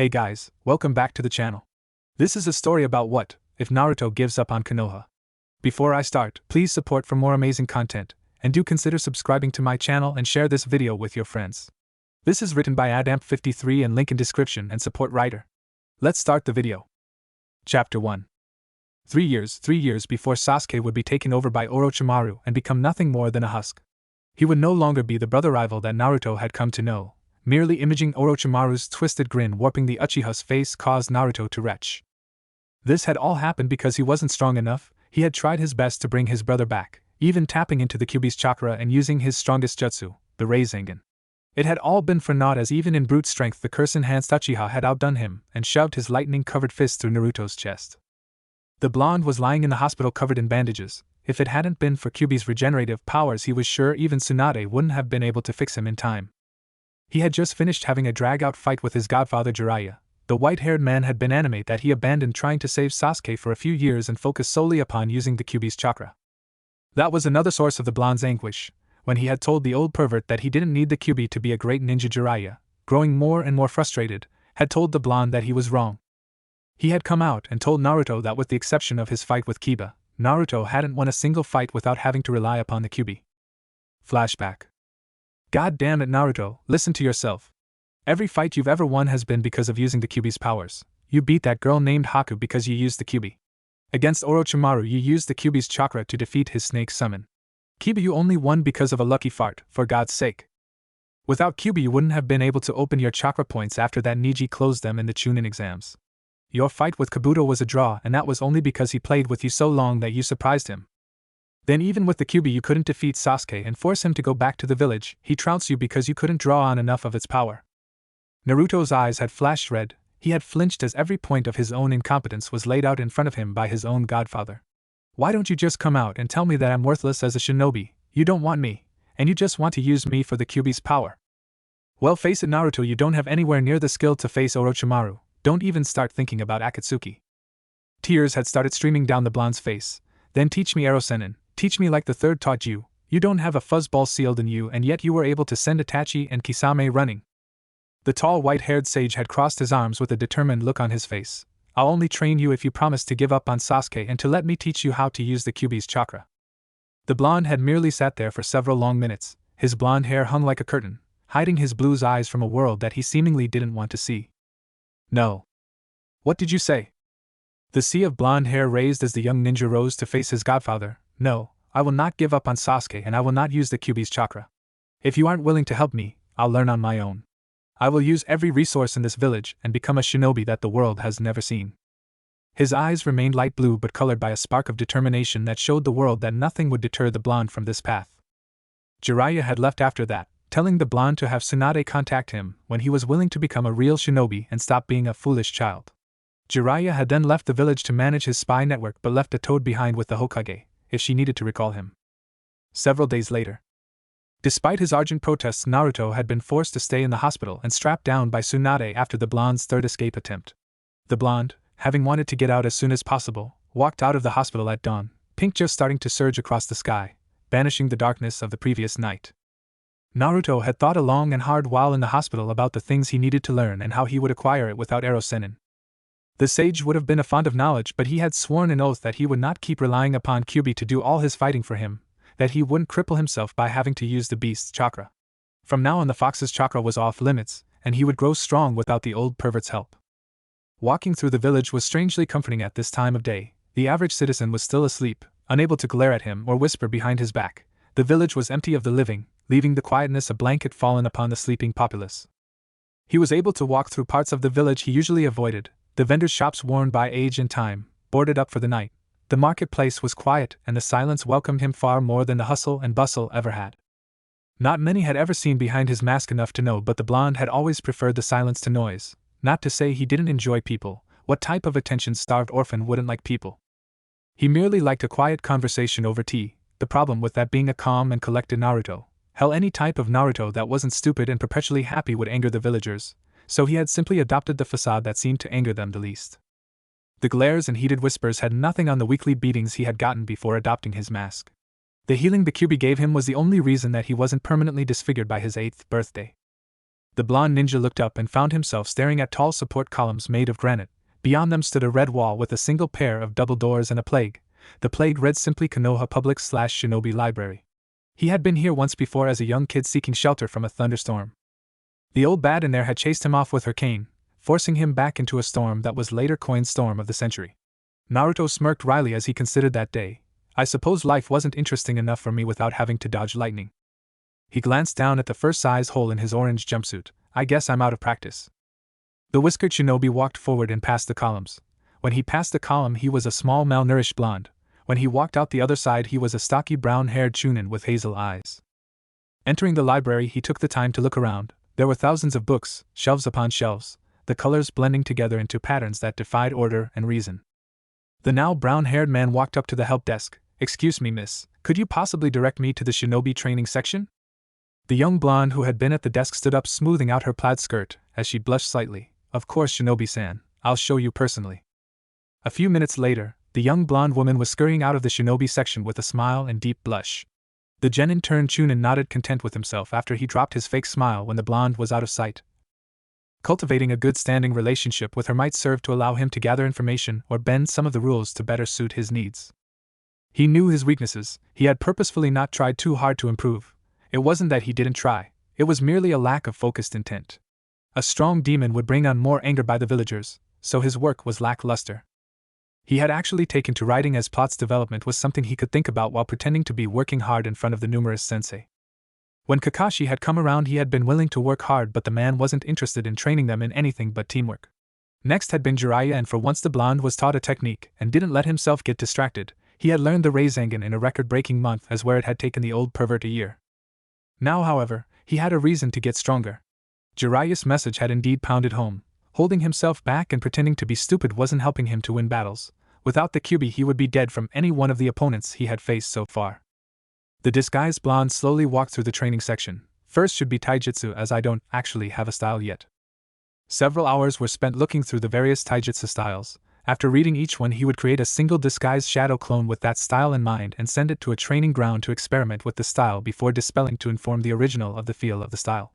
Hey guys, welcome back to the channel. This is a story about what if Naruto gives up on Konoha. Before I start, please support for more amazing content, and do consider subscribing to my channel and share this video with your friends. This is written by Adamp53 and link in description and support writer. Let's start the video. Chapter 1. 3 years before Sasuke would be taken over by Orochimaru and become nothing more than a husk. He would no longer be the brother rival that Naruto had come to know. Merely imaging Orochimaru's twisted grin warping the Uchiha's face caused Naruto to retch. This had all happened because he wasn't strong enough. He had tried his best to bring his brother back, even tapping into the Kyuubi's chakra and using his strongest jutsu, the Rasengan. It had all been for naught, as even in brute strength the curse-enhanced Uchiha had outdone him and shoved his lightning-covered fist through Naruto's chest. The blonde was lying in the hospital covered in bandages. If it hadn't been for Kyuubi's regenerative powers, he was sure even Tsunade wouldn't have been able to fix him in time. He had just finished having a drag-out fight with his godfather Jiraiya. The white-haired man had been anime that he abandoned trying to save Sasuke for a few years and focused solely upon using the Kyuubi's chakra. That was another source of the blonde's anguish, when he had told the old pervert that he didn't need the Kyuubi to be a great ninja. Jiraiya, growing more and more frustrated, had told the blonde that he was wrong. He had come out and told Naruto that with the exception of his fight with Kiba, Naruto hadn't won a single fight without having to rely upon the Kyuubi. Flashback. God damn it, Naruto, listen to yourself. Every fight you've ever won has been because of using the Kyuubi's powers. You beat that girl named Haku because you used the Kyuubi. Against Orochimaru you used the Kyuubi's chakra to defeat his snake summon. Kiba, you only won because of a lucky fart, for God's sake. Without Kyuubi you wouldn't have been able to open your chakra points after that Neji closed them in the Chunin exams. Your fight with Kabuto was a draw, and that was only because he played with you so long that you surprised him. Then even with the Kyuubi you couldn't defeat Sasuke and force him to go back to the village. He trounced you because you couldn't draw on enough of its power. Naruto's eyes had flashed red. He had flinched as every point of his own incompetence was laid out in front of him by his own godfather. Why don't you just come out and tell me that I'm worthless as a shinobi? You don't want me, and you just want to use me for the Kyuubi's power. Well, face it, Naruto, you don't have anywhere near the skill to face Orochimaru. Don't even start thinking about Akatsuki. Tears had started streaming down the blonde's face. Then teach me Erosenin. Teach me like the third taught you. You don't have a fuzzball sealed in you, and yet you were able to send Itachi and Kisame running. The tall white-haired sage had crossed his arms with a determined look on his face. I'll only train you if you promise to give up on Sasuke and to let me teach you how to use the Kyuubi's chakra. The blonde had merely sat there for several long minutes. His blonde hair hung like a curtain, hiding his blue eyes from a world that he seemingly didn't want to see. No. What did you say? The sea of blonde hair raised as the young ninja rose to face his godfather. No, I will not give up on Sasuke, and I will not use the Kyuubi's chakra. If you aren't willing to help me, I'll learn on my own. I will use every resource in this village and become a shinobi that the world has never seen. His eyes remained light blue but colored by a spark of determination that showed the world that nothing would deter the blonde from this path. Jiraiya had left after that, telling the blonde to have Tsunade contact him when he was willing to become a real shinobi and stop being a foolish child. Jiraiya had then left the village to manage his spy network but left a toad behind with the Hokage, if she needed to recall him. Several days later. Despite his urgent protests, Naruto had been forced to stay in the hospital and strapped down by Tsunade after the blonde's third escape attempt. The blonde, having wanted to get out as soon as possible, walked out of the hospital at dawn, pink just starting to surge across the sky, banishing the darkness of the previous night. Naruto had thought a long and hard while in the hospital about the things he needed to learn and how he would acquire it without Erosenin. The sage would have been fond of knowledge, but he had sworn an oath that he would not keep relying upon Kyuubi to do all his fighting for him, that he wouldn't cripple himself by having to use the beast's chakra. From now on the fox's chakra was off limits, and he would grow strong without the old pervert's help. Walking through the village was strangely comforting at this time of day. The average citizen was still asleep, unable to glare at him or whisper behind his back. The village was empty of the living, leaving the quietness a blanket fallen upon the sleeping populace. He was able to walk through parts of the village he usually avoided. The vendors' shops worn by age and time, boarded up for the night. The marketplace was quiet, and the silence welcomed him far more than the hustle and bustle ever had. Not many had ever seen behind his mask enough to know, but the blonde had always preferred the silence to noise. Not to say he didn't enjoy people. What type of attention-starved orphan wouldn't like people? He merely liked a quiet conversation over tea, the problem with that being a calm and collected Naruto. Hell, any type of Naruto that wasn't stupid and perpetually happy would anger the villagers, so he had simply adopted the facade that seemed to anger them the least. The glares and heated whispers had nothing on the weekly beatings he had gotten before adopting his mask. The healing the Kyuubi gave him was the only reason that he wasn't permanently disfigured by his 8th birthday. The blonde ninja looked up and found himself staring at tall support columns made of granite. Beyond them stood a red wall with a single pair of double doors and a plaque. The plaque read simply Konoha Public/Shinobi Library. He had been here once before as a young kid seeking shelter from a thunderstorm. The old bat in there had chased him off with her cane, forcing him back into a storm that was later coined Storm of the Century. Naruto smirked wryly as he considered that day. I suppose life wasn't interesting enough for me without having to dodge lightning. He glanced down at the first-size hole in his orange jumpsuit. I guess I'm out of practice. The whiskered shinobi walked forward and past the columns. When he passed the column he was a small malnourished blonde. When he walked out the other side he was a stocky brown-haired chunin with hazel eyes. Entering the library he took the time to look around. There were thousands of books, shelves upon shelves, the colors blending together into patterns that defied order and reason. The now brown-haired man walked up to the help desk. Excuse me, miss, could you possibly direct me to the shinobi training section? The young blonde who had been at the desk stood up, smoothing out her plaid skirt, as she blushed slightly. Of course, Shinobi-san, I'll show you personally. A few minutes later, the young blonde woman was scurrying out of the shinobi section with a smile and deep blush. The genin turned chunin nodded content with himself after he dropped his fake smile when the blonde was out of sight. Cultivating a good standing relationship with her might serve to allow him to gather information or bend some of the rules to better suit his needs. He knew his weaknesses. He had purposefully not tried too hard to improve. It wasn't that he didn't try, it was merely a lack of focused intent. A strong demon would bring on more anger by the villagers, so his work was lackluster. He had actually taken to writing as plot's development was something he could think about while pretending to be working hard in front of the numerous sensei. When Kakashi had come around he had been willing to work hard, but the man wasn't interested in training them in anything but teamwork. Next had been Jiraiya, and for once the blonde was taught a technique and didn't let himself get distracted. He had learned the Rasengan in a record-breaking month as where it had taken the old pervert a year. Now, however, he had a reason to get stronger. Jiraiya's message had indeed pounded home. Holding himself back and pretending to be stupid wasn't helping him to win battles. Without the Kyuubi he would be dead from any one of the opponents he had faced so far. The disguised blonde slowly walked through the training section. First should be taijutsu, as I don't actually have a style yet. Several hours were spent looking through the various taijutsu styles. After reading each one he would create a single disguised shadow clone with that style in mind and send it to a training ground to experiment with the style before dispelling to inform the original of the feel of the style.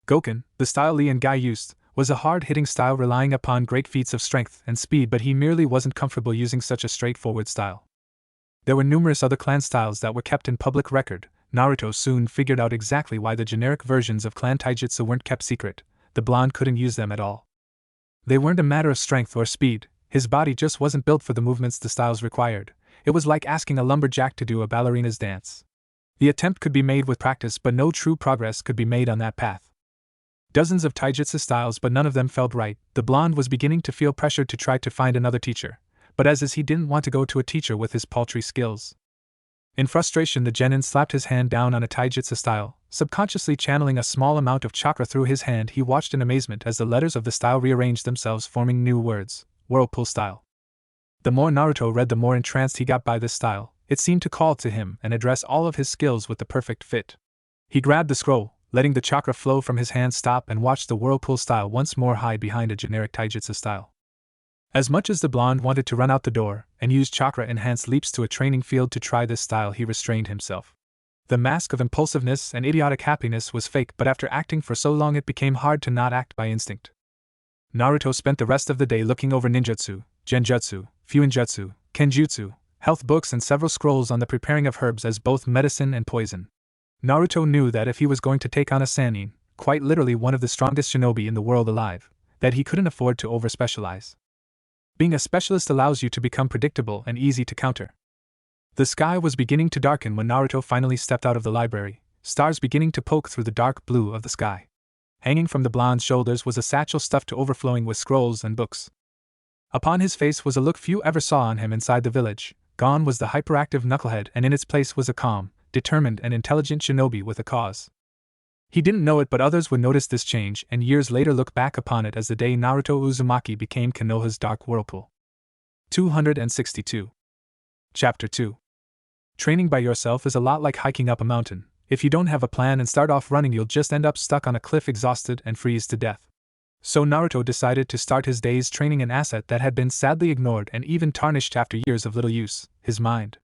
Goken, the style Lee and Guy used, was a hard-hitting style relying upon great feats of strength and speed, but he merely wasn't comfortable using such a straightforward style. There were numerous other clan styles that were kept in public record. Naruto soon figured out exactly why the generic versions of clan taijutsu weren't kept secret. The blonde couldn't use them at all. They weren't a matter of strength or speed. His body just wasn't built for the movements the styles required. It was like asking a lumberjack to do a ballerina's dance. The attempt could be made with practice, but no true progress could be made on that path. Dozens of taijutsu styles, but none of them felt right. The blonde was beginning to feel pressured to try to find another teacher, but as is he didn't want to go to a teacher with his paltry skills. In frustration the genin slapped his hand down on a taijutsu style, subconsciously channeling a small amount of chakra through his hand. He watched in amazement as the letters of the style rearranged themselves, forming new words. Whirlpool style. The more Naruto read the more entranced he got by this style. It seemed to call to him and address all of his skills with the perfect fit. He grabbed the scroll, letting the chakra flow from his hand stop, and watched the whirlpool style once more hide behind a generic taijutsu style. As much as the blonde wanted to run out the door and use chakra-enhanced leaps to a training field to try this style, he restrained himself. The mask of impulsiveness and idiotic happiness was fake, but after acting for so long it became hard to not act by instinct. Naruto spent the rest of the day looking over ninjutsu, genjutsu, fuinjutsu, kenjutsu, health books and several scrolls on the preparing of herbs as both medicine and poison. Naruto knew that if he was going to take on a Sannin, quite literally one of the strongest shinobi in the world alive, that he couldn't afford to over-specialize. Being a specialist allows you to become predictable and easy to counter. The sky was beginning to darken when Naruto finally stepped out of the library, stars beginning to poke through the dark blue of the sky. Hanging from the blonde's shoulders was a satchel stuffed to overflowing with scrolls and books. Upon his face was a look few ever saw on him inside the village. Gone was the hyperactive knucklehead, and in its place was a calm, determined and intelligent shinobi with a cause. He didn't know it, but others would notice this change and years later look back upon it as the day Naruto Uzumaki became Konoha's dark whirlpool. 262. Chapter 2. Training by yourself is a lot like hiking up a mountain. If you don't have a plan and start off running, you'll just end up stuck on a cliff exhausted and freeze to death. So Naruto decided to start his days training an asset that had been sadly ignored and even tarnished after years of little use: his mind.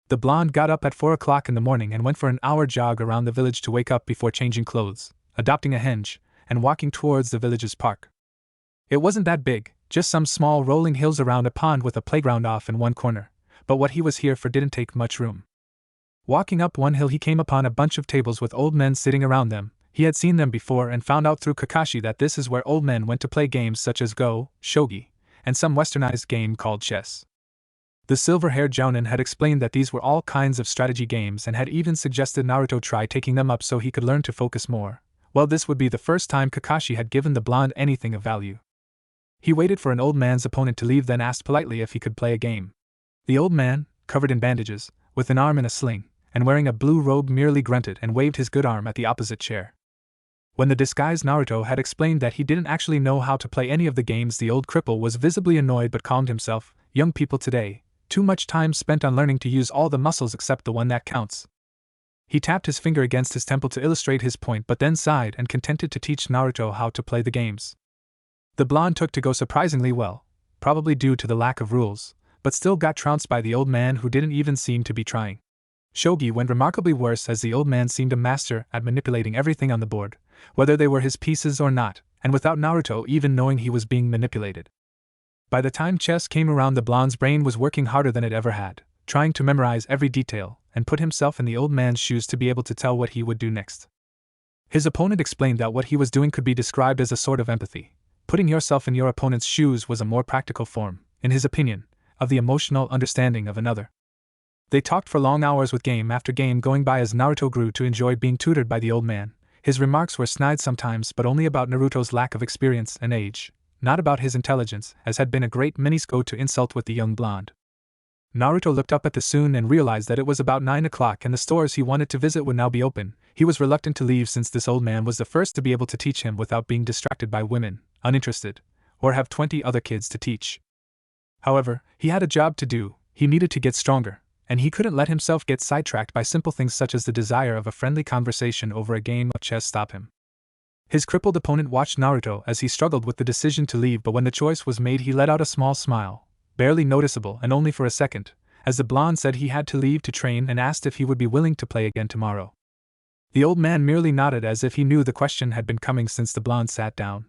The blonde got up at 4 o'clock in the morning and went for an hour jog around the village to wake up before changing clothes. Adopting a henge, and walking towards the village's park. It wasn't that big, just some small rolling hills around a pond with a playground off in one corner, but what he was here for didn't take much room. Walking up one hill, he came upon a bunch of tables with old men sitting around them. He had seen them before and found out through Kakashi that this is where old men went to play games such as Go, Shogi, and some westernized game called chess. The silver-haired jounin had explained that these were all kinds of strategy games and had even suggested Naruto try taking them up so he could learn to focus more. Well, this would be the first time Kakashi had given the blonde anything of value. He waited for an old man's opponent to leave, then asked politely if he could play a game. The old man, covered in bandages, with an arm in a sling, and wearing a blue robe, merely grunted and waved his good arm at the opposite chair. When the disguised Naruto had explained that he didn't actually know how to play any of the games, the old cripple was visibly annoyed but calmed himself. Young people today, too much time spent on learning to use all the muscles except the one that counts. He tapped his finger against his temple to illustrate his point but then sighed and contented to teach Naruto how to play the games. The blonde took to go surprisingly well, probably due to the lack of rules, but still got trounced by the old man who didn't even seem to be trying. Shogi went remarkably worse as the old man seemed a master at manipulating everything on the board, whether they were his pieces or not, and without Naruto even knowing he was being manipulated. By the time chess came around, the blonde's brain was working harder than it ever had, trying to memorize every detail and put himself in the old man's shoes to be able to tell what he would do next. His opponent explained that what he was doing could be described as a sort of empathy. Putting yourself in your opponent's shoes was a more practical form, in his opinion, of the emotional understanding of another. They talked for long hours with game after game going by as Naruto grew to enjoy being tutored by the old man. His remarks were snide sometimes, but only about Naruto's lack of experience and age, not about his intelligence, as had been a great many go to insult with the young blonde. Naruto looked up at the sun and realized that it was about 9 o'clock and the stores he wanted to visit would now be open. He was reluctant to leave since this old man was the first to be able to teach him without being distracted by women, uninterested, or have 20 other kids to teach. However, he had a job to do. He needed to get stronger, and he couldn't let himself get sidetracked by simple things such as the desire of a friendly conversation over a game of chess stop him. His crippled opponent watched Naruto as he struggled with the decision to leave, but when the choice was made he let out a small smile, barely noticeable and only for a second, as the blonde said he had to leave to train and asked if he would be willing to play again tomorrow. The old man merely nodded as if he knew the question had been coming since the blonde sat down.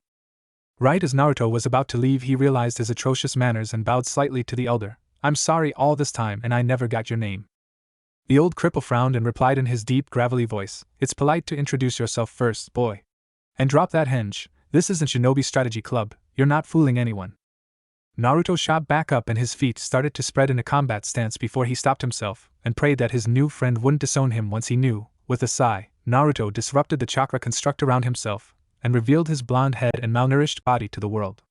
Right as Naruto was about to leave, he realized his atrocious manners and bowed slightly to the elder. "I'm sorry all this time and I never got your name." The old cripple frowned and replied in his deep, gravelly voice, "It's polite to introduce yourself first, boy. And drop that henge, this isn't Shinobi Strategy Club, you're not fooling anyone." Naruto shot back up and his feet started to spread in a combat stance before he stopped himself and prayed that his new friend wouldn't disown him once he knew. With a sigh, Naruto disrupted the chakra construct around himself and revealed his blonde head and malnourished body to the world.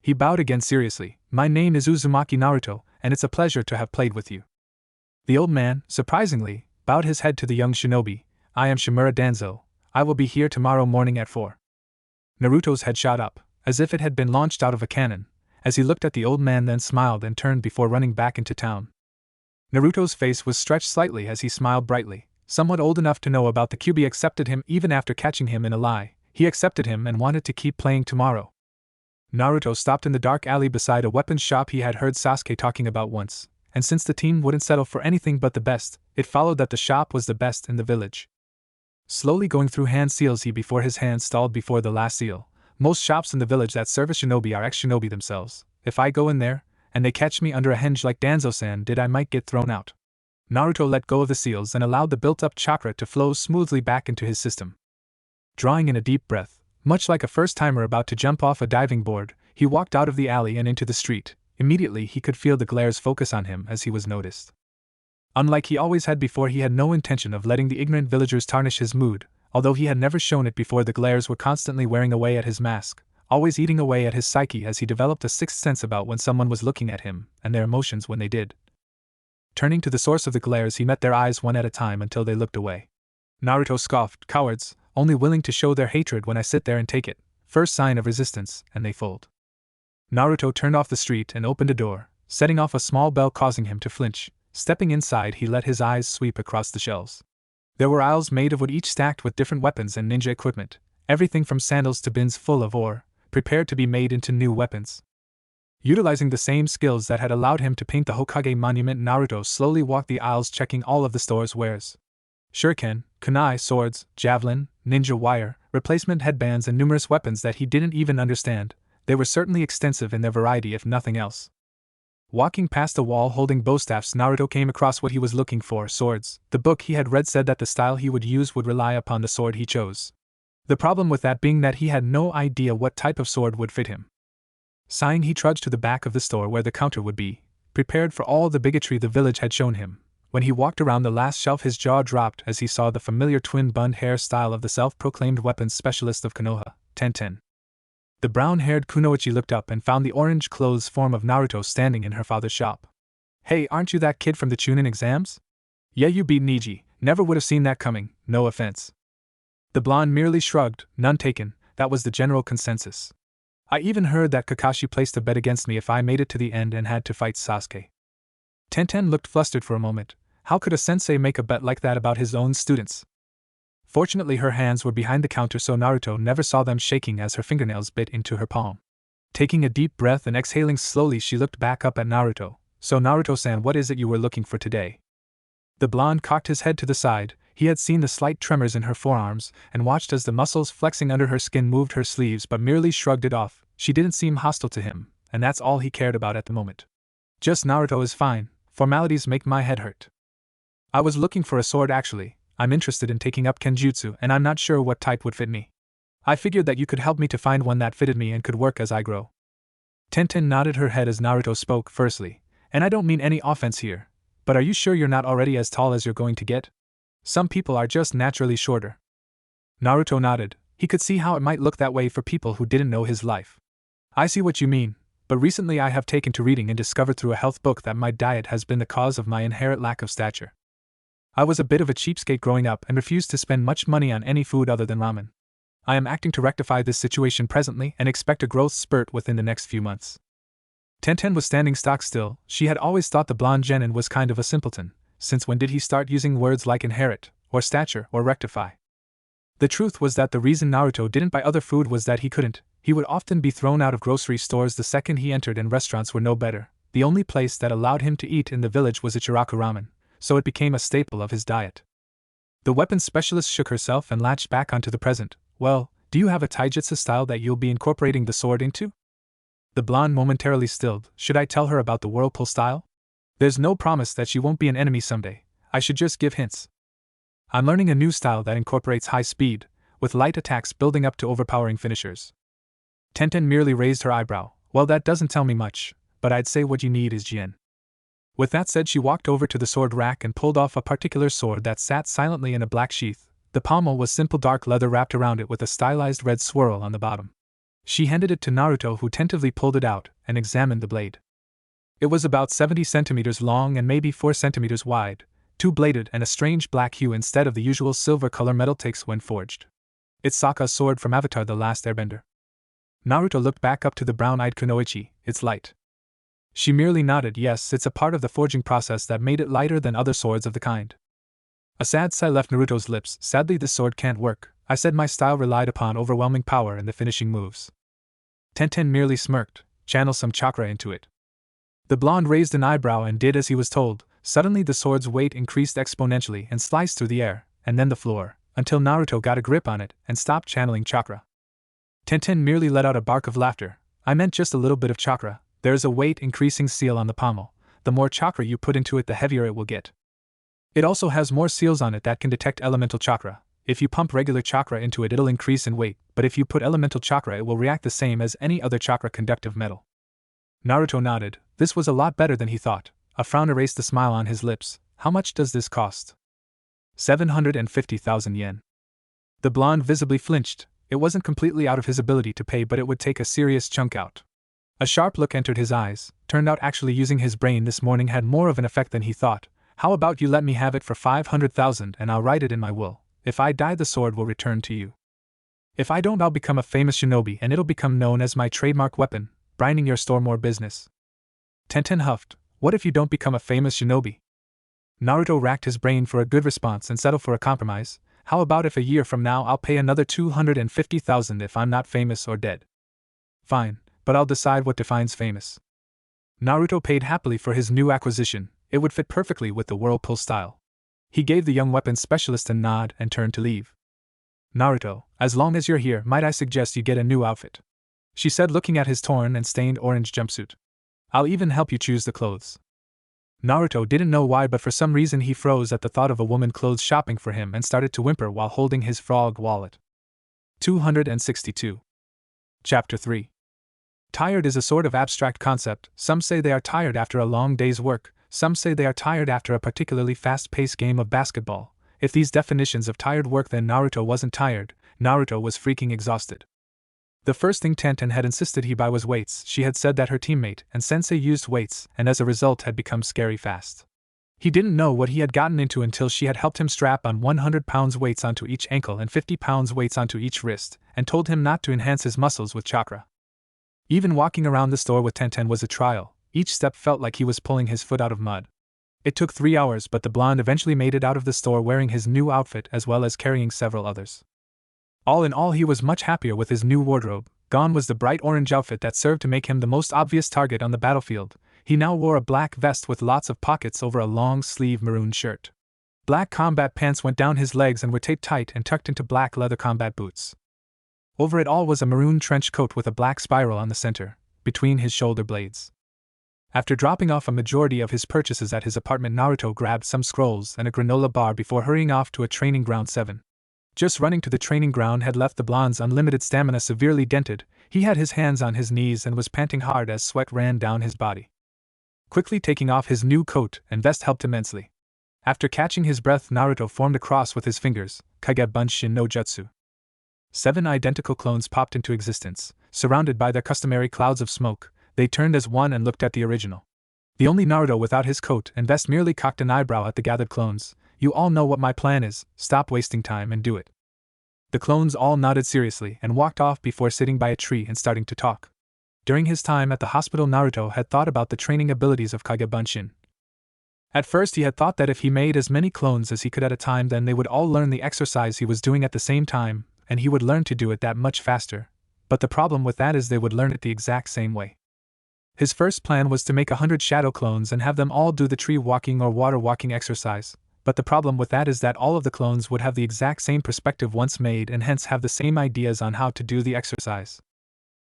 He bowed again seriously. "My name is Uzumaki Naruto, and it's a pleasure to have played with you." The old man, surprisingly, bowed his head to the young shinobi. "I am Shimura Danzo. I will be here tomorrow morning at 4. Naruto's head shot up, as if it had been launched out of a cannon, as he looked at the old man, then smiled and turned before running back into town. Naruto's face was stretched slightly as he smiled brightly. Somewhat old enough to know about the Kyuubi accepted him even after catching him in a lie. He accepted him and wanted to keep playing tomorrow. Naruto stopped in the dark alley beside a weapons shop he had heard Sasuke talking about once, and since the team wouldn't settle for anything but the best, it followed that the shop was the best in the village. Slowly going through hand seals before his hand stalled before the last seal. Most shops in the village that service shinobi are ex-shinobi themselves. If I go in there, and they catch me under a henge like Danzo-san did, I might get thrown out. Naruto let go of the seals and allowed the built-up chakra to flow smoothly back into his system. Drawing in a deep breath, much like a first-timer about to jump off a diving board, he walked out of the alley and into the street. Immediately he could feel the glares focus on him as he was noticed. Unlike he always had before, he had no intention of letting the ignorant villagers tarnish his mood. Although he had never shown it before, the glares were constantly wearing away at his mask, always eating away at his psyche as he developed a sixth sense about when someone was looking at him, and their emotions when they did. Turning to the source of the glares, he met their eyes one at a time until they looked away. Naruto scoffed, "Cowards, only willing to show their hatred when I sit there and take it. First sign of resistance, and they fold." Naruto turned off the street and opened a door, setting off a small bell causing him to flinch. Stepping inside, he let his eyes sweep across the shelves. There were aisles made of wood, each stacked with different weapons and ninja equipment, everything from sandals to bins full of ore, prepared to be made into new weapons. Utilizing the same skills that had allowed him to paint the Hokage monument, Naruto slowly walked the aisles, checking all of the store's wares. Shuriken, kunai, swords, javelin, ninja wire, replacement headbands, and numerous weapons that he didn't even understand. They were certainly extensive in their variety, if nothing else. Walking past a wall holding bowstaffs, Naruto came across what he was looking for: swords. The book he had read said that the style he would use would rely upon the sword he chose. The problem with that being that he had no idea what type of sword would fit him. Sighing, he trudged to the back of the store where the counter would be, prepared for all the bigotry the village had shown him. When he walked around the last shelf, his jaw dropped as he saw the familiar twin-bund hairstyle of the self-proclaimed weapons specialist of Konoha, Tenten. The brown-haired kunoichi looked up and found the orange-clothes form of Naruto standing in her father's shop. "Hey, aren't you that kid from the Chunin exams?" "Yeah, you beat Niji. Never would have seen that coming, no offense." The blonde merely shrugged. "None taken," that was the general consensus. "I even heard that Kakashi placed a bet against me if I made it to the end and had to fight Sasuke." Tenten looked flustered for a moment. How could a sensei make a bet like that about his own students? Fortunately, her hands were behind the counter, so Naruto never saw them shaking as her fingernails bit into her palm. Taking a deep breath and exhaling slowly, she looked back up at Naruto. "So Naruto-san, what is it you were looking for today?" The blonde cocked his head to the side. He had seen the slight tremors in her forearms, and watched as the muscles flexing under her skin moved her sleeves, but merely shrugged it off. She didn't seem hostile to him, and that's all he cared about at the moment. "Just Naruto is fine. Formalities make my head hurt." "I was looking for a sword actually. I'm interested in taking up Kenjutsu, and I'm not sure what type would fit me. I figured that you could help me to find one that fitted me and could work as I grow." Tenten nodded her head as Naruto spoke. "Firstly, and I don't mean any offense here, but are you sure you're not already as tall as you're going to get? Some people are just naturally shorter." Naruto nodded. He could see how it might look that way for people who didn't know his life. "I see what you mean, but recently I have taken to reading and discovered through a health book that my diet has been the cause of my inherent lack of stature. I was a bit of a cheapskate growing up and refused to spend much money on any food other than ramen. I am acting to rectify this situation presently and expect a growth spurt within the next few months." Tenten was standing stock still. She had always thought the blonde genin was kind of a simpleton. Since when did he start using words like inherit, or stature, or rectify? The truth was that the reason Naruto didn't buy other food was that he couldn't. He would often be thrown out of grocery stores the second he entered, and restaurants were no better. The only place that allowed him to eat in the village was Ichiraku ramen, so it became a staple of his diet. The weapons specialist shook herself and latched back onto the present. "Well, do you have a taijutsu style that you'll be incorporating the sword into?" The blonde momentarily stilled. "Should I tell her about the whirlpool style? There's no promise that she won't be an enemy someday. I should just give hints. I'm learning a new style that incorporates high speed, with light attacks building up to overpowering finishers." Tenten merely raised her eyebrow. "Well, that doesn't tell me much, but I'd say what you need is Jin." With that said, she walked over to the sword rack and pulled off a particular sword that sat silently in a black sheath. The pommel was simple dark leather wrapped around it with a stylized red swirl on the bottom. She handed it to Naruto, who tentatively pulled it out and examined the blade. It was about 70 centimeters long and maybe 4 centimeters wide, two-bladed and a strange black hue instead of the usual silver color metal takes when forged. "It's Sokka's sword from Avatar: The Last Airbender." Naruto looked back up to the brown-eyed kunoichi. "It's light." She merely nodded. "Yes, it's a part of the forging process that made it lighter than other swords of the kind." A sad sigh left Naruto's lips. "Sadly, this sword can't work. I said my style relied upon overwhelming power in the finishing moves." Tenten merely smirked. "Channel some chakra into it." The blonde raised an eyebrow and did as he was told. Suddenly the sword's weight increased exponentially and sliced through the air, and then the floor, until Naruto got a grip on it and stopped channeling chakra. Tenten merely let out a bark of laughter. "I meant just a little bit of chakra. There's a weight-increasing seal on the pommel. The more chakra you put into it, the heavier it will get. It also has more seals on it that can detect elemental chakra. If you pump regular chakra into it, it'll increase in weight, but if you put elemental chakra, it will react the same as any other chakra-conductive metal." Naruto nodded. This was a lot better than he thought. A frown erased the smile on his lips. "How much does this cost?" 750,000 yen. The blonde visibly flinched. It wasn't completely out of his ability to pay, but it would take a serious chunk out. A sharp look entered his eyes. Turned out actually using his brain this morning had more of an effect than he thought. "How about you let me have it for 500,000 and I'll write it in my will. If I die, the sword will return to you. If I don't, I'll become a famous shinobi and it'll become known as my trademark weapon, brining your store more business." Tenten huffed. "What if you don't become a famous shinobi?" Naruto racked his brain for a good response and settled for a compromise. "How about if a year from now I'll pay another 250,000 if I'm not famous or dead?" "Fine, but I'll decide what defines famous." Naruto paid happily for his new acquisition. It would fit perfectly with the whirlpool style. He gave the young weapons specialist a nod and turned to leave. Naruto, as long as you're here, might I suggest you get a new outfit? She said, looking at his torn and stained orange jumpsuit. I'll even help you choose the clothes. Naruto didn't know why, but for some reason he froze at the thought of a woman clothes shopping for him and started to whimper while holding his frog wallet. 262. Chapter 3. Tired is a sort of abstract concept. Some say they are tired after a long day's work, some say they are tired after a particularly fast-paced game of basketball. If these definitions of tired work, then Naruto wasn't tired, Naruto was freaking exhausted. The first thing Tenten had insisted he buy was weights. She had said that her teammate and sensei used weights and as a result had become scary fast. He didn't know what he had gotten into until she had helped him strap on 100 pounds weights onto each ankle and 50 pounds weights onto each wrist, and told him not to enhance his muscles with chakra. Even walking around the store with Tenten was a trial. Each step felt like he was pulling his foot out of mud. It took 3 hours, but the blonde eventually made it out of the store wearing his new outfit as well as carrying several others. All in all, he was much happier with his new wardrobe. Gone was the bright orange outfit that served to make him the most obvious target on the battlefield. He now wore a black vest with lots of pockets over a long-sleeve maroon shirt. Black combat pants went down his legs and were taped tight and tucked into black leather combat boots. Over it all was a maroon trench coat with a black spiral on the center, between his shoulder blades. After dropping off a majority of his purchases at his apartment, Naruto grabbed some scrolls and a granola bar before hurrying off to a training ground 7. Just running to the training ground had left the blonde's unlimited stamina severely dented. He had his hands on his knees and was panting hard as sweat ran down his body. Quickly taking off his new coat and vest helped immensely. After catching his breath, Naruto formed a cross with his fingers, Kage-bunshin no Jutsu. 7 identical clones popped into existence. Surrounded by their customary clouds of smoke, they turned as one and looked at the original. The only Naruto without his coat and vest merely cocked an eyebrow at the gathered clones. You all know what my plan is, stop wasting time and do it. The clones all nodded seriously and walked off before sitting by a tree and starting to talk. During his time at the hospital, Naruto had thought about the training abilities of Kage-bunshin. At first he had thought that if he made as many clones as he could at a time, then they would all learn the exercise he was doing at the same time, and he would learn to do it that much faster. But the problem with that is they would learn it the exact same way. His first plan was to make 100 shadow clones and have them all do the tree walking or water walking exercise. But the problem with that is that all of the clones would have the exact same perspective once made and hence have the same ideas on how to do the exercise.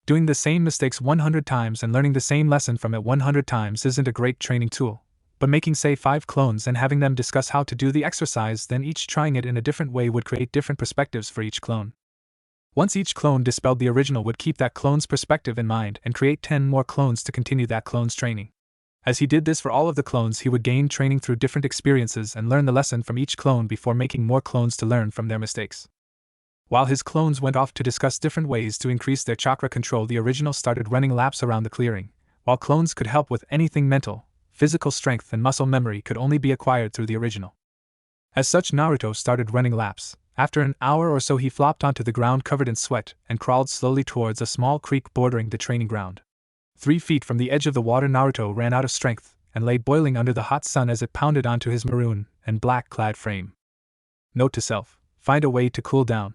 Doing the same mistakes 100 times and learning the same lesson from it 100 times isn't a great training tool. But making, say, 5 clones and having them discuss how to do the exercise, then each trying it in a different way, would create different perspectives for each clone. Once each clone dispelled the original would keep that clone's perspective in mind and create 10 more clones to continue that clone's training. As he did this for all of the clones, he would gain training through different experiences and learn the lesson from each clone before making more clones to learn from their mistakes. While his clones went off to discuss different ways to increase their chakra control, the original started running laps around the clearing. While clones could help with anything, mental, physical strength and muscle memory could only be acquired through the original. As such, Naruto started running laps. After an hour or so he flopped onto the ground covered in sweat and crawled slowly towards a small creek bordering the training ground. 3 feet from the edge of the water, Naruto ran out of strength and lay boiling under the hot sun as it pounded onto his maroon and black-clad frame. Note to self: find a way to cool down.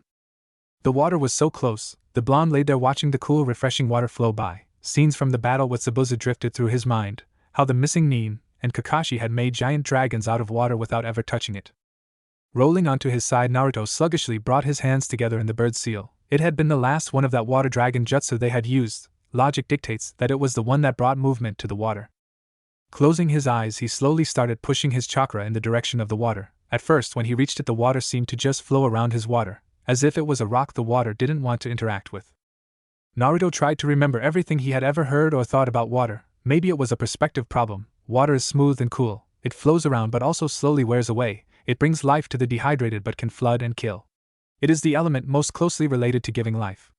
The water was so close, the blonde lay there watching the cool, refreshing water flow by. Scenes from the battle with Zabuza drifted through his mind, how the missing Nin and Kakashi had made giant dragons out of water without ever touching it. Rolling onto his side, Naruto sluggishly brought his hands together in the bird seal. It had been the last one of that water dragon jutsu they had used. Logic dictates that it was the one that brought movement to the water. Closing his eyes, he slowly started pushing his chakra in the direction of the water. At first, when he reached it, the water seemed to just flow around his water, as if it was a rock the water didn't want to interact with. Naruto tried to remember everything he had ever heard or thought about water. Maybe it was a perspective problem. Water is smooth and cool. It flows around but also slowly wears away. It brings life to the dehydrated but can flood and kill. It is the element most closely related to giving life.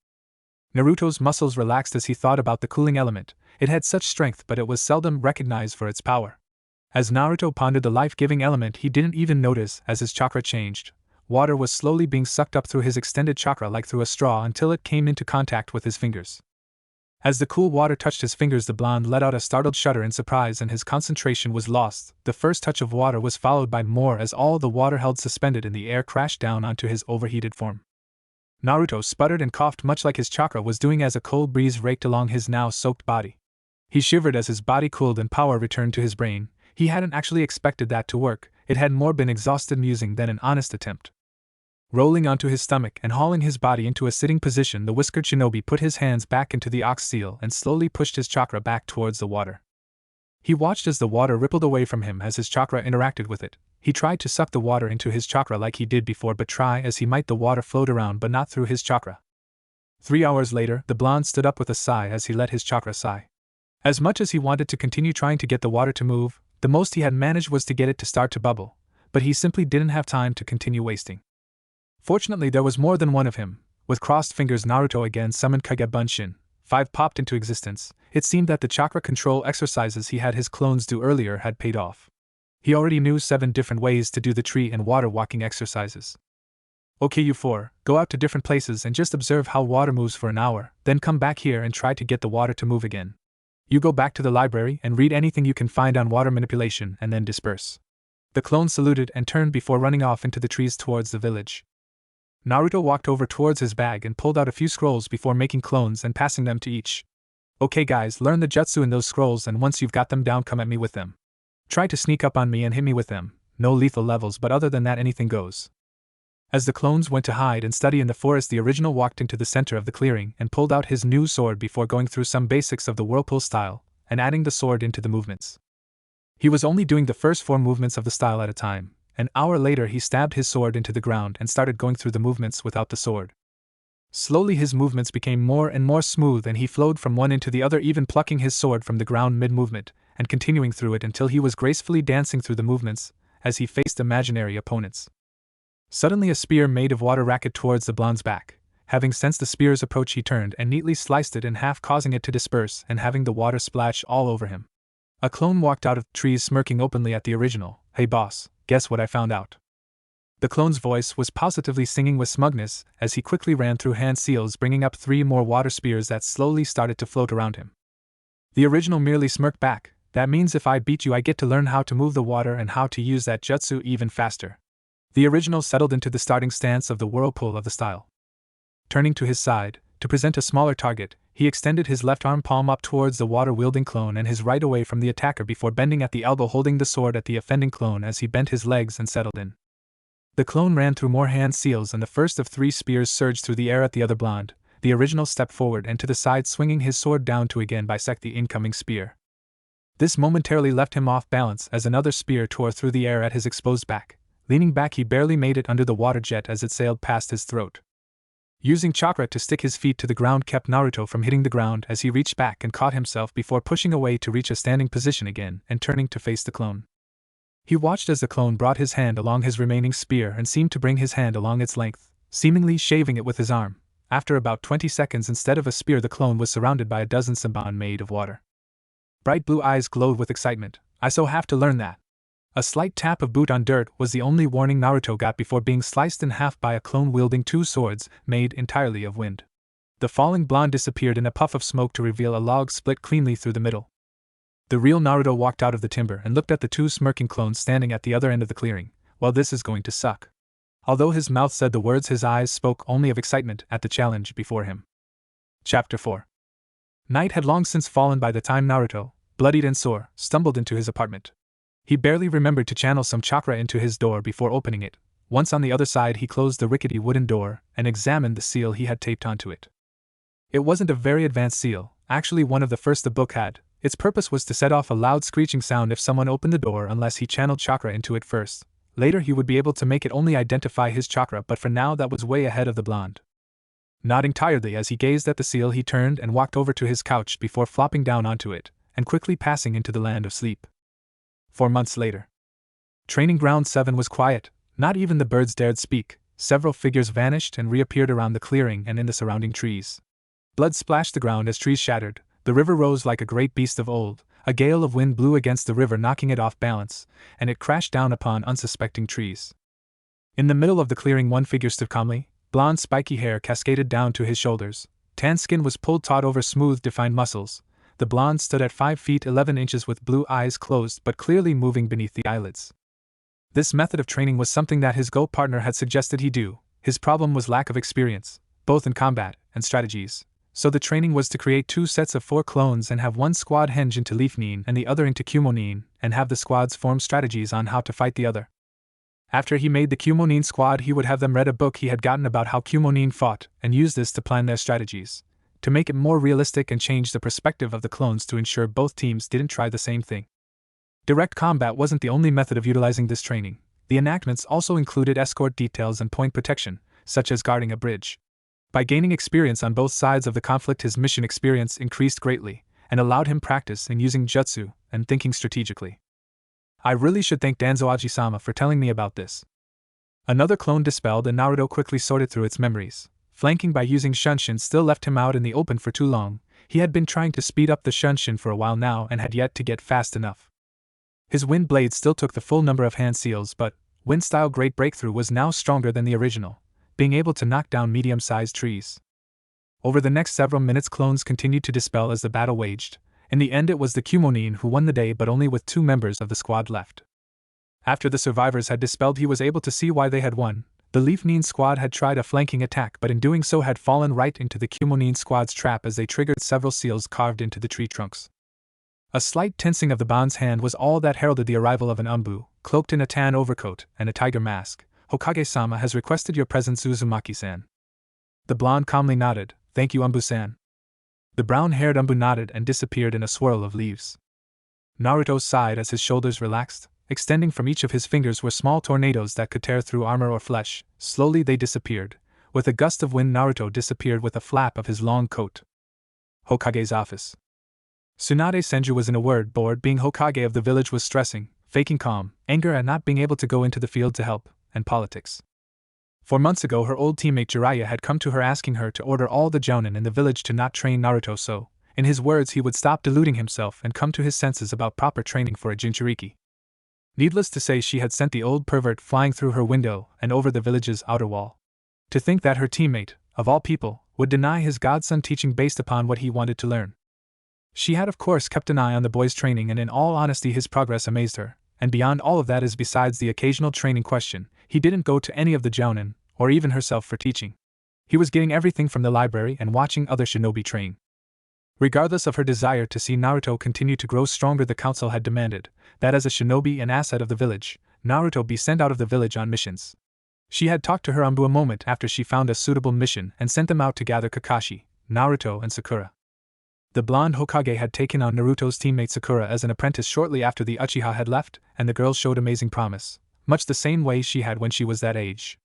Naruto's muscles relaxed as he thought about the cooling element. It had such strength, but it was seldom recognized for its power. As Naruto pondered the life-giving element, he didn't even notice as his chakra changed. Water was slowly being sucked up through his extended chakra like through a straw until it came into contact with his fingers. As the cool water touched his fingers, the blonde let out a startled shudder in surprise and his concentration was lost. The first touch of water was followed by more as all the water held suspended in the air crashed down onto his overheated form. Naruto sputtered and coughed much like his chakra was doing as a cold breeze raked along his now soaked body. He shivered as his body cooled and power returned to his brain. He hadn't actually expected that to work, it had more been exhausted musing than an honest attempt. Rolling onto his stomach and hauling his body into a sitting position, the whiskered shinobi put his hands back into the ox seal and slowly pushed his chakra back towards the water. He watched as the water rippled away from him as his chakra interacted with it. He tried to suck the water into his chakra like he did before, but try as he might, the water flowed around but not through his chakra. 3 hours later, the blonde stood up with a sigh as he let his chakra sigh. As much as he wanted to continue trying to get the water to move, the most he had managed was to get it to start to bubble, but he simply didn't have time to continue wasting. Fortunately, there was more than one of him. With crossed fingers, Naruto again summoned Kage Bunshin. 5 popped into existence. It seemed that the chakra control exercises he had his clones do earlier had paid off. He already knew 7 different ways to do the tree and water walking exercises. Okay, you 4, go out to different places and just observe how water moves for an hour, then come back here and try to get the water to move again. You go back to the library and read anything you can find on water manipulation and then disperse. The clone saluted and turned before running off into the trees towards the village. Naruto walked over towards his bag and pulled out a few scrolls before making clones and passing them to each. Okay guys, learn the jutsu in those scrolls, and once you've got them down, come at me with them. Try to sneak up on me and hit me with them. No lethal levels, but other than that anything goes. As the clones went to hide and study in the forest, the original walked into the center of the clearing and pulled out his new sword before going through some basics of the whirlpool style and adding the sword into the movements. He was only doing the first 4 movements of the style at a time. An hour later, he stabbed his sword into the ground and started going through the movements without the sword. Slowly his movements became more and more smooth and he flowed from one into the other, even plucking his sword from the ground mid-movement and continuing through it until he was gracefully dancing through the movements as he faced imaginary opponents. Suddenly a spear made of water racketed towards the blonde's back. Having sensed the spear's approach, he turned and neatly sliced it in half, causing it to disperse and having the water splash all over him. A clone walked out of the trees smirking openly at the original. Hey boss, guess what I found out? The clone's voice was positively singing with smugness as he quickly ran through hand seals, bringing up 3 more water spears that slowly started to float around him. The original merely smirked back. That means if I beat you, I get to learn how to move the water and how to use that jutsu even faster. The original settled into the starting stance of the whirlpool of the style. Turning to his side, to present a smaller target, he extended his left arm palm up towards the water-wielding clone and his right away from the attacker before bending at the elbow, holding the sword at the offending clone as he bent his legs and settled in. The clone ran through more hand seals and the first of 3 spears surged through the air at the other blonde. The original stepped forward and to the side, swinging his sword down to again bisect the incoming spear. This momentarily left him off balance as another spear tore through the air at his exposed back. Leaning back, he barely made it under the water jet as it sailed past his throat. Using chakra to stick his feet to the ground kept Naruto from hitting the ground as he reached back and caught himself before pushing away to reach a standing position again and turning to face the clone. He watched as the clone brought his hand along his remaining spear and seemed to bring his hand along its length, seemingly shaving it with his arm. After about 20 seconds, instead of a spear, the clone was surrounded by a dozen samban made of water. Bright blue eyes glowed with excitement. I so have to learn that. A slight tap of boot on dirt was the only warning Naruto got before being sliced in half by a clone wielding 2 swords made entirely of wind. The falling blonde disappeared in a puff of smoke to reveal a log split cleanly through the middle. The real Naruto walked out of the timber and looked at the 2 smirking clones standing at the other end of the clearing. Well, this is going to suck. Although his mouth said the words, his eyes spoke only of excitement at the challenge before him. Chapter 4. Night had long since fallen by the time Naruto, bloodied and sore, stumbled into his apartment. He barely remembered to channel some chakra into his door before opening it. Once on the other side, he closed the rickety wooden door and examined the seal he had taped onto it. It wasn't a very advanced seal, actually one of the first the book had. Its purpose was to set off a loud screeching sound if someone opened the door unless he channeled chakra into it first. Later he would be able to make it only identify his chakra, but for now that was way ahead of the blonde. Nodding tiredly as he gazed at the seal, he turned and walked over to his couch before flopping down onto it and quickly passing into the land of sleep. 4 months later. Training Ground 7 was quiet. Not even the birds dared speak. Several figures vanished and reappeared around the clearing and in the surrounding trees. Blood splashed the ground as trees shattered. The river rose like a great beast of old. A gale of wind blew against the river, knocking it off balance, and it crashed down upon unsuspecting trees. In the middle of the clearing, one figure stood calmly. Blonde, spiky hair cascaded down to his shoulders. Tan skin was pulled taut over smooth, defined muscles. The blonde stood at 5 feet 11 inches with blue eyes closed but clearly moving beneath the eyelids. This method of training was something that his Go partner had suggested he do. His problem was lack of experience, both in combat and strategies. So the training was to create 2 sets of 4 clones and have one squad henge into Leaf Nin and the other into Kumo Nin, and have the squads form strategies on how to fight the other. After he made the Kumonin squad, he would have them read a book he had gotten about how Kumonin fought and use this to plan their strategies, to make it more realistic and change the perspective of the clones to ensure both teams didn't try the same thing. Direct combat wasn't the only method of utilizing this training. The enactments also included escort details and point protection, such as guarding a bridge. By gaining experience on both sides of the conflict, his mission experience increased greatly, and allowed him practice in using jutsu and thinking strategically. I really should thank Danzo Aji-sama for telling me about this. Another clone dispelled, and Naruto quickly sorted through its memories. Flanking by using Shunshin still left him out in the open for too long. He had been trying to speed up the Shunshin for a while now and had yet to get fast enough. His wind blade still took the full number of hand seals, but wind-style Great Breakthrough was now stronger than the original, being able to knock down medium-sized trees. Over the next several minutes, clones continued to dispel as the battle waged. In the end, it was the Kumonin who won the day, but only with 2 members of the squad left. After the survivors had dispelled, he was able to see why they had won. The Leaf Nin squad had tried a flanking attack, but in doing so had fallen right into the Kumonin squad's trap as they triggered several seals carved into the tree trunks. A slight tensing of the Bon's hand was all that heralded the arrival of an Umbu, cloaked in a tan overcoat and a tiger mask. Hokage-sama has requested your presence, Uzumaki-san. The blonde calmly nodded. Thank you, Umbu-san. The brown-haired Umbu nodded and disappeared in a swirl of leaves. Naruto sighed as his shoulders relaxed. Extending from each of his fingers were small tornadoes that could tear through armor or flesh. Slowly they disappeared. With a gust of wind, Naruto disappeared with a flap of his long coat. Hokage's office. Tsunade Senju was in a word board. Being Hokage of the village was stressing, faking calm, anger at not being able to go into the field to help, and politics. 4 months ago, her old teammate Jiraiya had come to her asking her to order all the jounin in the village to not train Naruto so, in his words, he would stop deluding himself and come to his senses about proper training for a Jinchuriki. Needless to say, she had sent the old pervert flying through her window and over the village's outer wall. To think that her teammate, of all people, would deny his godson teaching based upon what he wanted to learn. She had of course kept an eye on the boy's training, and in all honesty his progress amazed her, and beyond all of that is besides the occasional training question, he didn't go to any of the jounin, or even herself for teaching. He was getting everything from the library and watching other shinobi train. Regardless of her desire to see Naruto continue to grow stronger, the council had demanded that as a shinobi and asset of the village, Naruto be sent out of the village on missions. She had talked to her Umbu a moment after she found a suitable mission and sent them out to gather Kakashi, Naruto, and Sakura. The blonde Hokage had taken on Naruto's teammate Sakura as an apprentice shortly after the Uchiha had left, and the girl showed amazing promise, much the same way she had when she was that age.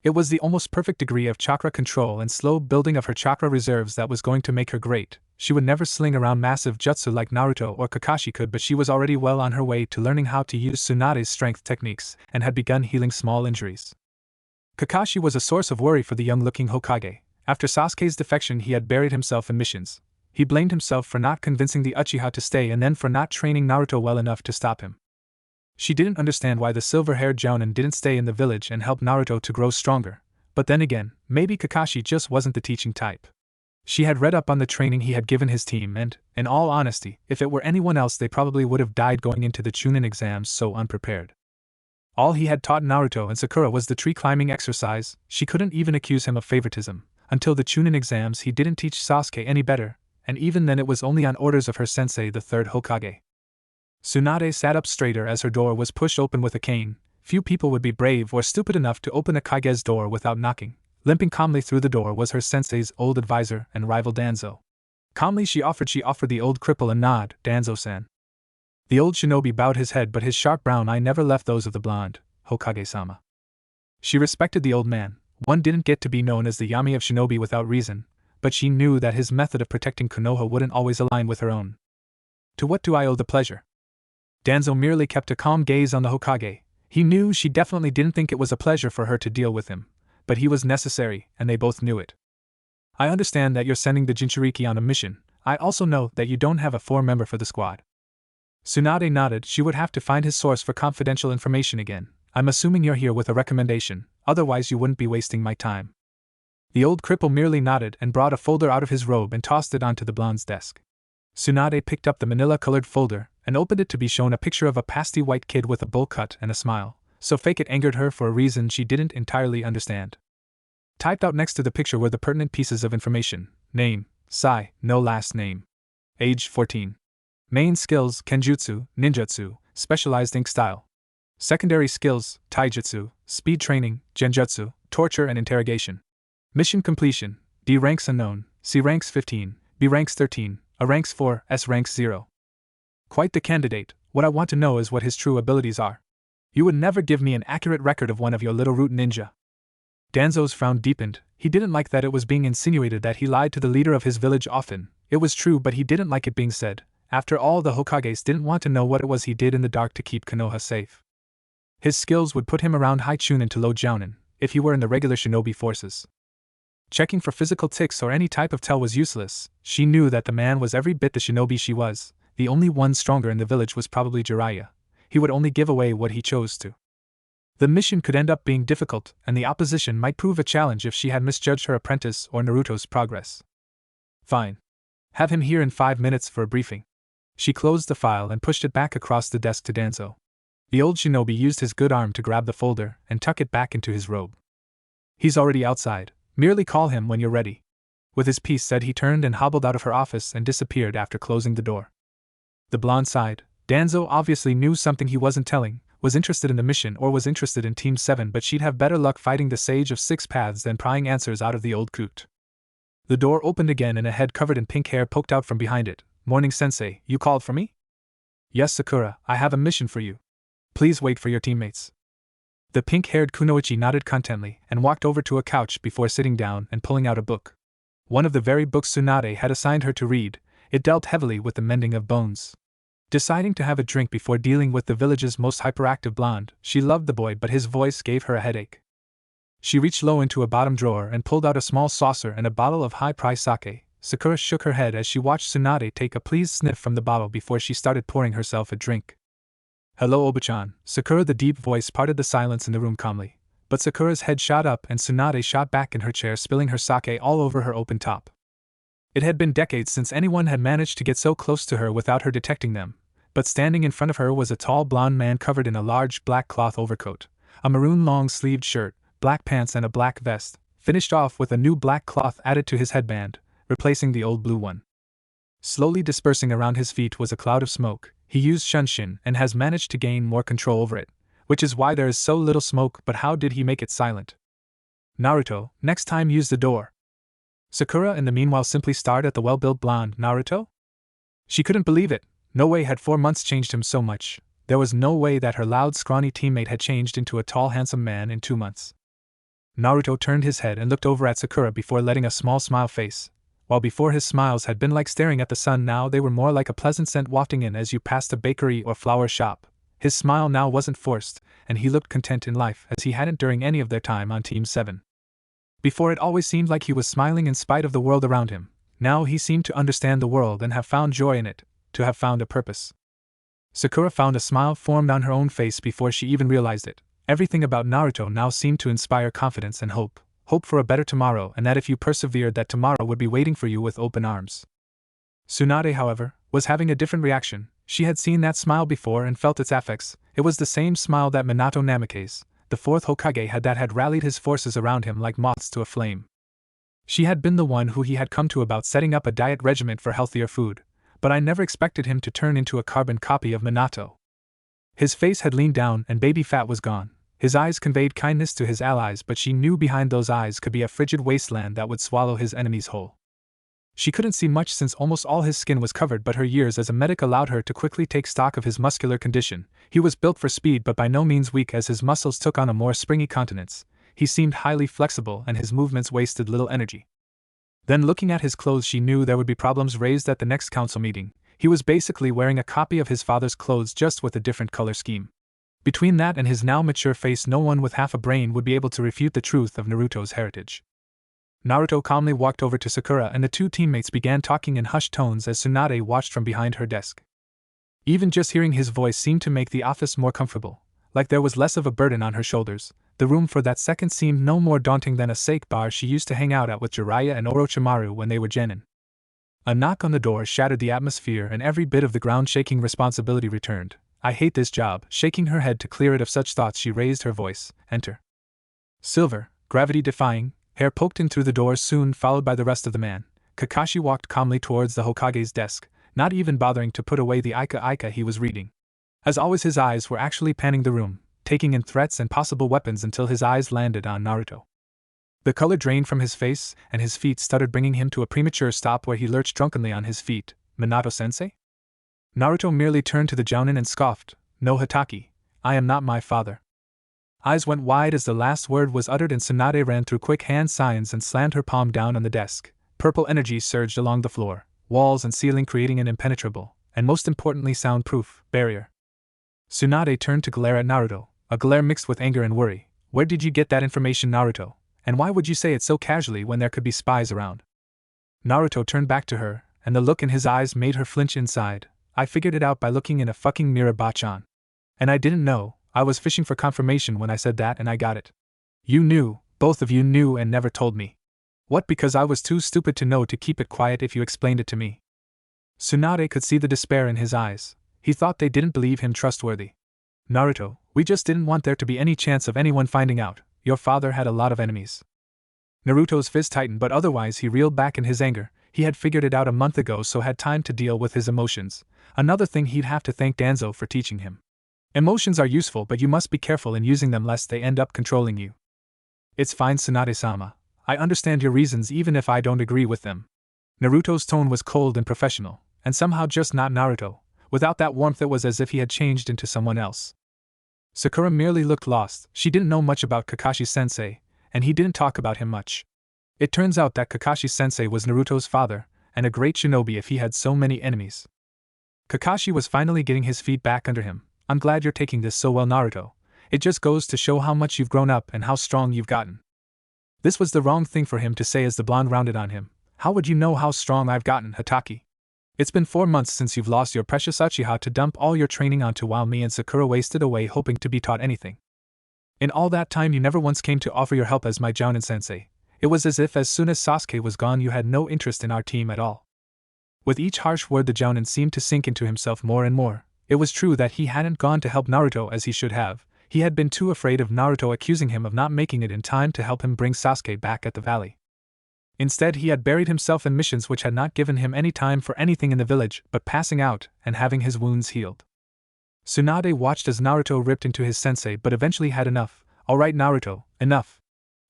It was the almost perfect degree of chakra control and slow building of her chakra reserves that was going to make her great. She would never sling around massive jutsu like Naruto or Kakashi could, but she was already well on her way to learning how to use Tsunade's strength techniques and had begun healing small injuries. Kakashi was a source of worry for the young-looking Hokage. After Sasuke's defection, he had buried himself in missions. He blamed himself for not convincing the Uchiha to stay and then for not training Naruto well enough to stop him. She didn't understand why the silver-haired jounin didn't stay in the village and help Naruto to grow stronger, but then again, maybe Kakashi just wasn't the teaching type. She had read up on the training he had given his team and, in all honesty, if it were anyone else they probably would have died going into the Chunin exams so unprepared. All he had taught Naruto and Sakura was the tree-climbing exercise. She couldn't even accuse him of favoritism. Until the Chunin exams he didn't teach Sasuke any better, and even then it was only on orders of her sensei, the third Hokage. Tsunade sat up straighter as her door was pushed open with a cane. Few people would be brave or stupid enough to open a Kage's door without knocking. Limping calmly through the door was her sensei's old advisor and rival Danzo. Calmly she offered the old cripple a nod. Danzo-san. The old shinobi bowed his head, but his sharp brown eye never left those of the blonde Hokage-sama. She respected the old man. One didn't get to be known as the Yami of shinobi without reason, but she knew that his method of protecting Konoha wouldn't always align with her own. To what do I owe the pleasure? Danzo merely kept a calm gaze on the Hokage. He knew she definitely didn't think it was a pleasure for her to deal with him, but he was necessary, and they both knew it. I understand that you're sending the Jinchuriki on a mission. I also know that you don't have a 4-member for the squad. Tsunade nodded. She would have to find his source for confidential information again. I'm assuming you're here with a recommendation, otherwise you wouldn't be wasting my time. The old cripple merely nodded and brought a folder out of his robe and tossed it onto the blonde's desk. Tsunade picked up the manila-colored folder and opened it to be shown a picture of a pasty white kid with a bowl cut and a smile, so fake it angered her for a reason she didn't entirely understand. Typed out next to the picture were the pertinent pieces of information. Name, Sai, no last name. Age 14. Main skills, Kenjutsu, Ninjutsu, specialized ink style. Secondary skills: taijutsu, speed training, genjutsu, torture and interrogation. Mission completion: D ranks unknown, C ranks 15, B ranks 13, A ranks 4, S ranks 0. Quite the candidate. What I want to know is what his true abilities are. You would never give me an accurate record of one of your little root ninja. Danzo's frown deepened. He didn't like that it was being insinuated that he lied to the leader of his village often. It was true, but he didn't like it being said. After all, the Hokages didn't want to know what it was he did in the dark to keep Konoha safe. His skills would put him around High Chunin to Low Jounin, if he were in the regular shinobi forces. Checking for physical tics or any type of tell was useless. She knew that the man was every bit the shinobi she was. The only one stronger in the village was probably Jiraiya. He would only give away what he chose to. The mission could end up being difficult, and the opposition might prove a challenge if she had misjudged her apprentice or Naruto's progress. Fine. Have him here in 5 minutes for a briefing. She closed the file and pushed it back across the desk to Danzo. The old shinobi used his good arm to grab the folder and tuck it back into his robe. He's already outside. Merely call him when you're ready. With his piece said, he turned and hobbled out of her office and disappeared after closing the door. The blonde sighed. Danzo obviously knew something he wasn't telling, was interested in the mission or was interested in Team 7, but she'd have better luck fighting the Sage of Six Paths than prying answers out of the old coot. The door opened again and a head covered in pink hair poked out from behind it. Morning sensei, you called for me? Yes, Sakura, I have a mission for you. Please wait for your teammates. The pink-haired kunoichi nodded contently and walked over to a couch before sitting down and pulling out a book. One of the very books Tsunade had assigned her to read. It dealt heavily with the mending of bones. Deciding to have a drink before dealing with the village's most hyperactive blonde, she loved the boy, but his voice gave her a headache. She reached low into a bottom drawer and pulled out a small saucer and a bottle of high-priced sake. Sakura shook her head as she watched Tsunade take a pleased sniff from the bottle before she started pouring herself a drink. Hello, Oba-chan. Sakura, the deep voice parted the silence in the room calmly, but Sakura's head shot up and Tsunade shot back in her chair, spilling her sake all over her open top. It had been decades since anyone had managed to get so close to her without her detecting them, but standing in front of her was a tall blonde man covered in a large black cloth overcoat, a maroon long-sleeved shirt, black pants and a black vest, finished off with a new black cloth added to his headband, replacing the old blue one. Slowly dispersing around his feet was a cloud of smoke. He used Shunshin and has managed to gain more control over it, which is why there is so little smoke, but how did he make it silent? Naruto, next time use the door. Sakura in the meanwhile simply stared at the well-built blonde. Naruto? She couldn't believe it. No way had 4 months changed him so much. There was no way that her loud, scrawny teammate had changed into a tall, handsome man in 2 months. Naruto turned his head and looked over at Sakura before letting a small smile face. While before his smiles had been like staring at the sun, now they were more like a pleasant scent wafting in as you passed a bakery or flower shop. His smile now wasn't forced, and he looked content in life as he hadn't during any of their time on Team 7. Before it always seemed like he was smiling in spite of the world around him. Now he seemed to understand the world and have found joy in it, to have found a purpose. Sakura found a smile formed on her own face before she even realized it. Everything about Naruto now seemed to inspire confidence and hope. Hope for a better tomorrow, and that if you persevered that tomorrow would be waiting for you with open arms. Tsunade, however, was having a different reaction. She had seen that smile before and felt its effects. It was the same smile that Minato Namikaze, the 4th Hokage, had rallied his forces around him like moths to a flame. She had been the one who he had come to about setting up a diet regimen for healthier food, but I never expected him to turn into a carbon copy of Minato. His face had leaned down and baby fat was gone. His eyes conveyed kindness to his allies, but she knew behind those eyes could be a frigid wasteland that would swallow his enemies whole. She couldn't see much since almost all his skin was covered, but her years as a medic allowed her to quickly take stock of his muscular condition. He was built for speed but by no means weak, as his muscles took on a more springy countenance. He seemed highly flexible and his movements wasted little energy. Then looking at his clothes, she knew there would be problems raised at the next council meeting. He was basically wearing a copy of his father's clothes, just with a different color scheme. Between that and his now mature face, no one with half a brain would be able to refute the truth of Naruto's heritage. Naruto calmly walked over to Sakura and the two teammates began talking in hushed tones as Tsunade watched from behind her desk. Even just hearing his voice seemed to make the office more comfortable, like there was less of a burden on her shoulders. The room for that second seemed no more daunting than a sake bar she used to hang out at with Jiraiya and Orochimaru when they were genin. A knock on the door shattered the atmosphere and every bit of the ground-shaking responsibility returned. I hate this job. Shaking her head to clear it of such thoughts, she raised her voice. Enter. Silver, gravity-defying, hair poked in through the door, soon followed by the rest of the man. Kakashi walked calmly towards the Hokage's desk, not even bothering to put away the Ika he was reading. As always, his eyes were actually panning the room. taking in threats and possible weapons until his eyes landed on Naruto. The color drained from his face, and his feet stuttered, bringing him to a premature stop where he lurched drunkenly on his feet. Minato-sensei? Naruto merely turned to the jounin and scoffed, "No, Hatake, I am not my father." Eyes went wide as the last word was uttered, and Tsunade ran through quick hand signs and slammed her palm down on the desk. Purple energy surged along the floor, walls and ceiling, creating an impenetrable, and most importantly soundproof, barrier. Tsunade turned to glare at Naruto, a glare mixed with anger and worry. "Where did you get that information, Naruto? And why would you say it so casually when there could be spies around?" Naruto turned back to her, and the look in his eyes made her flinch inside. "I figured it out by looking in a fucking mirror, Bachan. And I didn't know, I was fishing for confirmation when I said that, and I got it. You knew, both of you knew, and never told me. What, because I was too stupid to know to keep it quiet if you explained it to me?" Tsunade could see the despair in his eyes. He thought they didn't believe him trustworthy. "Naruto, we just didn't want there to be any chance of anyone finding out. Your father had a lot of enemies." Naruto's fist tightened, but otherwise he reeled back in his anger. He had figured it out a month ago, so had time to deal with his emotions. Another thing, he'd have to thank Danzo for teaching him. Emotions are useful, but you must be careful in using them lest they end up controlling you. "It's fine, Tsunade-sama. I understand your reasons even if I don't agree with them." Naruto's tone was cold and professional, and somehow just not Naruto. Without that warmth, it was as if he had changed into someone else. Sakura merely looked lost. She didn't know much about Kakashi-sensei, and he didn't talk about him much. It turns out that Kakashi-sensei was Naruto's father, and a great shinobi if he had so many enemies. Kakashi was finally getting his feet back under him. "I'm glad you're taking this so well, Naruto. It just goes to show how much you've grown up and how strong you've gotten." This was the wrong thing for him to say as the blonde rounded on him. "How would you know how strong I've gotten, Hatake? It's been 4 months since you've lost your precious Uchiha to dump all your training onto while me and Sakura wasted away hoping to be taught anything. In all that time you never once came to offer your help as my jounin-sensei. It was as if as soon as Sasuke was gone you had no interest in our team at all." With each harsh word the jounin seemed to sink into himself more and more. It was true that he hadn't gone to help Naruto as he should have. He had been too afraid of Naruto accusing him of not making it in time to help him bring Sasuke back at the valley. Instead, he had buried himself in missions which had not given him any time for anything in the village but passing out and having his wounds healed. Tsunade watched as Naruto ripped into his sensei but eventually had enough. "All right, Naruto, enough.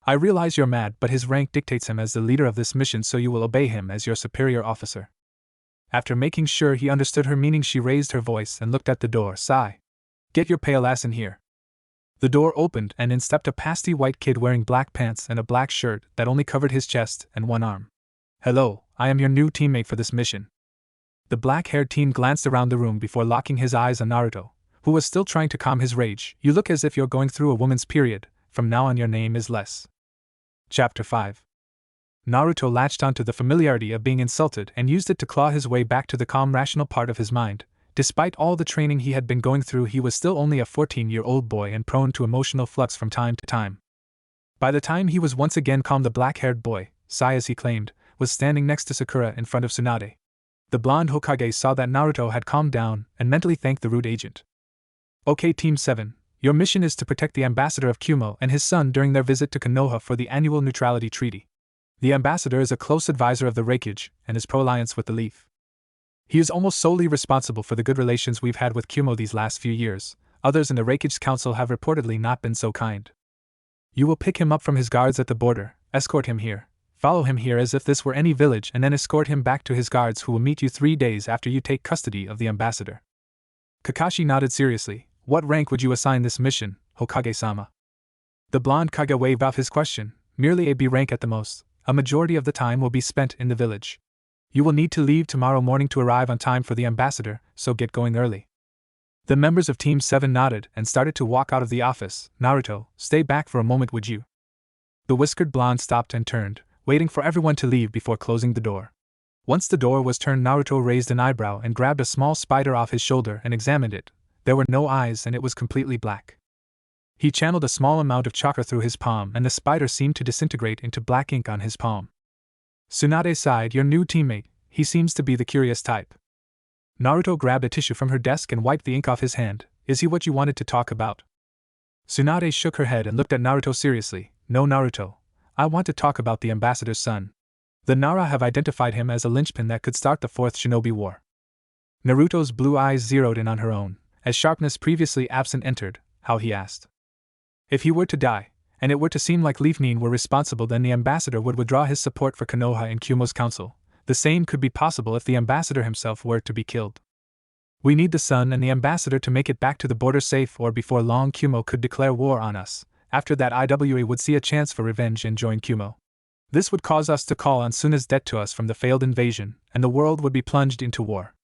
I realize you're mad, but his rank dictates him as the leader of this mission, so you will obey him as your superior officer." After making sure he understood her meaning, she raised her voice and looked at the door. "Sigh. Get your pale ass in here." The door opened and in stepped a pasty white kid wearing black pants and a black shirt that only covered his chest and one arm. "Hello, I am your new teammate for this mission." The black-haired teen glanced around the room before locking his eyes on Naruto, who was still trying to calm his rage. "You look as if you're going through a woman's period. From now on your name is Les." Chapter 5. Naruto latched onto the familiarity of being insulted and used it to claw his way back to the calm, rational part of his mind. Despite all the training he had been going through, he was still only a 14-year-old boy and prone to emotional flux from time to time. By the time he was once again calm, the black-haired boy, Sai as he claimed, was standing next to Sakura in front of Tsunade. The blonde Hokage saw that Naruto had calmed down and mentally thanked the rude agent. "Okay, Team 7, your mission is to protect the ambassador of Kumo and his son during their visit to Konoha for the annual neutrality treaty. The ambassador is a close advisor of the Raikage and is pro-alliance with the Leaf. He is almost solely responsible for the good relations we've had with Kumo these last few years. Others in the Raikage Council have reportedly not been so kind. You will pick him up from his guards at the border, escort him here, follow him here as if this were any village, and then escort him back to his guards, who will meet you 3 days after you take custody of the ambassador." Kakashi nodded seriously. "What rank would you assign this mission, Hokage-sama?" The blonde Kage waved off his question. "Merely a B rank at the most. A majority of the time will be spent in the village. You will need to leave tomorrow morning to arrive on time for the ambassador, so get going early." The members of Team 7 nodded and started to walk out of the office. "Naruto, stay back for a moment, would you?" The whiskered blonde stopped and turned, waiting for everyone to leave before closing the door. Once the door was turned, Naruto raised an eyebrow and grabbed a small spider off his shoulder and examined it. There were no eyes and it was completely black. He channeled a small amount of chakra through his palm and the spider seemed to disintegrate into black ink on his palm. Tsunade sighed. "Your new teammate, he seems to be the curious type." Naruto grabbed a tissue from her desk and wiped the ink off his hand. "Is he what you wanted to talk about?" Tsunade shook her head and looked at Naruto seriously. "No, Naruto. I want to talk about the ambassador's son. The Nara have identified him as a linchpin that could start the 4th Shinobi War." Naruto's blue eyes zeroed in on her own, as sharpness previously absent entered. How, he asked. If he were to die, and it were to seem like Leaf Neen were responsible, then the ambassador would withdraw his support for Konoha in Kumo's council. The same could be possible if the ambassador himself were to be killed. We need the sun and the ambassador to make it back to the border safe, or before long Kumo could declare war on us. After that, IWA would see a chance for revenge and join Kumo. This would cause us to call on Suna's debt to us from the failed invasion, and the world would be plunged into war.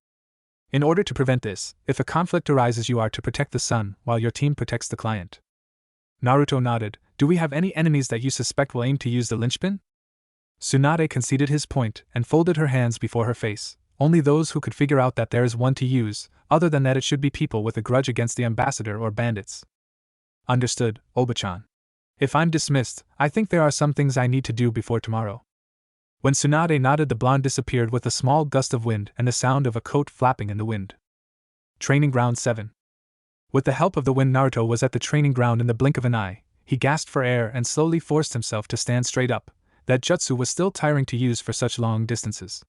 In order to prevent this, if a conflict arises, you are to protect the sun, while your team protects the client. Naruto nodded. Do we have any enemies that you suspect will aim to use the linchpin? Tsunade conceded his point and folded her hands before her face. Only those who could figure out that there is one to use. Other than that, it should be people with a grudge against the ambassador or bandits. Understood, Oba-chan. If I'm dismissed, I think there are some things I need to do before tomorrow. When Tsunade nodded, the blonde disappeared with a small gust of wind and the sound of a coat flapping in the wind. Training Ground 7. With the help of the wind, Naruto was at the training ground in the blink of an eye. He gasped for air and slowly forced himself to stand straight up. That jutsu was still tiring to use for such long distances.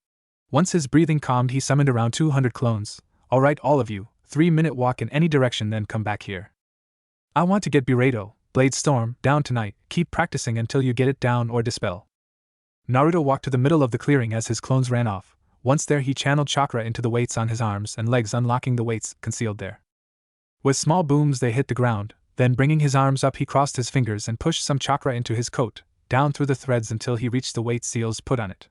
Once his breathing calmed, he summoned around 200 clones. Alright, all of you, 3-minute walk in any direction, then come back here. I want to get Birato, Blade Storm, down tonight. Keep practicing until you get it down or dispel. Naruto walked to the middle of the clearing as his clones ran off. Once there, he channeled chakra into the weights on his arms and legs, unlocking the weights concealed there. With small booms, they hit the ground. Then, bringing his arms up, he crossed his fingers and pushed some chakra into his coat, down through the threads until he reached the weight seals put on it.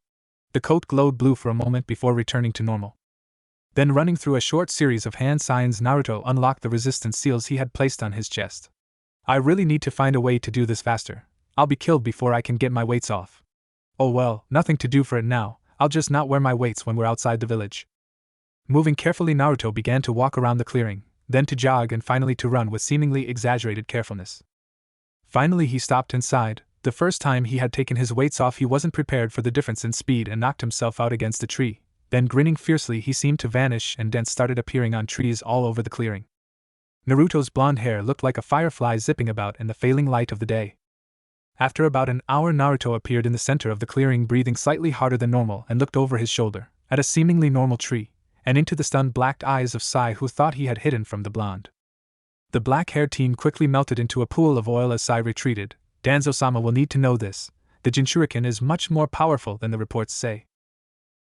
The coat glowed blue for a moment before returning to normal. Then, running through a short series of hand signs, Naruto unlocked the resistance seals he had placed on his chest. I really need to find a way to do this faster. I'll be killed before I can get my weights off. Oh well, nothing to do for it now. I'll just not wear my weights when we're outside the village. Moving carefully, Naruto began to walk around the clearing, then to jog, and finally to run with seemingly exaggerated carefulness. Finally, he stopped and sighed. The first time he had taken his weights off, he wasn't prepared for the difference in speed and knocked himself out against a tree. Then, grinning fiercely, he seemed to vanish and dents started appearing on trees all over the clearing. Naruto's blonde hair looked like a firefly zipping about in the failing light of the day. After about an hour, Naruto appeared in the center of the clearing, breathing slightly harder than normal, and looked over his shoulder, at a seemingly normal tree, and into the stunned black eyes of Sai, who thought he had hidden from the blonde. The black-haired teen quickly melted into a pool of oil as Sai retreated. Danzo-sama will need to know this. The Jinchuriken is much more powerful than the reports say.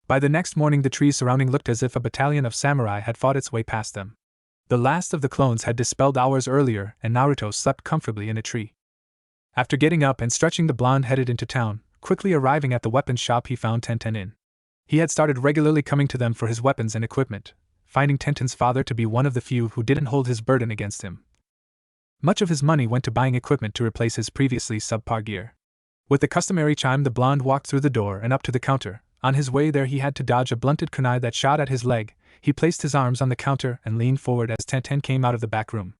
By the next morning, the trees surrounding looked as if a battalion of samurai had fought its way past them. The last of the clones had dispelled hours earlier, and Naruto slept comfortably in a tree. After getting up and stretching, the blonde headed into town. Quickly arriving at the weapons shop, he found Tenten in. He had started regularly coming to them for his weapons and equipment, finding Tenten's father to be one of the few who didn't hold his burden against him. Much of his money went to buying equipment to replace his previously subpar gear. With the customary chime, the blonde walked through the door and up to the counter. On his way there, he had to dodge a blunted kunai that shot at his leg. He placed his arms on the counter and leaned forward as Tenten came out of the back room.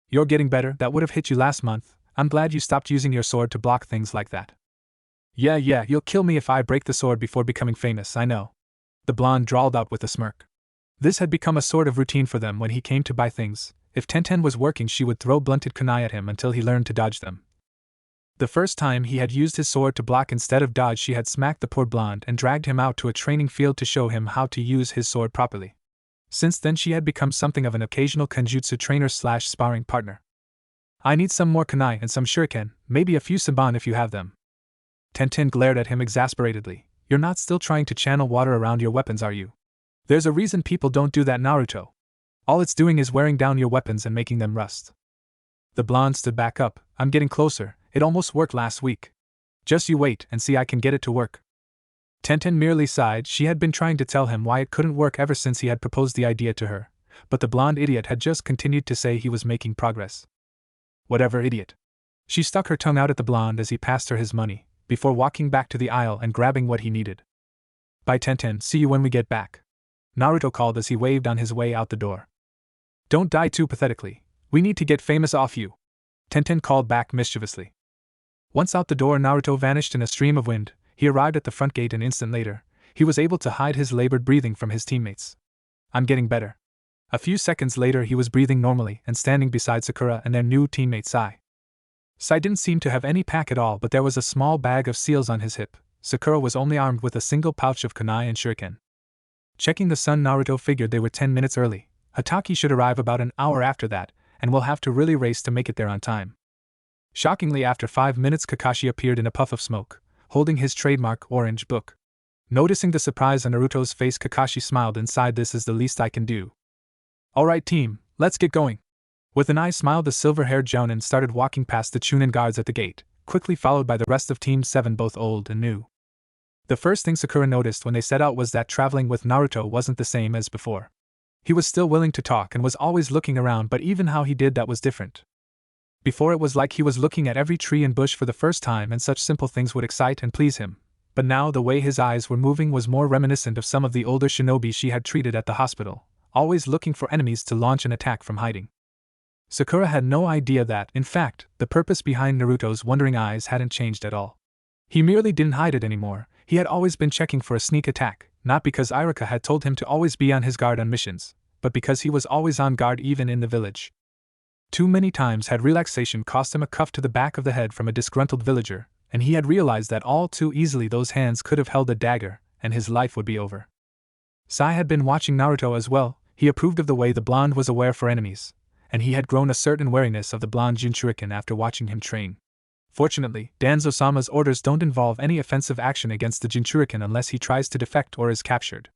You're getting better. That would have hit you last month. I'm glad you stopped using your sword to block things like that. Yeah, you'll kill me if I break the sword before becoming famous, I know. The blonde drawled out with a smirk. This had become a sort of routine for them when he came to buy things. If Tenten was working, she would throw blunted kunai at him until he learned to dodge them. The first time he had used his sword to block instead of dodge, she had smacked the poor blonde and dragged him out to a training field to show him how to use his sword properly. Since then, she had become something of an occasional kenjutsu trainer/sparring partner. I need some more kunai and some shuriken, maybe a few saban if you have them. Tenten glared at him exasperatedly. You're not still trying to channel water around your weapons, are you? There's a reason people don't do that, Naruto. All it's doing is wearing down your weapons and making them rust. The blonde stood back up. I'm getting closer. It almost worked last week. Just you wait and see, I can get it to work. Tenten merely sighed. She had been trying to tell him why it couldn't work ever since he had proposed the idea to her, but the blonde idiot had just continued to say he was making progress. Whatever, idiot. She stuck her tongue out at the blonde as he passed her his money, before walking back to the aisle and grabbing what he needed. Bye, Tenten, see you when we get back. Naruto called as he waved on his way out the door. Don't die too pathetically. We need to get famous off you. Tenten called back mischievously. Once out the door, Naruto vanished in a stream of wind. He arrived at the front gate an instant later. He was able to hide his labored breathing from his teammates. I'm getting better. A few seconds later, he was breathing normally and standing beside Sakura and their new teammate Sai. Sai didn't seem to have any pack at all, but there was a small bag of seals on his hip. Sakura was only armed with a single pouch of kunai and shuriken. Checking the sun, Naruto figured they were 10 minutes early. Hataki should arrive about an hour after that, and we'll have to really race to make it there on time. Shockingly, after 5 minutes, Kakashi appeared in a puff of smoke, holding his trademark orange book. Noticing the surprise on Naruto's face, Kakashi smiled and sighed, "This is the least I can do." "Alright team, let's get going." With an eye smile, the silver-haired jounin started walking past the Chunin guards at the gate, quickly followed by the rest of Team 7, both old and new. The first thing Sakura noticed when they set out was that traveling with Naruto wasn't the same as before. He was still willing to talk and was always looking around, but even how he did that was different. Before, it was like he was looking at every tree and bush for the first time, and such simple things would excite and please him. But now the way his eyes were moving was more reminiscent of some of the older shinobi she had treated at the hospital, always looking for enemies to launch an attack from hiding. Sakura had no idea that, in fact, the purpose behind Naruto's wondering eyes hadn't changed at all. He merely didn't hide it anymore. He had always been checking for a sneak attack, not because Irika had told him to always be on his guard on missions, but because he was always on guard even in the village. Too many times had relaxation cost him a cuff to the back of the head from a disgruntled villager, and he had realized that all too easily those hands could have held a dagger, and his life would be over. Sai had been watching Naruto as well. He approved of the way the blonde was aware for enemies, and he had grown a certain wariness of the blonde Jinchuriken after watching him train. Fortunately, Danzo-sama's orders don't involve any offensive action against the Jinchuriken unless he tries to defect or is captured.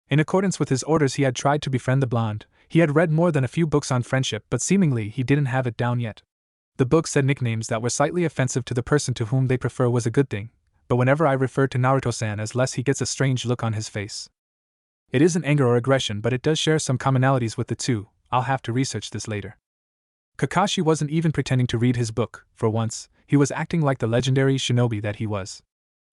In accordance with his orders, he had tried to befriend the blonde. He had read more than a few books on friendship, but seemingly he didn't have it down yet. The books said nicknames that were slightly offensive to the person to whom they prefer was a good thing, but whenever I refer to Naruto-san as less, he gets a strange look on his face. It isn't anger or aggression, but it does share some commonalities with the two. I'll have to research this later. Kakashi wasn't even pretending to read his book. For once, he was acting like the legendary shinobi that he was.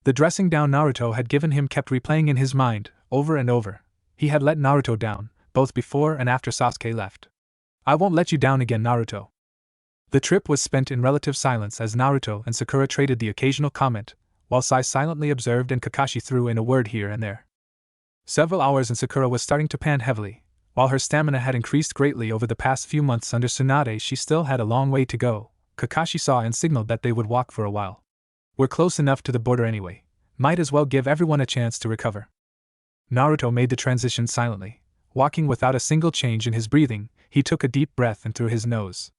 The dressing down Naruto had given him kept replaying in his mind, over and over. He had let Naruto down, both before and after Sasuke left. "I won't let you down again, Naruto." The trip was spent in relative silence as Naruto and Sakura traded the occasional comment, while Sai silently observed and Kakashi threw in a word here and there. Several hours and Sakura was starting to pant heavily. While her stamina had increased greatly over the past few months under Tsunade, she still had a long way to go. Kakashi saw and signaled that they would walk for a while. "We're close enough to the border anyway. Might as well give everyone a chance to recover." Naruto made the transition silently. Walking without a single change in his breathing, he took a deep breath in through his nose.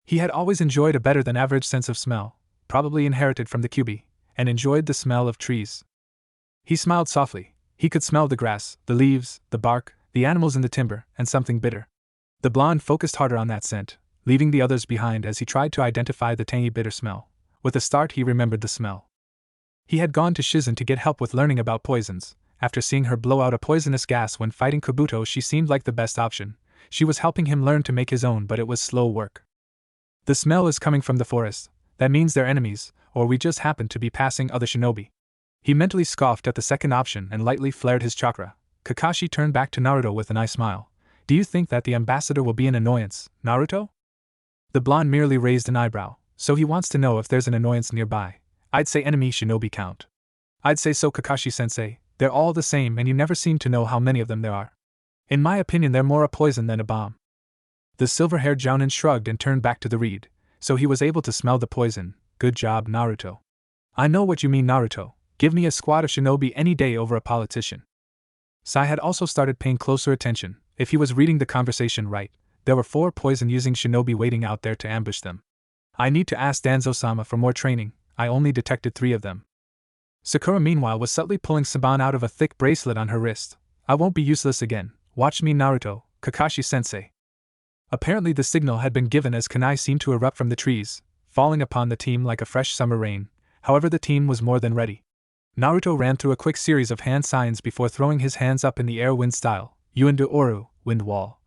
He had always enjoyed a better than average sense of smell, probably inherited from the Kyuubi, and enjoyed the smell of trees. He smiled softly. He could smell the grass, the leaves, the bark, the animals in the timber, and something bitter. The blonde focused harder on that scent, leaving the others behind as he tried to identify the tangy bitter smell. With a start, he remembered the smell. He had gone to Shizen to get help with learning about poisons. After seeing her blow out a poisonous gas when fighting Kabuto, she seemed like the best option. She was helping him learn to make his own, but it was slow work. "The smell is coming from the forest. That means they're enemies, or we just happened to be passing other shinobi." He mentally scoffed at the second option and lightly flared his chakra. Kakashi turned back to Naruto with an eye smile. "Do you think that the ambassador will be an annoyance, Naruto?" The blonde merely raised an eyebrow. "So he wants to know if there's an annoyance nearby. I'd say enemy shinobi count." "I'd say so, Kakashi-sensei. They're all the same and you never seem to know how many of them there are. In my opinion, they're more a poison than a bomb." The silver-haired jounin shrugged and turned back to the reed. "So he was able to smell the poison. Good job, Naruto." "I know what you mean, Naruto. Give me a squad of shinobi any day over a politician." Sai had also started paying closer attention. If he was reading the conversation right, there were 4 poison-using shinobi waiting out there to ambush them. "I need to ask Danzo-sama for more training. I only detected 3 of them." Sakura meanwhile was subtly pulling Saban out of a thick bracelet on her wrist. "I won't be useless again. Watch me, Naruto, Kakashi-sensei." Apparently the signal had been given as kunai seemed to erupt from the trees, falling upon the team like a fresh summer rain. However, the team was more than ready. Naruto ran through a quick series of hand signs before throwing his hands up in the air wind style, Yuendo Oru, wind wall.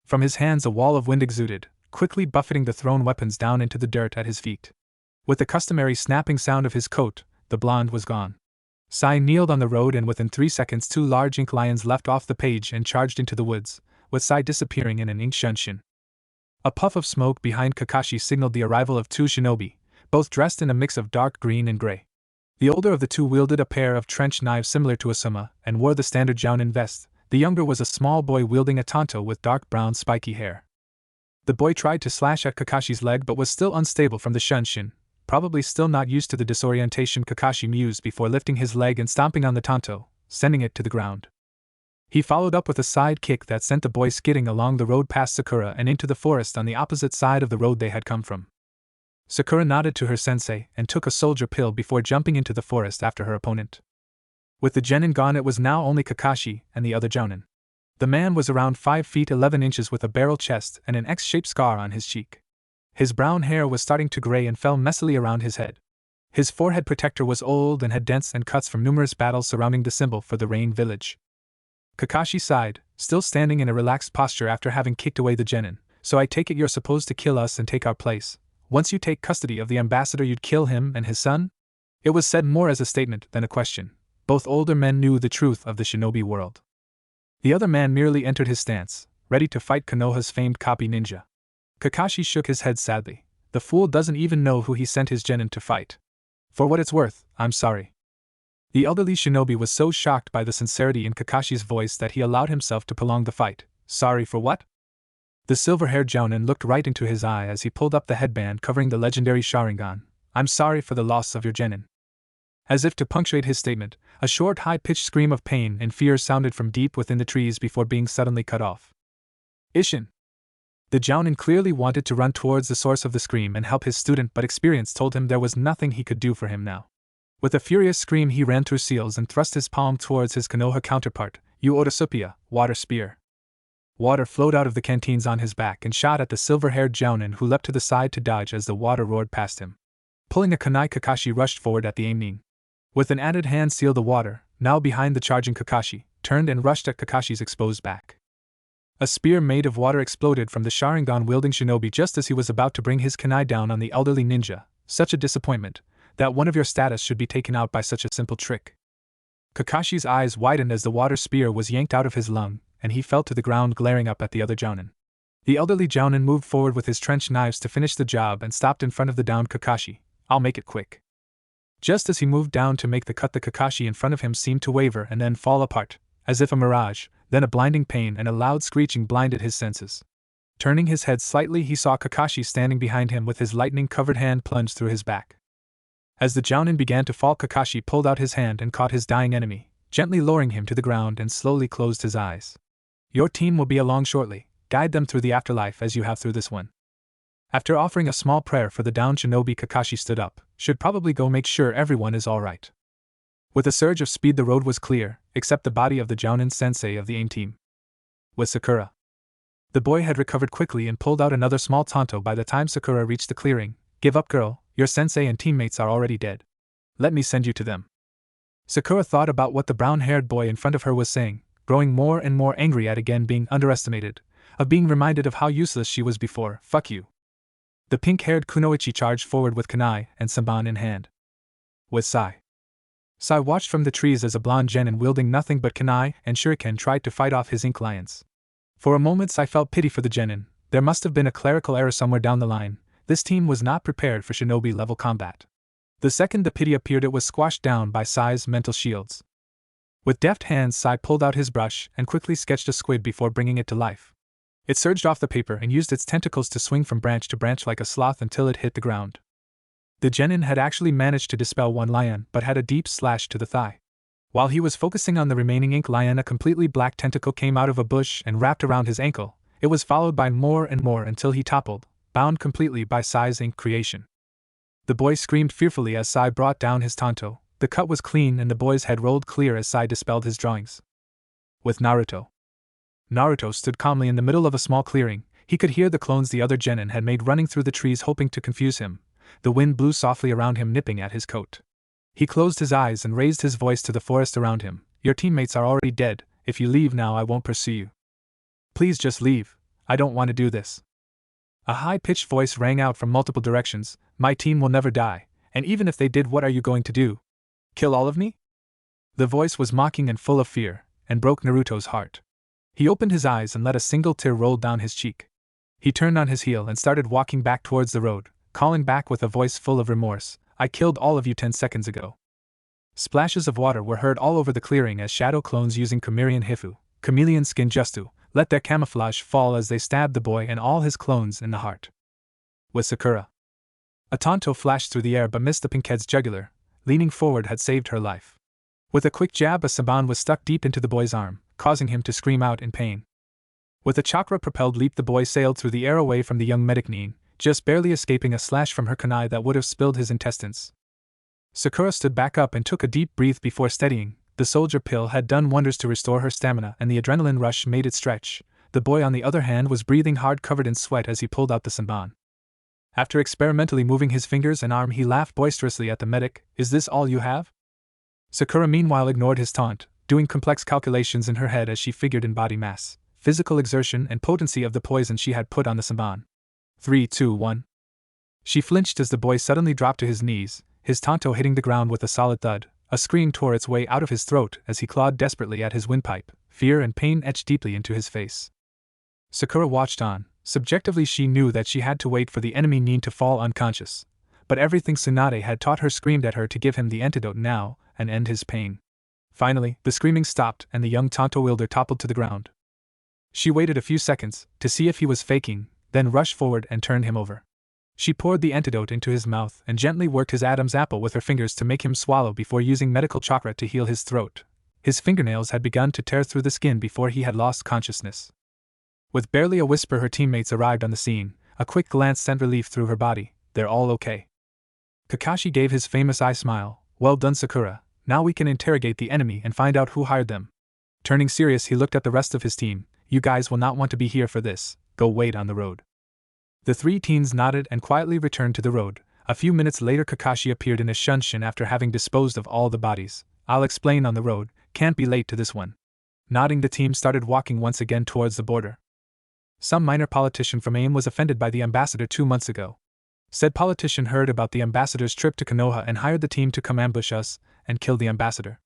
From his hands a wall of wind exuded, quickly buffeting the thrown weapons down into the dirt at his feet. With the customary snapping sound of his coat, the blonde was gone. Sai kneeled on the road and within 3 seconds 2 large ink lions leapt off the page and charged into the woods, with Sai disappearing in an ink shunshin. A puff of smoke behind Kakashi signaled the arrival of 2 shinobi, both dressed in a mix of dark green and gray. The older of the 2 wielded a pair of trench knives similar to a suma and wore the standard jounin vest. The younger was a small boy wielding a tanto with dark brown spiky hair. The boy tried to slash at Kakashi's leg but was still unstable from the shunshin, probably still not used to the disorientation. Kakashi mused before lifting his leg and stomping on the tanto, sending it to the ground. He followed up with a side kick that sent the boy skidding along the road past Sakura and into the forest on the opposite side of the road they had come from. Sakura nodded to her sensei and took a soldier pill before jumping into the forest after her opponent. With the genin gone, it was now only Kakashi and the other jounin. The man was around 5 feet 11 inches with a barrel chest and an X-shaped scar on his cheek. His brown hair was starting to gray and fell messily around his head. His forehead protector was old and had dents and cuts from numerous battles surrounding the symbol for the Rain Village. Kakashi sighed, still standing in a relaxed posture after having kicked away the genin. So I take it you're supposed to kill us and take our place. Once you take custody of the ambassador, you'd kill him and his son? It was said more as a statement than a question. Both older men knew the truth of the shinobi world. The other man merely entered his stance, ready to fight Konoha's famed copy ninja. Kakashi shook his head sadly. The fool doesn't even know who he sent his genin to fight. For what it's worth, I'm sorry. The elderly shinobi was so shocked by the sincerity in Kakashi's voice that he allowed himself to prolong the fight. Sorry for what? The silver-haired jounin looked right into his eye as he pulled up the headband covering the legendary Sharingan. I'm sorry for the loss of your genin. As if to punctuate his statement, a short, high-pitched scream of pain and fear sounded from deep within the trees before being suddenly cut off. Ishin! The jounin clearly wanted to run towards the source of the scream and help his student, but experience told him there was nothing he could do for him now. With a furious scream, he ran through seals and thrust his palm towards his Konoha counterpart, Uotosupia, water spear. Water flowed out of the canteens on his back and shot at the silver-haired jounin, who leapt to the side to dodge as the water roared past him. Pulling a kunai, Kakashi rushed forward at the aiming. With an added hand seal, the water, now behind the charging Kakashi, turned and rushed at Kakashi's exposed back. A spear made of water exploded from the Sharingan-wielding shinobi just as he was about to bring his kunai down on the elderly ninja. Such a disappointment, that one of your status should be taken out by such a simple trick. Kakashi's eyes widened as the water spear was yanked out of his lung, and he fell to the ground glaring up at the other jounin. The elderly jounin moved forward with his trench knives to finish the job and stopped in front of the downed Kakashi. I'll make it quick. Just as he moved down to make the cut, the Kakashi in front of him seemed to waver and then fall apart, as if a mirage. Then a blinding pain and a loud screeching blinded his senses. Turning his head slightly, he saw Kakashi standing behind him with his lightning-covered hand plunged through his back. As the jounin began to fall, Kakashi pulled out his hand and caught his dying enemy, gently lowering him to the ground, and slowly closed his eyes. Your team will be along shortly. Guide them through the afterlife as you have through this one. After offering a small prayer for the downed shinobi, Kakashi stood up. Should probably go make sure everyone is alright. With a surge of speed, the road was clear, except the body of the jounin sensei of the AIM team. With Sakura. The boy had recovered quickly and pulled out another small tanto by the time Sakura reached the clearing. Give up, girl, your sensei and teammates are already dead. Let me send you to them. Sakura thought about what the brown-haired boy in front of her was saying, growing more and more angry at again being underestimated, of being reminded of how useless she was before. Fuck you. The pink-haired kunoichi charged forward with kunai and samban in hand. With Sai. Sai watched from the trees as a blonde genin wielding nothing but kunai and shuriken tried to fight off his ink lions. For a moment Sai felt pity for the genin. There must have been a clerical error somewhere down the line. This team was not prepared for shinobi-level combat. The second the pity appeared, it was squashed down by Sai's mental shields. With deft hands, Sai pulled out his brush and quickly sketched a squid before bringing it to life. It surged off the paper and used its tentacles to swing from branch to branch like a sloth until it hit the ground. The genin had actually managed to dispel one lion but had a deep slash to the thigh. While he was focusing on the remaining ink lion, a completely black tentacle came out of a bush and wrapped around his ankle. It was followed by more and more until he toppled, bound completely by Sai's ink creation. The boy screamed fearfully as Sai brought down his tanto. The cut was clean and the boy's head rolled clear as Sai dispelled his drawings. With Naruto. Naruto stood calmly in the middle of a small clearing. He could hear the clones the other genin had made running through the trees, hoping to confuse him. The wind blew softly around him, nipping at his coat. He closed his eyes and raised his voice to the forest around him. Your teammates are already dead. If you leave now, I won't pursue you. Please just leave. I don't want to do this. A high-pitched voice rang out from multiple directions. My team will never die, and even if they did, what are you going to do? Kill all of me? The voice was mocking and full of fear, and broke Naruto's heart. He opened his eyes and let a single tear roll down his cheek. He turned on his heel and started walking back towards the road, calling back with a voice full of remorse, I killed all of you 10 seconds ago. Splashes of water were heard all over the clearing as shadow clones using chameleon hifu, chameleon skin justu, let their camouflage fall as they stabbed the boy and all his clones in the heart. With Sakura. A tanto flashed through the air but missed the pinkhead's jugular. Leaning forward had saved her life. With a quick jab, a saban was stuck deep into the boy's arm. causing him to scream out in pain. With a chakra-propelled leap, the boy sailed through the air away from the young medic Nin, just barely escaping a slash from her kunai that would have spilled his intestines. Sakura stood back up and took a deep breath before steadying. The soldier pill had done wonders to restore her stamina, and the adrenaline rush made it stretch. The boy, on the other hand, was breathing hard, covered in sweat as he pulled out the senbon. After experimentally moving his fingers and arm, he laughed boisterously at the medic. "Is this all you have?" Sakura meanwhile ignored his taunt, doing complex calculations in her head as she figured in body mass, physical exertion, and potency of the poison she had put on the senbon. 3, 2, 1. She flinched as the boy suddenly dropped to his knees, his tanto hitting the ground with a solid thud. A scream tore its way out of his throat as he clawed desperately at his windpipe. Fear and pain etched deeply into his face. Sakura watched on. Subjectively, she knew that she had to wait for the enemy Nin to fall unconscious, but everything Tsunade had taught her screamed at her to give him the antidote now and end his pain. Finally, the screaming stopped and the young tanto wielder toppled to the ground. She waited a few seconds to see if he was faking, then rushed forward and turned him over. She poured the antidote into his mouth and gently worked his Adam's apple with her fingers to make him swallow before using medical chakra to heal his throat. His fingernails had begun to tear through the skin before he had lost consciousness. With barely a whisper, her teammates arrived on the scene. A quick glance sent relief through her body. "They're all okay." Kakashi gave his famous eye smile. "Well done, Sakura. Now we can interrogate the enemy and find out who hired them." Turning serious, he looked at the rest of his team. "You guys will not want to be here for this. Go wait on the road." The three teens nodded and quietly returned to the road. A few minutes later, Kakashi appeared in a shunshin after having disposed of all the bodies. "I'll explain on the road. Can't be late to this one." Nodding, the team started walking once again towards the border. Some minor politician from AIM was offended by the ambassador 2 months ago. Said politician heard about the ambassador's trip to Konoha and hired the team to come ambush us and kill the ambassador.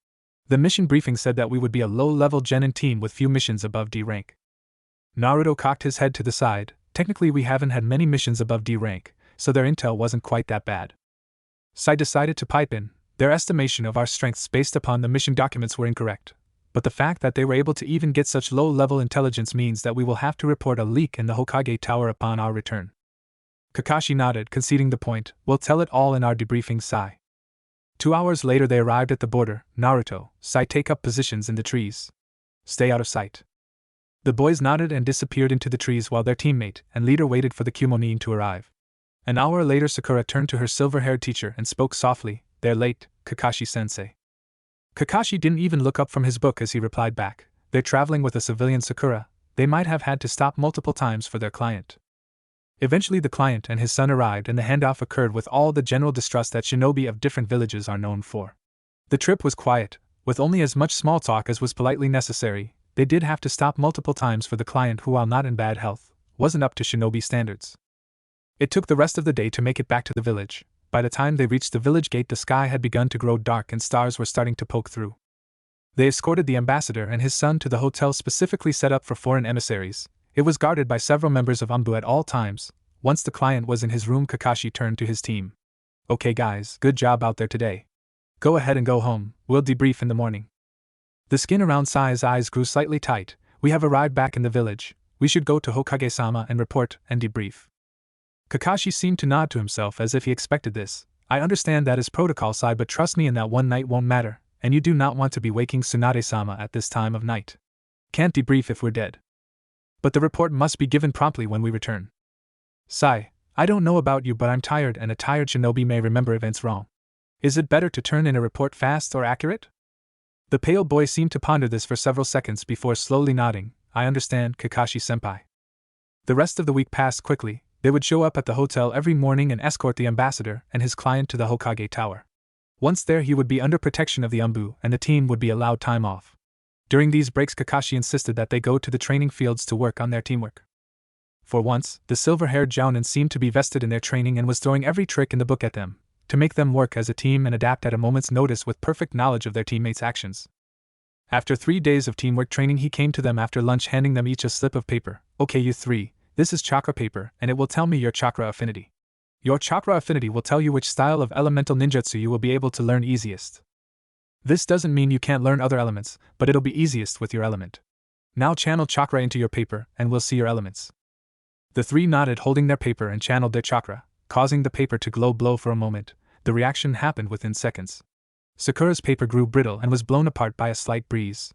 The mission briefing said that we would be a low-level genin team with few missions above D rank. Naruto cocked his head to the side. Technically, we haven't had many missions above D rank, so their intel wasn't quite that bad. Sai decided to pipe in. Their estimation of our strengths based upon the mission documents were incorrect, but the fact that they were able to even get such low-level intelligence means that we will have to report a leak in the Hokage Tower upon our return. Kakashi nodded, conceding the point. "We'll tell it all in our debriefing, Sai." 2 hours later they arrived at the border. Naruto, Sai, take up positions in the trees. Stay out of sight. The boys nodded and disappeared into the trees while their teammate and leader waited for the Kumonin to arrive. An hour later, Sakura turned to her silver-haired teacher and spoke softly. "They're late, Kakashi-sensei." Kakashi didn't even look up from his book as he replied back. "They're traveling with a civilian, Sakura. They might have had to stop multiple times for their client." Eventually the client and his son arrived and the handoff occurred with all the general distrust that shinobi of different villages are known for. The trip was quiet, with only as much small talk as was politely necessary. They did have to stop multiple times for the client who, while not in bad health, wasn't up to shinobi standards. It took the rest of the day to make it back to the village. By the time they reached the village gate, the sky had begun to grow dark and stars were starting to poke through. They escorted the ambassador and his son to the hotel specifically set up for foreign emissaries. It was guarded by several members of Anbu at all times. Once the client was in his room, Kakashi turned to his team. "Okay guys, good job out there today. Go ahead and go home, we'll debrief in the morning." The skin around Sai's eyes grew slightly tight. "We have arrived back in the village. We should go to Hokage-sama and report and debrief." Kakashi seemed to nod to himself as if he expected this. "I understand that is protocol, Sai, but trust me in that one night won't matter, and you do not want to be waking Tsunade-sama at this time of night. Can't debrief if we're dead. But the report must be given promptly when we return." "Sai, I don't know about you, but I'm tired and a tired shinobi may remember events wrong. Is it better to turn in a report fast or accurate?" The pale boy seemed to ponder this for several seconds before slowly nodding. "I understand, Kakashi-senpai." The rest of the week passed quickly. They would show up at the hotel every morning and escort the ambassador and his client to the Hokage Tower. Once there, he would be under protection of the Anbu and the team would be allowed time off. During these breaks, Kakashi insisted that they go to the training fields to work on their teamwork. For once, the silver-haired jounin seemed to be vested in their training and was throwing every trick in the book at them, to make them work as a team and adapt at a moment's notice with perfect knowledge of their teammates' actions. After 3 days of teamwork training, he came to them after lunch, handing them each a slip of paper. "Okay, you three, this is chakra paper, and it will tell me your chakra affinity. Your chakra affinity will tell you which style of elemental ninjutsu you will be able to learn easiest. This doesn't mean you can't learn other elements, but it'll be easiest with your element. Now channel chakra into your paper, and we'll see your elements." The three nodded, holding their paper, and channeled their chakra, causing the paper to glow for a moment. The reaction happened within seconds. Sakura's paper grew brittle and was blown apart by a slight breeze.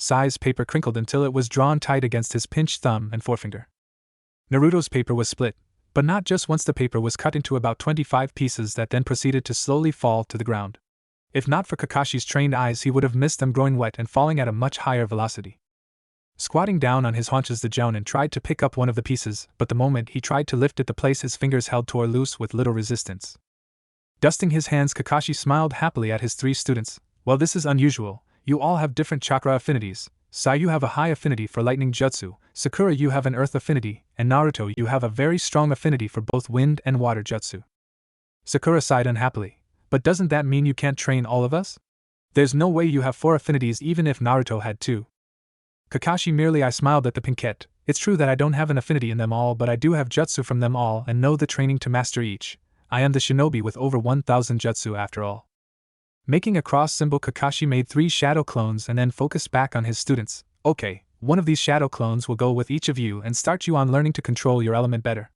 Sai's paper crinkled until it was drawn tight against his pinched thumb and forefinger. Naruto's paper was split, but not just once. The paper was cut into about 25 pieces that then proceeded to slowly fall to the ground. If not for Kakashi's trained eyes, he would have missed them growing wet and falling at a much higher velocity. Squatting down on his haunches, the jounin tried to pick up one of the pieces, but the moment he tried to lift it, the place his fingers held tore loose with little resistance. Dusting his hands, Kakashi smiled happily at his three students. Well, this is unusual. You all have different chakra affinities. Sai, you have a high affinity for lightning jutsu, Sakura, you have an earth affinity, and Naruto, you have a very strong affinity for both wind and water jutsu. Sakura sighed unhappily. But doesn't that mean you can't train all of us? There's no way you have 4 affinities even if Naruto had 2. Kakashi merely I smiled at the pinkette. It's true that I don't have an affinity in them all, but I do have jutsu from them all and know the training to master each. I am the shinobi with over 1000 jutsu after all. Making a cross symbol, Kakashi made 3 shadow clones and then focused back on his students. Okay, one of these shadow clones will go with each of you and start you on learning to control your element better.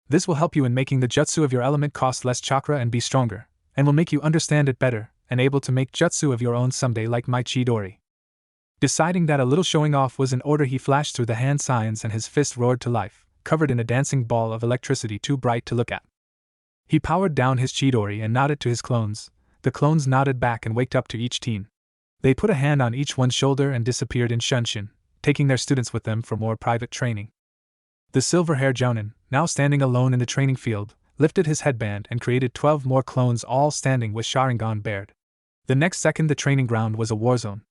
This will help you in making the jutsu of your element cost less chakra and be stronger, and will make you understand it better, and able to make jutsu of your own someday like my Chidori. Deciding that a little showing off was in order, he flashed through the hand signs and his fist roared to life, covered in a dancing ball of electricity too bright to look at. He powered down his Chidori and nodded to his clones. The clones nodded back and waked up to each teen. They put a hand on each one's shoulder and disappeared in Shunshin, taking their students with them for more private training. The silver-haired jounin, now standing alone in the training field, lifted his headband and created 12 more clones, all standing with Sharingan bared. The next second the training ground was a war zone.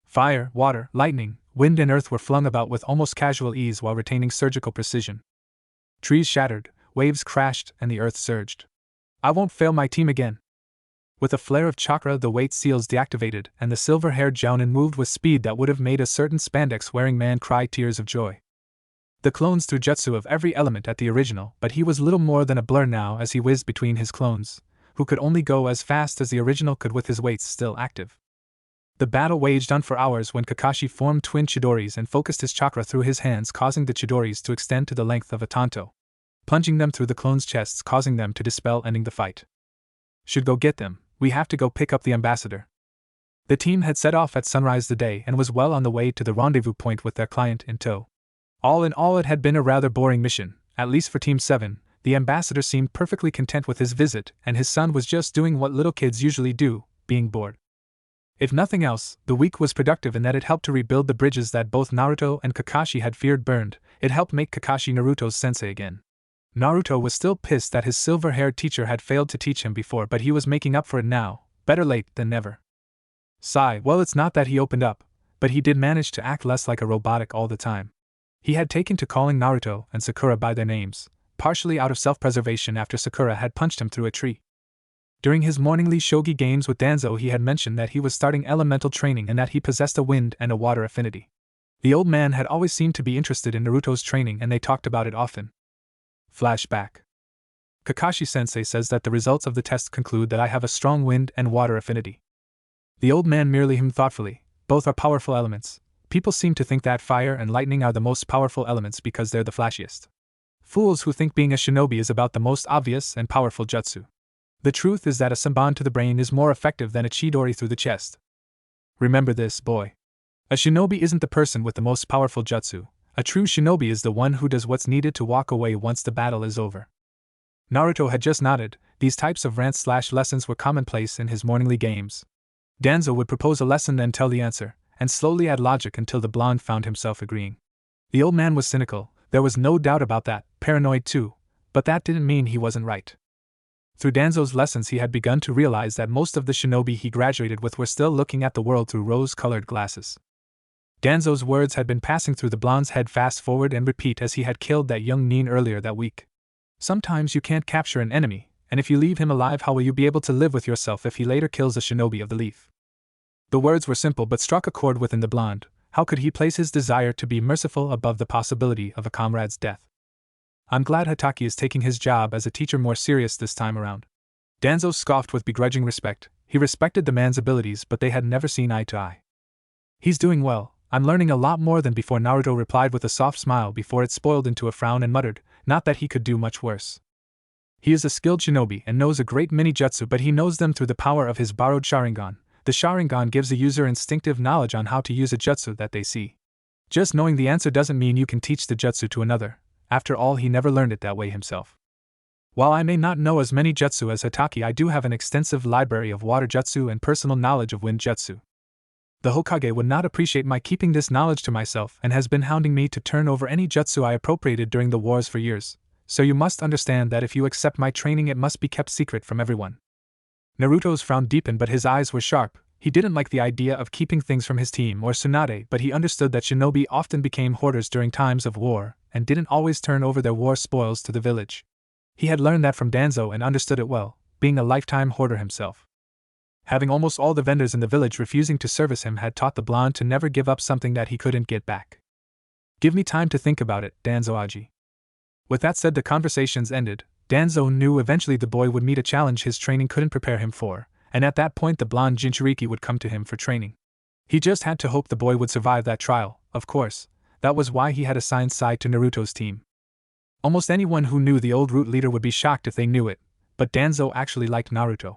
Fire, water, lightning, wind and earth were flung about with almost casual ease while retaining surgical precision. Trees shattered, waves crashed, and the earth surged. I won't fail my team again. With a flare of chakra, the weight seals deactivated, and the silver-haired jounin moved with speed that would have made a certain spandex-wearing man cry tears of joy. The clones threw jutsu of every element at the original, but he was little more than a blur now as he whizzed between his clones, who could only go as fast as the original could with his weights still active. The battle waged on for hours when Kakashi formed twin Chidoris and focused his chakra through his hands, causing the Chidoris to extend to the length of a tanto, plunging them through the clones' chests, causing them to dispel, ending the fight. Should go get them. We have to go pick up the ambassador. The team had set off at sunrise the day and was well on the way to the rendezvous point with their client in tow. All in all, it had been a rather boring mission, at least for Team 7. The ambassador seemed perfectly content with his visit, and his son was just doing what little kids usually do, being bored. If nothing else, the week was productive in that it helped to rebuild the bridges that both Naruto and Kakashi had feared burned. It helped make Kakashi Naruto's sensei again. Naruto was still pissed that his silver-haired teacher had failed to teach him before, but he was making up for it now. Better late than never. Sai, well, it's not that he opened up, but he did manage to act less like a robotic all the time. He had taken to calling Naruto and Sakura by their names, partially out of self-preservation after Sakura had punched him through a tree. During his morningly shogi games with Danzo, he had mentioned that he was starting elemental training and that he possessed a wind and a water affinity. The old man had always seemed to be interested in Naruto's training and they talked about it often. Flashback. Kakashi-sensei says that the results of the test conclude that I have a strong wind and water affinity. The old man merely hummed thoughtfully. Both are powerful elements. People seem to think that fire and lightning are the most powerful elements because they're the flashiest. Fools who think being a shinobi is about the most obvious and powerful jutsu. The truth is that a senbon to the brain is more effective than a chidori through the chest. Remember this, boy. A shinobi isn't the person with the most powerful jutsu. A true shinobi is the one who does what's needed to walk away once the battle is over. Naruto had just nodded. These types of rants/lessons were commonplace in his morningly games. Danzo would propose a lesson then tell the answer, and slowly add logic until the blonde found himself agreeing. The old man was cynical, there was no doubt about that, paranoid too, but that didn't mean he wasn't right. Through Danzo's lessons he had begun to realize that most of the shinobi he graduated with were still looking at the world through rose-colored glasses. Danzo's words had been passing through the blonde's head fast forward and repeat as he had killed that young nin earlier that week. Sometimes you can't capture an enemy, and if you leave him alive, how will you be able to live with yourself if he later kills a shinobi of the leaf? The words were simple but struck a chord within the blonde. How could he place his desire to be merciful above the possibility of a comrade's death? I'm glad Hatake is taking his job as a teacher more serious this time around. Danzo scoffed with begrudging respect. He respected the man's abilities, but they had never seen eye to eye. He's doing well. I'm learning a lot more than before, Naruto replied with a soft smile before it spoiled into a frown and muttered, not that he could do much worse. He is a skilled shinobi and knows a great many jutsu, but he knows them through the power of his borrowed Sharingan. The Sharingan gives a user instinctive knowledge on how to use a jutsu that they see. Just knowing the answer doesn't mean you can teach the jutsu to another. After all, he never learned it that way himself. While I may not know as many jutsu as Hatake, I do have an extensive library of water jutsu and personal knowledge of wind jutsu. The Hokage would not appreciate my keeping this knowledge to myself and has been hounding me to turn over any jutsu I appropriated during the wars for years, so you must understand that if you accept my training it must be kept secret from everyone. Naruto's frown deepened but his eyes were sharp. He didn't like the idea of keeping things from his team or Tsunade, but he understood that shinobi often became hoarders during times of war and didn't always turn over their war spoils to the village. He had learned that from Danzo and understood it well, being a lifetime hoarder himself. Having almost all the vendors in the village refusing to service him had taught the blonde to never give up something that he couldn't get back. Give me time to think about it, Danzo Aji. With that said, the conversations ended. Danzo knew eventually the boy would meet a challenge his training couldn't prepare him for, and at that point the blonde Jinchuriki would come to him for training. He just had to hope the boy would survive that trial. Of course, that was why he had assigned Sai to Naruto's team. Almost anyone who knew the old root leader would be shocked if they knew it, but Danzo actually liked Naruto.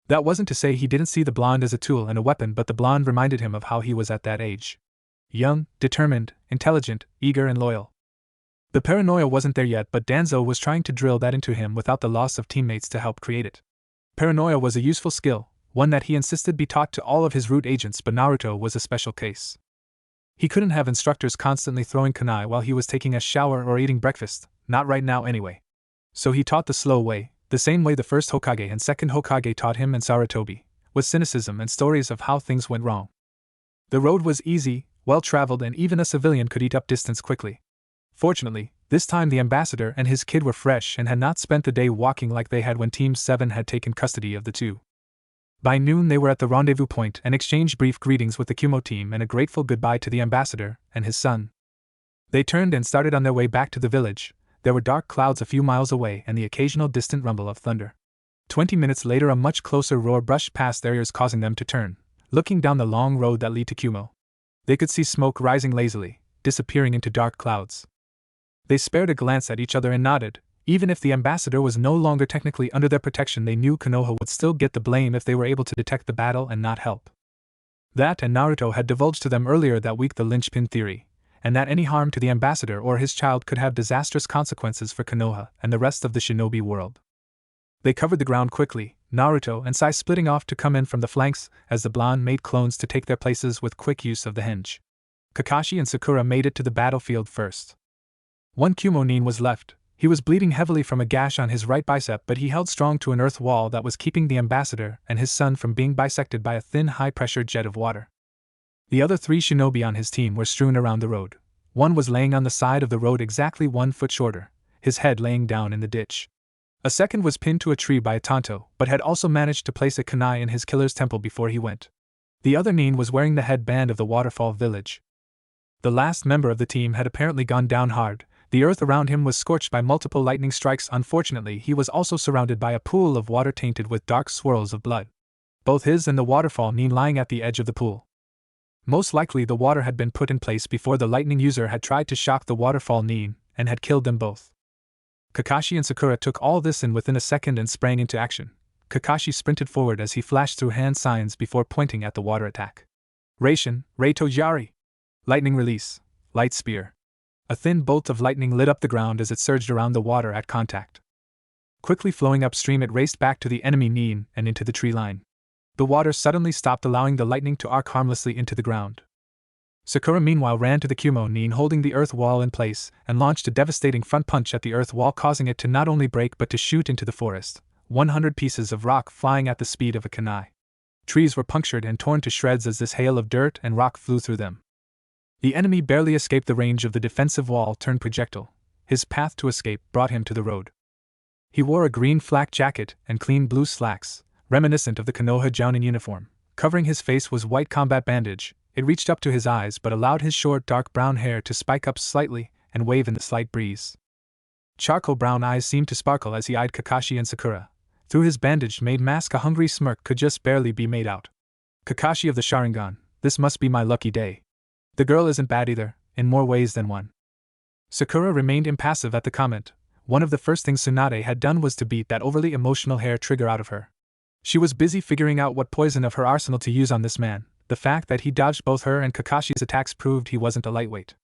That wasn't to say he didn't see the blonde as a tool and a weapon, but the blonde reminded him of how he was at that age. Young, determined, intelligent, eager and loyal. The paranoia wasn't there yet, but Danzo was trying to drill that into him without the loss of teammates to help create it. Paranoia was a useful skill, one that he insisted be taught to all of his root agents, but Naruto was a special case. He couldn't have instructors constantly throwing kunai while he was taking a shower or eating breakfast, not right now anyway. So he taught the slow way, the same way the first Hokage and second Hokage taught him and Sarutobi, with cynicism and stories of how things went wrong. The road was easy, well-traveled, and even a civilian could eat up distance quickly. Fortunately, this time the ambassador and his kid were fresh and had not spent the day walking like they had when Team 7 had taken custody of the two. By noon they were at the rendezvous point and exchanged brief greetings with the Kumo team and a grateful goodbye to the ambassador and his son. They turned and started on their way back to the village. There were dark clouds a few miles away and the occasional distant rumble of thunder. 20 minutes later a much closer roar brushed past their ears, causing them to turn, looking down the long road that led to Kumo. They could see smoke rising lazily, disappearing into dark clouds. They spared a glance at each other and nodded. Even if the ambassador was no longer technically under their protection, they knew Konoha would still get the blame if they were able to detect the battle and not help. That, and Naruto had divulged to them earlier that week the linchpin theory, and that any harm to the ambassador or his child could have disastrous consequences for Konoha and the rest of the shinobi world. They covered the ground quickly, Naruto and Sai splitting off to come in from the flanks as the blonde made clones to take their places with quick use of the henge. Kakashi and Sakura made it to the battlefield first. One Kumo-nin was left. He was bleeding heavily from a gash on his right bicep, but he held strong to an earth wall that was keeping the ambassador and his son from being bisected by a thin high-pressure jet of water. The other three shinobi on his team were strewn around the road. One was laying on the side of the road exactly 1 foot shorter, his head laying down in the ditch. A second was pinned to a tree by a Tonto, but had also managed to place a kunai in his killer's temple before he went. The other nin was wearing the headband of the waterfall village. The last member of the team had apparently gone down hard. The earth around him was scorched by multiple lightning strikes. Unfortunately, he was also surrounded by a pool of water tainted with dark swirls of blood. Both his and the waterfall nin lying at the edge of the pool. Most likely the water had been put in place before the lightning user had tried to shock the waterfall nin, and had killed them both. Kakashi and Sakura took all this in within a second and sprang into action. Kakashi sprinted forward as he flashed through hand signs before pointing at the water attack. Reishin, Reito Yari! Lightning release, light spear. A thin bolt of lightning lit up the ground as it surged around the water at contact. Quickly flowing upstream, it raced back to the enemy nin and into the tree line. The water suddenly stopped, allowing the lightning to arc harmlessly into the ground. Sakura meanwhile ran to the Kumo nin holding the earth wall in place and launched a devastating front punch at the earth wall, causing it to not only break but to shoot into the forest, 100 pieces of rock flying at the speed of a kunai. Trees were punctured and torn to shreds as this hail of dirt and rock flew through them. The enemy barely escaped the range of the defensive wall turned projectile. His path to escape brought him to the road. He wore a green flak jacket and clean blue slacks, reminiscent of the Konoha Jounin uniform. Covering his face was white combat bandage. It reached up to his eyes but allowed his short dark brown hair to spike up slightly and wave in the slight breeze. Charcoal brown eyes seemed to sparkle as he eyed Kakashi and Sakura. Through his bandage-made mask a hungry smirk could just barely be made out. Kakashi of the Sharingan, this must be my lucky day. The girl isn't bad either, in more ways than one. Sakura remained impassive at the comment. One of the first things Tsunade had done was to beat that overly emotional hair trigger out of her. She was busy figuring out what poison of her arsenal to use on this man. The fact that he dodged both her and Kakashi's attacks proved he wasn't a lightweight.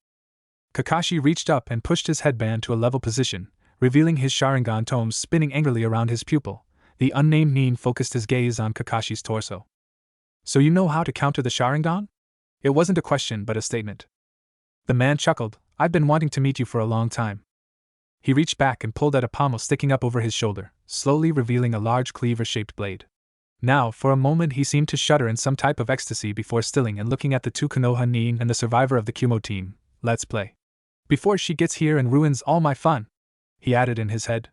Kakashi reached up and pushed his headband to a level position, revealing his Sharingan tomes spinning angrily around his pupil. The unnamed Nin focused his gaze on Kakashi's torso. So you know how to counter the Sharingan? It wasn't a question but a statement. The man chuckled. I've been wanting to meet you for a long time. He reached back and pulled at a pommel sticking up over his shoulder, slowly revealing a large cleaver-shaped blade. Now, for a moment he seemed to shudder in some type of ecstasy before stilling and looking at the two Konoha Nin and the survivor of the Kumo team. Let's play. Before she gets here and ruins all my fun, he added in his head.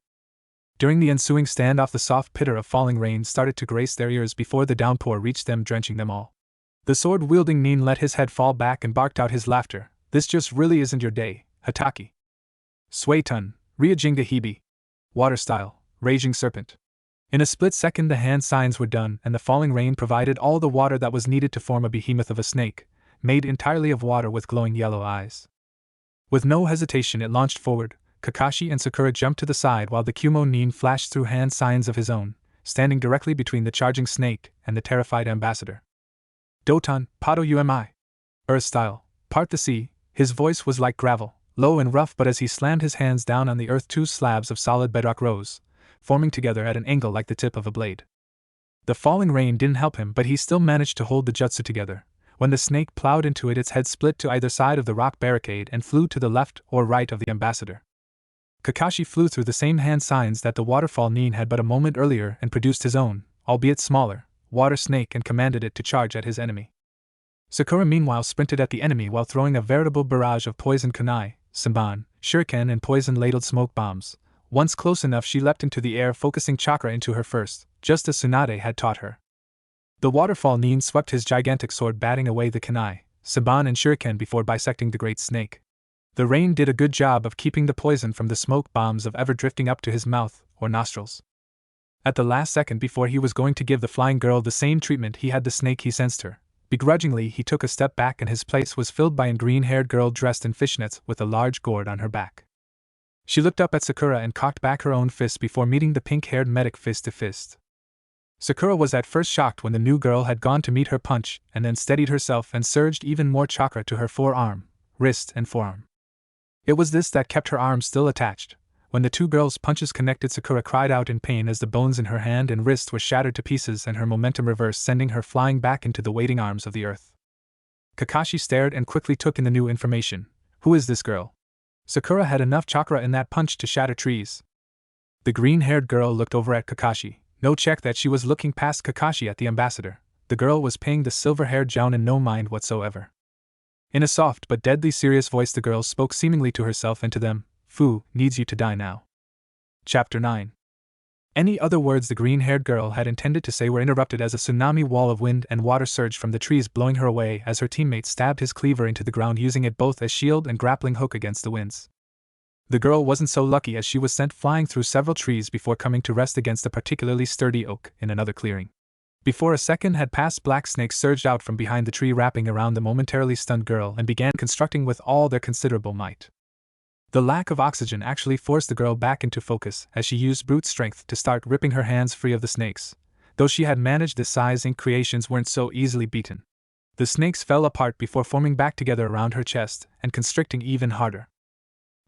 During the ensuing standoff, the soft pitter of falling rain started to grace their ears before the downpour reached them, drenching them all. The sword-wielding Nin let his head fall back and barked out his laughter. This just really isn't your day, Hataki. Suetun, Ryujinga Hibi. Water style, Raging Serpent. In a split second the hand signs were done and the falling rain provided all the water that was needed to form a behemoth of a snake, made entirely of water with glowing yellow eyes. With no hesitation it launched forward. Kakashi and Sakura jumped to the side while the Kumo Nin flashed through hand signs of his own, standing directly between the charging snake and the terrified ambassador. Doton, Pado Umi. Earth style, part the sea. His voice was like gravel, low and rough, but as he slammed his hands down on the earth, two slabs of solid bedrock rose, forming together at an angle like the tip of a blade. The falling rain didn't help him, but he still managed to hold the jutsu together. When the snake plowed into it, its head split to either side of the rock barricade and flew to the left or right of the ambassador. Kakashi flew through the same hand signs that the waterfall Nin had but a moment earlier and produced his own, albeit smaller, water snake and commanded it to charge at his enemy. Sakura meanwhile sprinted at the enemy while throwing a veritable barrage of poison kunai, Senbon, shuriken and poison-ladled smoke bombs. Once close enough she leapt into the air, focusing chakra into her first, just as Tsunade had taught her. The waterfall Nin swept his gigantic sword, batting away the kunai, Senbon and shuriken before bisecting the great snake. The rain did a good job of keeping the poison from the smoke bombs of ever drifting up to his mouth or nostrils. At the last second before he was going to give the flying girl the same treatment he had the snake, he sensed her. Begrudgingly he took a step back and his place was filled by a green-haired girl dressed in fishnets with a large gourd on her back. She looked up at Sakura and cocked back her own fist before meeting the pink-haired medic fist to fist. Sakura was at first shocked when the new girl had gone to meet her punch and then steadied herself and surged even more chakra to her forearm, wrist and forearm. It was this that kept her arms still attached. When the two girls' punches connected, Sakura cried out in pain as the bones in her hand and wrist were shattered to pieces and her momentum reversed, sending her flying back into the waiting arms of the earth. Kakashi stared and quickly took in the new information. Who is this girl? Sakura had enough chakra in that punch to shatter trees. The green-haired girl looked over at Kakashi. No check that she was looking past Kakashi at the ambassador. The girl was paying the silver-haired Jounin no mind whatsoever. In a soft but deadly serious voice the girl spoke seemingly to herself and to them. Fu needs you to die now. Chapter 9. Any other words the green-haired girl had intended to say were interrupted as a tsunami wall of wind and water surged from the trees, blowing her away as her teammate stabbed his cleaver into the ground, using it both as shield and grappling hook against the winds. The girl wasn't so lucky, as she was sent flying through several trees before coming to rest against a particularly sturdy oak in another clearing. Before a second had passed, black snakes surged out from behind the tree, wrapping around the momentarily stunned girl and began constructing with all their considerable might. The lack of oxygen actually forced the girl back into focus as she used brute strength to start ripping her hands free of the snakes. Though she had managed, the sizing creations weren't so easily beaten. The snakes fell apart before forming back together around her chest and constricting even harder.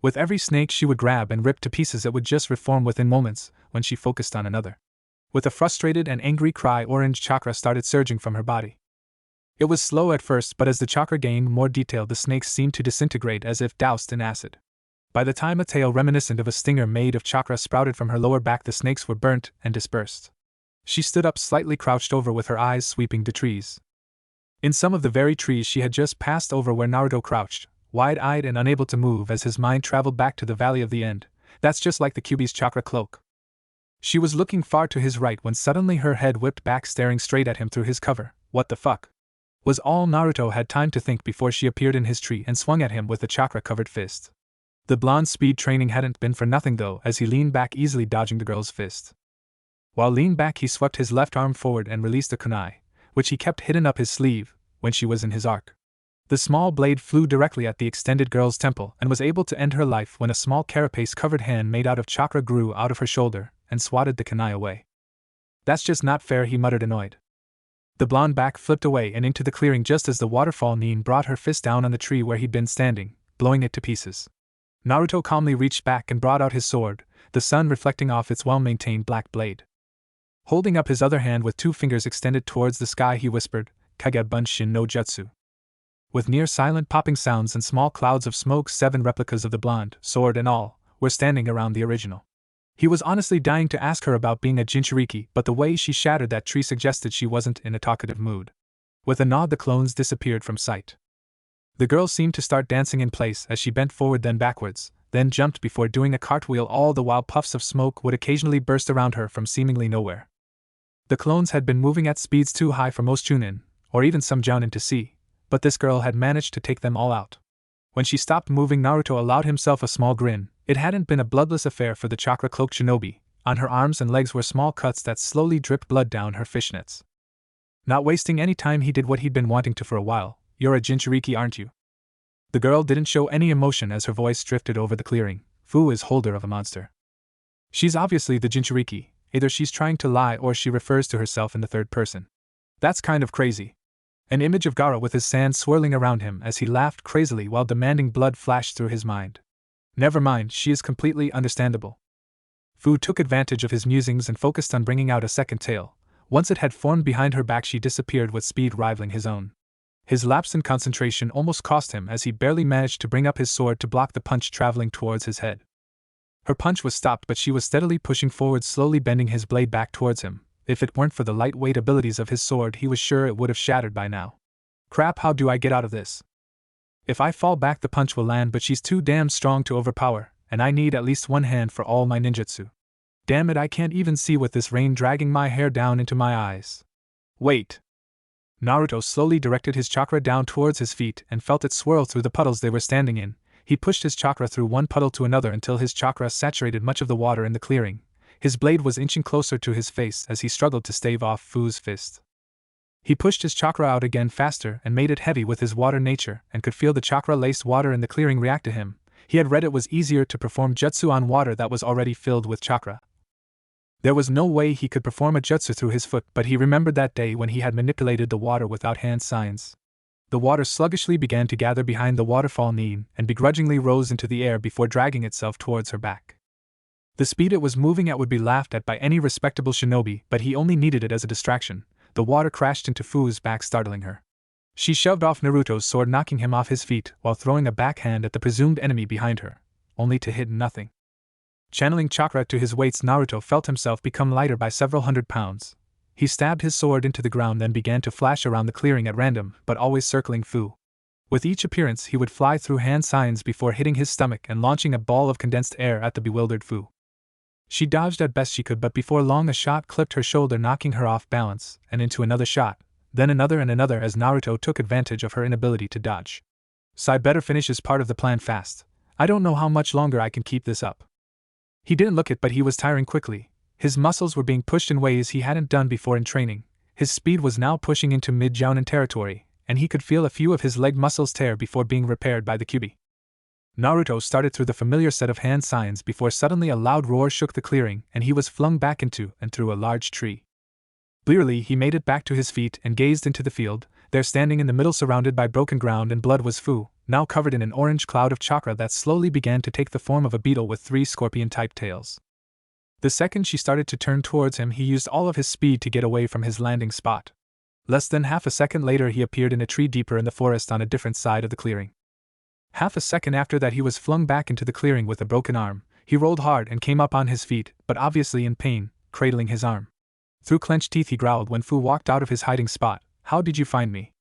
With every snake she would grab and rip to pieces, it would just reform within moments when she focused on another. With a frustrated and angry cry, orange chakra started surging from her body. It was slow at first, but as the chakra gained more detail, the snakes seemed to disintegrate as if doused in acid. By the time a tail reminiscent of a stinger made of chakra sprouted from her lower back, the snakes were burnt and dispersed. She stood up, slightly crouched over with her eyes sweeping the trees. In some of the very trees she had just passed over where Naruto crouched, wide-eyed and unable to move as his mind traveled back to the Valley of the End. That's just like the Kyuubi's chakra cloak. She was looking far to his right when suddenly her head whipped back, staring straight at him through his cover. What the fuck? Was all Naruto had time to think before she appeared in his tree and swung at him with a chakra-covered fist. The blonde's speed training hadn't been for nothing though, as he leaned back, easily dodging the girl's fist. While leaned back, he swept his left arm forward and released a kunai, which he kept hidden up his sleeve when she was in his arc. The small blade flew directly at the extended girl's temple and was able to end her life when a small carapace-covered hand made out of chakra grew out of her shoulder and swatted the kunai away. That's just not fair, he muttered, annoyed. The blonde back flipped away and into the clearing just as the waterfall Nin brought her fist down on the tree where he'd been standing, blowing it to pieces. Naruto calmly reached back and brought out his sword, the sun reflecting off its well-maintained black blade. Holding up his other hand with 2 fingers extended towards the sky, he whispered, Kage Bunshin no Jutsu. With near silent popping sounds and small clouds of smoke, 7 replicas of the blonde, sword and all, were standing around the original. He was honestly dying to ask her about being a Jinchuriki, but the way she shattered that tree suggested she wasn't in a talkative mood. With a nod, the clones disappeared from sight. The girl seemed to start dancing in place as she bent forward, then backwards, then jumped before doing a cartwheel, all the while puffs of smoke would occasionally burst around her from seemingly nowhere. The clones had been moving at speeds too high for most Chunin, or even some Jounin to see, but this girl had managed to take them all out. When she stopped moving, Naruto allowed himself a small grin. It hadn't been a bloodless affair for the chakra-cloaked shinobi. On her arms and legs were small cuts that slowly dripped blood down her fishnets. Not wasting any time, he did what he'd been wanting to for a while. You're a Jinchuriki, aren't you? The girl didn't show any emotion as her voice drifted over the clearing. Fu is holder of a monster. She's obviously the Jinchuriki. Either she's trying to lie or she refers to herself in the third person. That's kind of crazy. An image of Gaara with his sand swirling around him as he laughed crazily while demanding blood flashed through his mind. Never mind, she is completely understandable. Fu took advantage of his musings and focused on bringing out a second tail. Once it had formed behind her back, she disappeared with speed rivaling his own. His lapse in concentration almost cost him as he barely managed to bring up his sword to block the punch traveling towards his head. Her punch was stopped, but she was steadily pushing forward, slowly bending his blade back towards him. If it weren't for the lightweight abilities of his sword, he was sure it would have shattered by now. Crap, how do I get out of this? If I fall back, the punch will land, but she's too damn strong to overpower, and I need at least 1 hand for all my ninjutsu. Damn it, I can't even see with this rain dragging my hair down into my eyes. Wait. Naruto slowly directed his chakra down towards his feet and felt it swirl through the puddles they were standing in. He pushed his chakra through one puddle to another until his chakra saturated much of the water in the clearing. His blade was inching closer to his face as he struggled to stave off Fu's fist. He pushed his chakra out again faster and made it heavy with his water nature, and could feel the chakra-laced water in the clearing react to him. He had read it was easier to perform jutsu on water that was already filled with chakra. There was no way he could perform a jutsu through his foot, but he remembered that day when he had manipulated the water without hand signs. The water sluggishly began to gather behind the waterfall Nin and begrudgingly rose into the air before dragging itself towards her back. The speed it was moving at would be laughed at by any respectable shinobi, but he only needed it as a distraction. The water crashed into Fu's back, startling her. She shoved off Naruto's sword, knocking him off his feet while throwing a backhand at the presumed enemy behind her, only to hit nothing. Channeling chakra to his weights, Naruto felt himself become lighter by several hundred pounds. He stabbed his sword into the ground, then began to flash around the clearing at random, but always circling Fu. With each appearance, he would fly through hand signs before hitting his stomach and launching a ball of condensed air at the bewildered Fu. She dodged as best she could, but before long a shot clipped her shoulder, knocking her off balance, and into another shot, then another and another as Naruto took advantage of her inability to dodge. So I better finish this part of the plan fast. I don't know how much longer I can keep this up. He didn't look it, but he was tiring quickly. His muscles were being pushed in ways he hadn't done before in training. His speed was now pushing into mid-jounin territory, and he could feel a few of his leg muscles tear before being repaired by the Kyuubi. Naruto started through the familiar set of hand signs before suddenly a loud roar shook the clearing and he was flung back into and through a large tree. Blearily, he made it back to his feet and gazed into the field. There, standing in the middle surrounded by broken ground and blood, was Fu, now covered in an orange cloud of chakra that slowly began to take the form of a beetle with 3 scorpion-type tails. The second she started to turn towards him, he used all of his speed to get away from his landing spot. Less than half a second later, he appeared in a tree deeper in the forest on a different side of the clearing. Half a second after that, he was flung back into the clearing with a broken arm. He rolled hard and came up on his feet, but obviously in pain, cradling his arm. Through clenched teeth, he growled when Fu walked out of his hiding spot. How did you find me?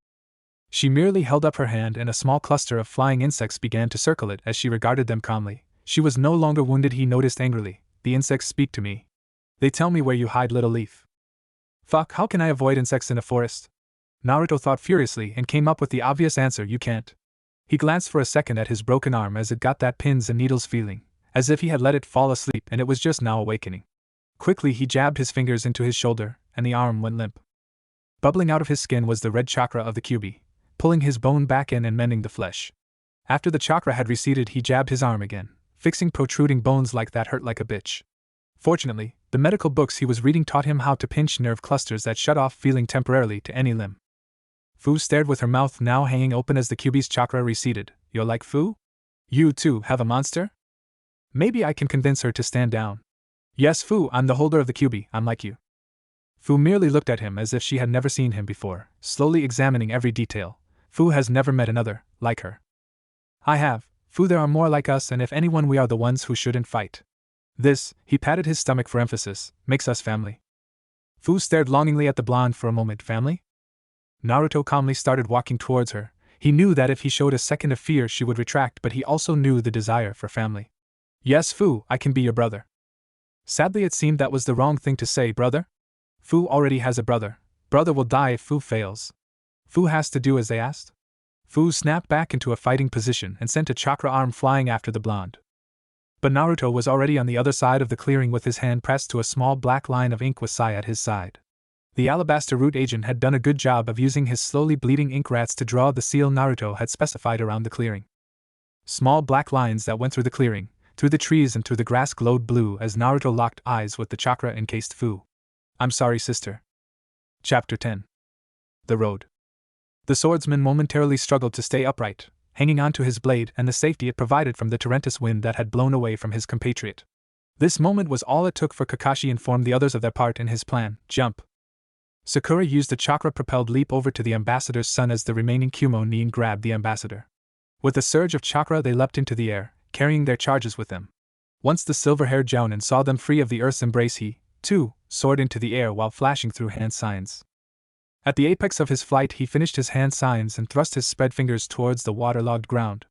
She merely held up her hand and a small cluster of flying insects began to circle it as she regarded them calmly. She was no longer wounded, he noticed angrily. The insects speak to me. They tell me where you hide, little leaf. Fuck, how can I avoid insects in a forest? Naruto thought furiously and came up with the obvious answer, you can't. He glanced for a second at his broken arm as it got that pins and needles feeling, as if he had let it fall asleep and it was just now awakening. Quickly he jabbed his fingers into his shoulder, and the arm went limp. Bubbling out of his skin was the red chakra of the Kyuubi, pulling his bone back in and mending the flesh. After the chakra had receded, he jabbed his arm again. Fixing protruding bones like that hurt like a bitch. Fortunately, the medical books he was reading taught him how to pinch nerve clusters that shut off feeling temporarily to any limb. Fu stared with her mouth now hanging open as the QB's chakra receded. You're like Fu? You too have a monster? Maybe I can convince her to stand down. Yes, Fu, I'm the holder of the QB, I'm like you. Fu merely looked at him as if she had never seen him before, slowly examining every detail. Fu has never met another, like her. I have, Fu, there are more like us, and if anyone we are the ones who shouldn't fight. This, he patted his stomach for emphasis, makes us family. Fu stared longingly at the blonde for a moment. Family? Naruto calmly started walking towards her. He knew that if he showed a second of fear she would retract, but he also knew the desire for family. Yes, Fu, I can be your brother. Sadly it seemed that was the wrong thing to say. Brother? Fu already has a brother. Brother will die if Fu fails. Fu has to do as they asked? Fu snapped back into a fighting position and sent a chakra arm flying after the blonde. But Naruto was already on the other side of the clearing with his hand pressed to a small black line of ink with Sai at his side. The alabaster root agent had done a good job of using his slowly bleeding ink rats to draw the seal Naruto had specified around the clearing. Small black lines that went through the clearing, through the trees and through the grass glowed blue as Naruto locked eyes with the chakra-encased Fu. I'm sorry, sister. Chapter 10. The Road. The swordsman momentarily struggled to stay upright, hanging on to his blade and the safety it provided from the torrentious wind that had blown away from his compatriot. This moment was all it took for Kakashi inform the others of their part in his plan. Jump. Sakura used a chakra-propelled leap over to the ambassador's son as the remaining Kumo Nin grabbed the ambassador. With a surge of chakra they leapt into the air, carrying their charges with them. Once the silver-haired Jounin saw them free of the earth's embrace, he, too, soared into the air while flashing through hand signs. At the apex of his flight he finished his hand signs and thrust his spread fingers towards the waterlogged ground.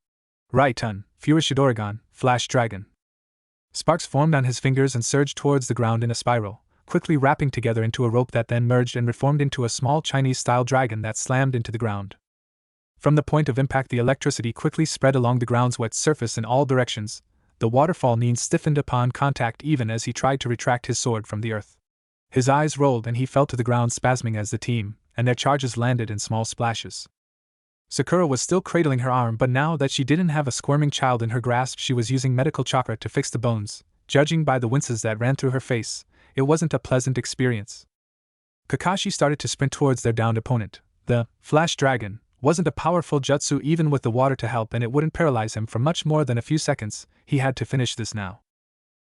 Right-un, Furishidoragon, Flash Dragon. Sparks formed on his fingers and surged towards the ground in a spiral, quickly wrapping together into a rope that then merged and reformed into a small Chinese-style dragon that slammed into the ground. From the point of impact the electricity quickly spread along the ground's wet surface in all directions. The waterfall Nin stiffened upon contact even as he tried to retract his sword from the earth. His eyes rolled and he fell to the ground spasming as the team, and their charges landed in small splashes. Sakura was still cradling her arm, but now that she didn't have a squirming child in her grasp she was using medical chakra to fix the bones. Judging by the winces that ran through her face, it wasn't a pleasant experience. Kakashi started to sprint towards their downed opponent. The Flash Dragon wasn't a powerful jutsu even with the water to help, and it wouldn't paralyze him for much more than a few seconds. He had to finish this now.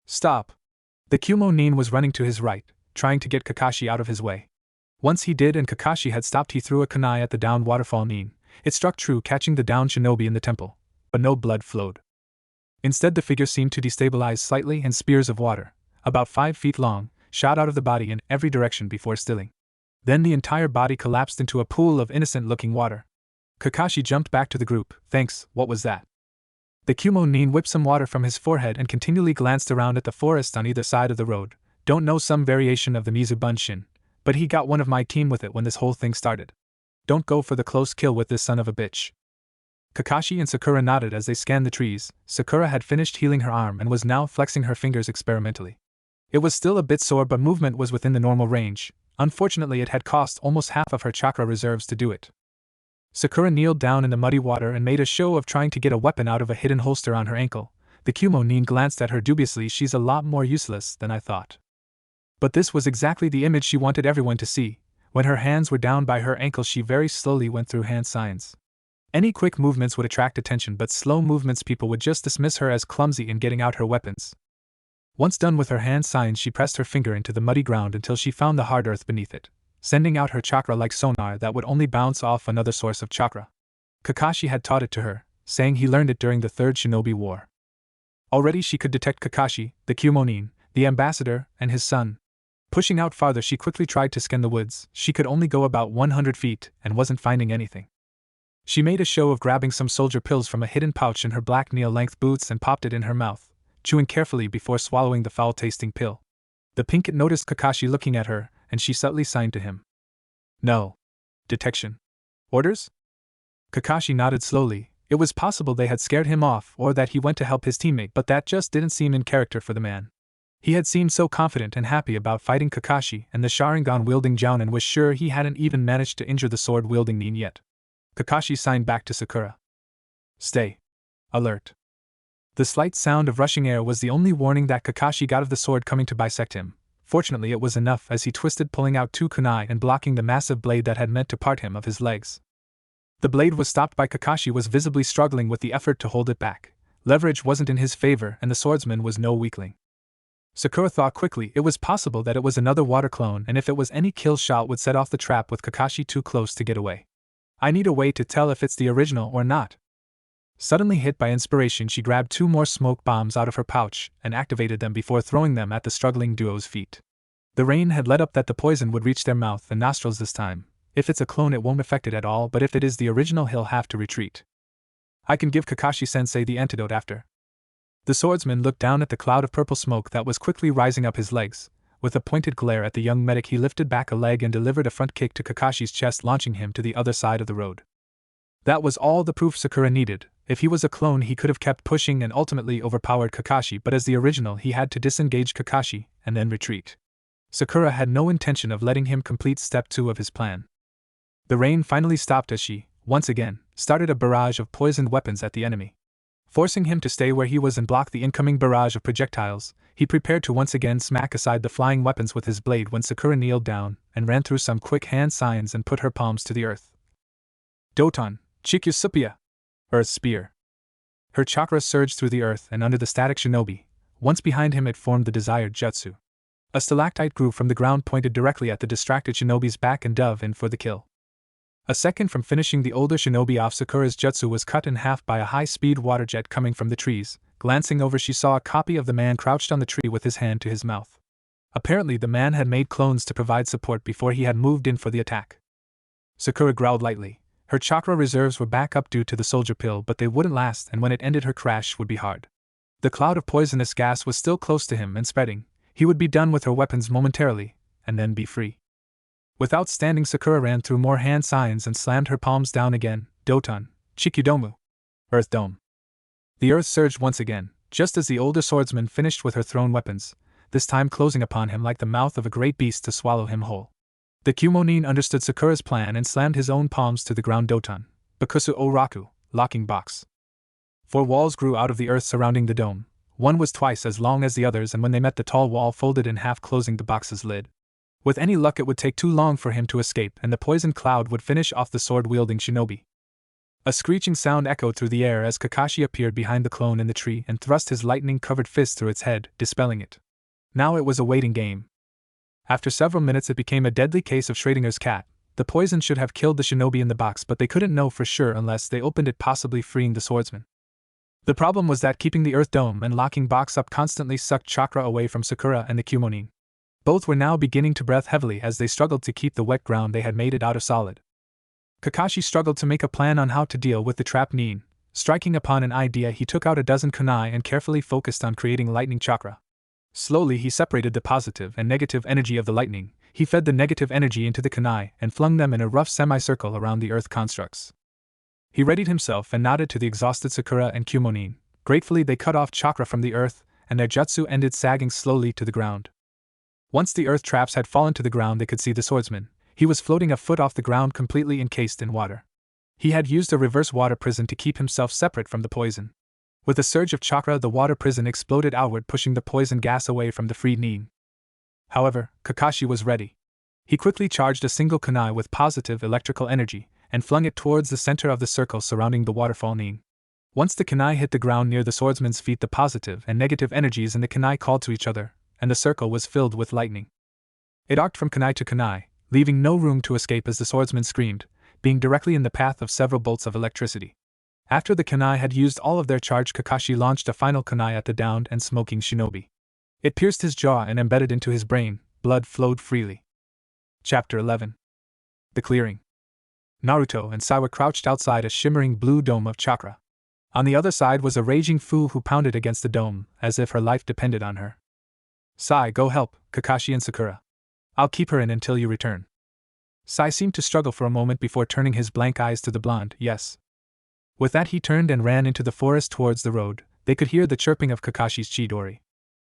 Stop! The Kumo Nin was running to his right, trying to get Kakashi out of his way. Once he did and Kakashi had stopped, he threw a kunai at the downed waterfall Nin. It struck true, catching the downed shinobi in the temple, but no blood flowed. Instead the figure seemed to destabilize slightly and spears of water, about 5 feet long, shot out of the body in every direction before stilling. Then the entire body collapsed into a pool of innocent-looking water. Kakashi jumped back to the group. Thanks, what was that? The Kumo Nin whipped some water from his forehead and continually glanced around at the forest on either side of the road. Don't know, some variation of the Mizubunshin, but he got one of my team with it when this whole thing started. Don't go for the close kill with this son of a bitch. Kakashi and Sakura nodded as they scanned the trees. Sakura had finished healing her arm and was now flexing her fingers experimentally. It was still a bit sore, but movement was within the normal range. Unfortunately, it had cost almost half of her chakra reserves to do it. Sakura kneeled down in the muddy water and made a show of trying to get a weapon out of a hidden holster on her ankle. The Kumo Nin glanced at her dubiously. She's a lot more useless than I thought. But this was exactly the image she wanted everyone to see. When her hands were down by her ankles she very slowly went through hand signs. Any quick movements would attract attention, but slow movements people would just dismiss her as clumsy in getting out her weapons. Once done with her hand signs she pressed her finger into the muddy ground until she found the hard earth beneath it, sending out her chakra like sonar that would only bounce off another source of chakra. Kakashi had taught it to her, saying he learned it during the Third Shinobi War. Already she could detect Kakashi, the Kumo Nin, the ambassador, and his son. Pushing out farther she quickly tried to scan the woods. She could only go about 100 feet and wasn't finding anything. She made a show of grabbing some soldier pills from a hidden pouch in her black knee-length boots and popped it in her mouth, chewing carefully before swallowing the foul-tasting pill. The Pinkett noticed Kakashi looking at her, and she subtly signed to him. No. Detection. Orders? Kakashi nodded slowly. It was possible they had scared him off or that he went to help his teammate, but that just didn't seem in character for the man. He had seemed so confident and happy about fighting Kakashi and the Sharingan-wielding Jounin was sure he hadn't even managed to injure the sword-wielding Nin yet. Kakashi signed back to Sakura. Stay alert. The slight sound of rushing air was the only warning that Kakashi got of the sword coming to bisect him. Fortunately, it was enough as he twisted, pulling out 2 kunai and blocking the massive blade that had meant to part him of his legs. The blade was stopped by Kakashi, was visibly struggling with the effort to hold it back. Leverage wasn't in his favor, and the swordsman was no weakling. Sakura thought quickly. It was possible that it was another water clone, and if it was, any kill shot would set off the trap with Kakashi too close to get away. I need a way to tell if it's the original or not. Suddenly hit by inspiration, she grabbed 2 more smoke bombs out of her pouch and activated them before throwing them at the struggling duo's feet. The rain had let up that the poison would reach their mouth and nostrils this time. If it's a clone, it won't affect it at all, but if it is the original, he'll have to retreat. I can give Kakashi-sensei the antidote after. The swordsman looked down at the cloud of purple smoke that was quickly rising up his legs. With a pointed glare at the young medic, he lifted back a leg and delivered a front kick to Kakashi's chest, launching him to the other side of the road. That was all the proof Sakura needed. If he was a clone, he could have kept pushing and ultimately overpowered Kakashi, but as the original, he had to disengage Kakashi and then retreat. Sakura had no intention of letting him complete step 2 of his plan. The rain finally stopped as she, once again, started a barrage of poisoned weapons at the enemy. Forcing him to stay where he was and block the incoming barrage of projectiles, he prepared to once again smack aside the flying weapons with his blade when Sakura kneeled down and ran through some quick hand signs and put her palms to the earth. Doton, Chikyusupia, Earth Spear. Her chakra surged through the earth and under the static shinobi. Once behind him, it formed the desired jutsu. A stalactite grew from the ground, pointed directly at the distracted shinobi's back and dove in for the kill. A second from finishing the older shinobi off, Sakura's jutsu was cut in half by a high-speed water jet coming from the trees. Glancing over, she saw a copy of the man crouched on the tree with his hand to his mouth. Apparently the man had made clones to provide support before he had moved in for the attack. Sakura growled lightly. Her chakra reserves were back up due to the soldier pill, but they wouldn't last, and when it ended, her crash would be hard. The cloud of poisonous gas was still close to him and spreading. He would be done with her weapons momentarily, and then be free. Without standing, Sakura ran through more hand signs and slammed her palms down again. Doton, Chikyudomu, Earth Dome. The earth surged once again, just as the older swordsman finished with her thrown weapons, this time closing upon him like the mouth of a great beast to swallow him whole. The Kumonin understood Sakura's plan and slammed his own palms to the ground. Doton, Bakusu Oraku, locking box. 4 walls grew out of the earth surrounding the dome. One was twice as long as the others, and when they met, the tall wall folded in half, closing the box's lid. With any luck, it would take too long for him to escape, and the poison cloud would finish off the sword-wielding shinobi. A screeching sound echoed through the air as Kakashi appeared behind the clone in the tree and thrust his lightning-covered fist through its head, dispelling it. Now it was a waiting game. After several minutes, it became a deadly case of Schrodinger's cat. The poison should have killed the shinobi in the box, but they couldn't know for sure unless they opened it, possibly freeing the swordsman. The problem was that keeping the earth dome and locking box up constantly sucked chakra away from Sakura and the Kumonin. Both were now beginning to breathe heavily as they struggled to keep the wet ground they had made it out of solid. Kakashi struggled to make a plan on how to deal with the trapped Nin. Striking upon an idea, he took out a dozen kunai and carefully focused on creating lightning chakra. Slowly he separated the positive and negative energy of the lightning. He fed the negative energy into the kunai and flung them in a rough semicircle around the earth constructs. He readied himself and nodded to the exhausted Sakura and Kumonin. Gratefully they cut off chakra from the earth, and their jutsu ended, sagging slowly to the ground. Once the earth traps had fallen to the ground, they could see the swordsman. He was floating a foot off the ground, completely encased in water. He had used a reverse water prison to keep himself separate from the poison. With a surge of chakra, the water prison exploded outward, pushing the poison gas away from the freed Nin. However, Kakashi was ready. He quickly charged a single kunai with positive electrical energy and flung it towards the center of the circle surrounding the waterfall Nin. Once the kunai hit the ground near the swordsman's feet, the positive and negative energies in the kunai called to each other, and the circle was filled with lightning. It arced from kunai to kunai, leaving no room to escape as the swordsman screamed, being directly in the path of several bolts of electricity. After the kunai had used all of their charge, Kakashi launched a final kunai at the downed and smoking shinobi. It pierced his jaw and embedded into his brain. Blood flowed freely. Chapter 11. The Clearing. Naruto and Sai were crouched outside a shimmering blue dome of chakra. On the other side was a raging fool who pounded against the dome, as if her life depended on her. Sai, go help Kakashi and Sakura. I'll keep her in until you return. Sai seemed to struggle for a moment before turning his blank eyes to the blonde. Yes. With that he turned and ran into the forest towards the road. They could hear the chirping of Kakashi's Chidori.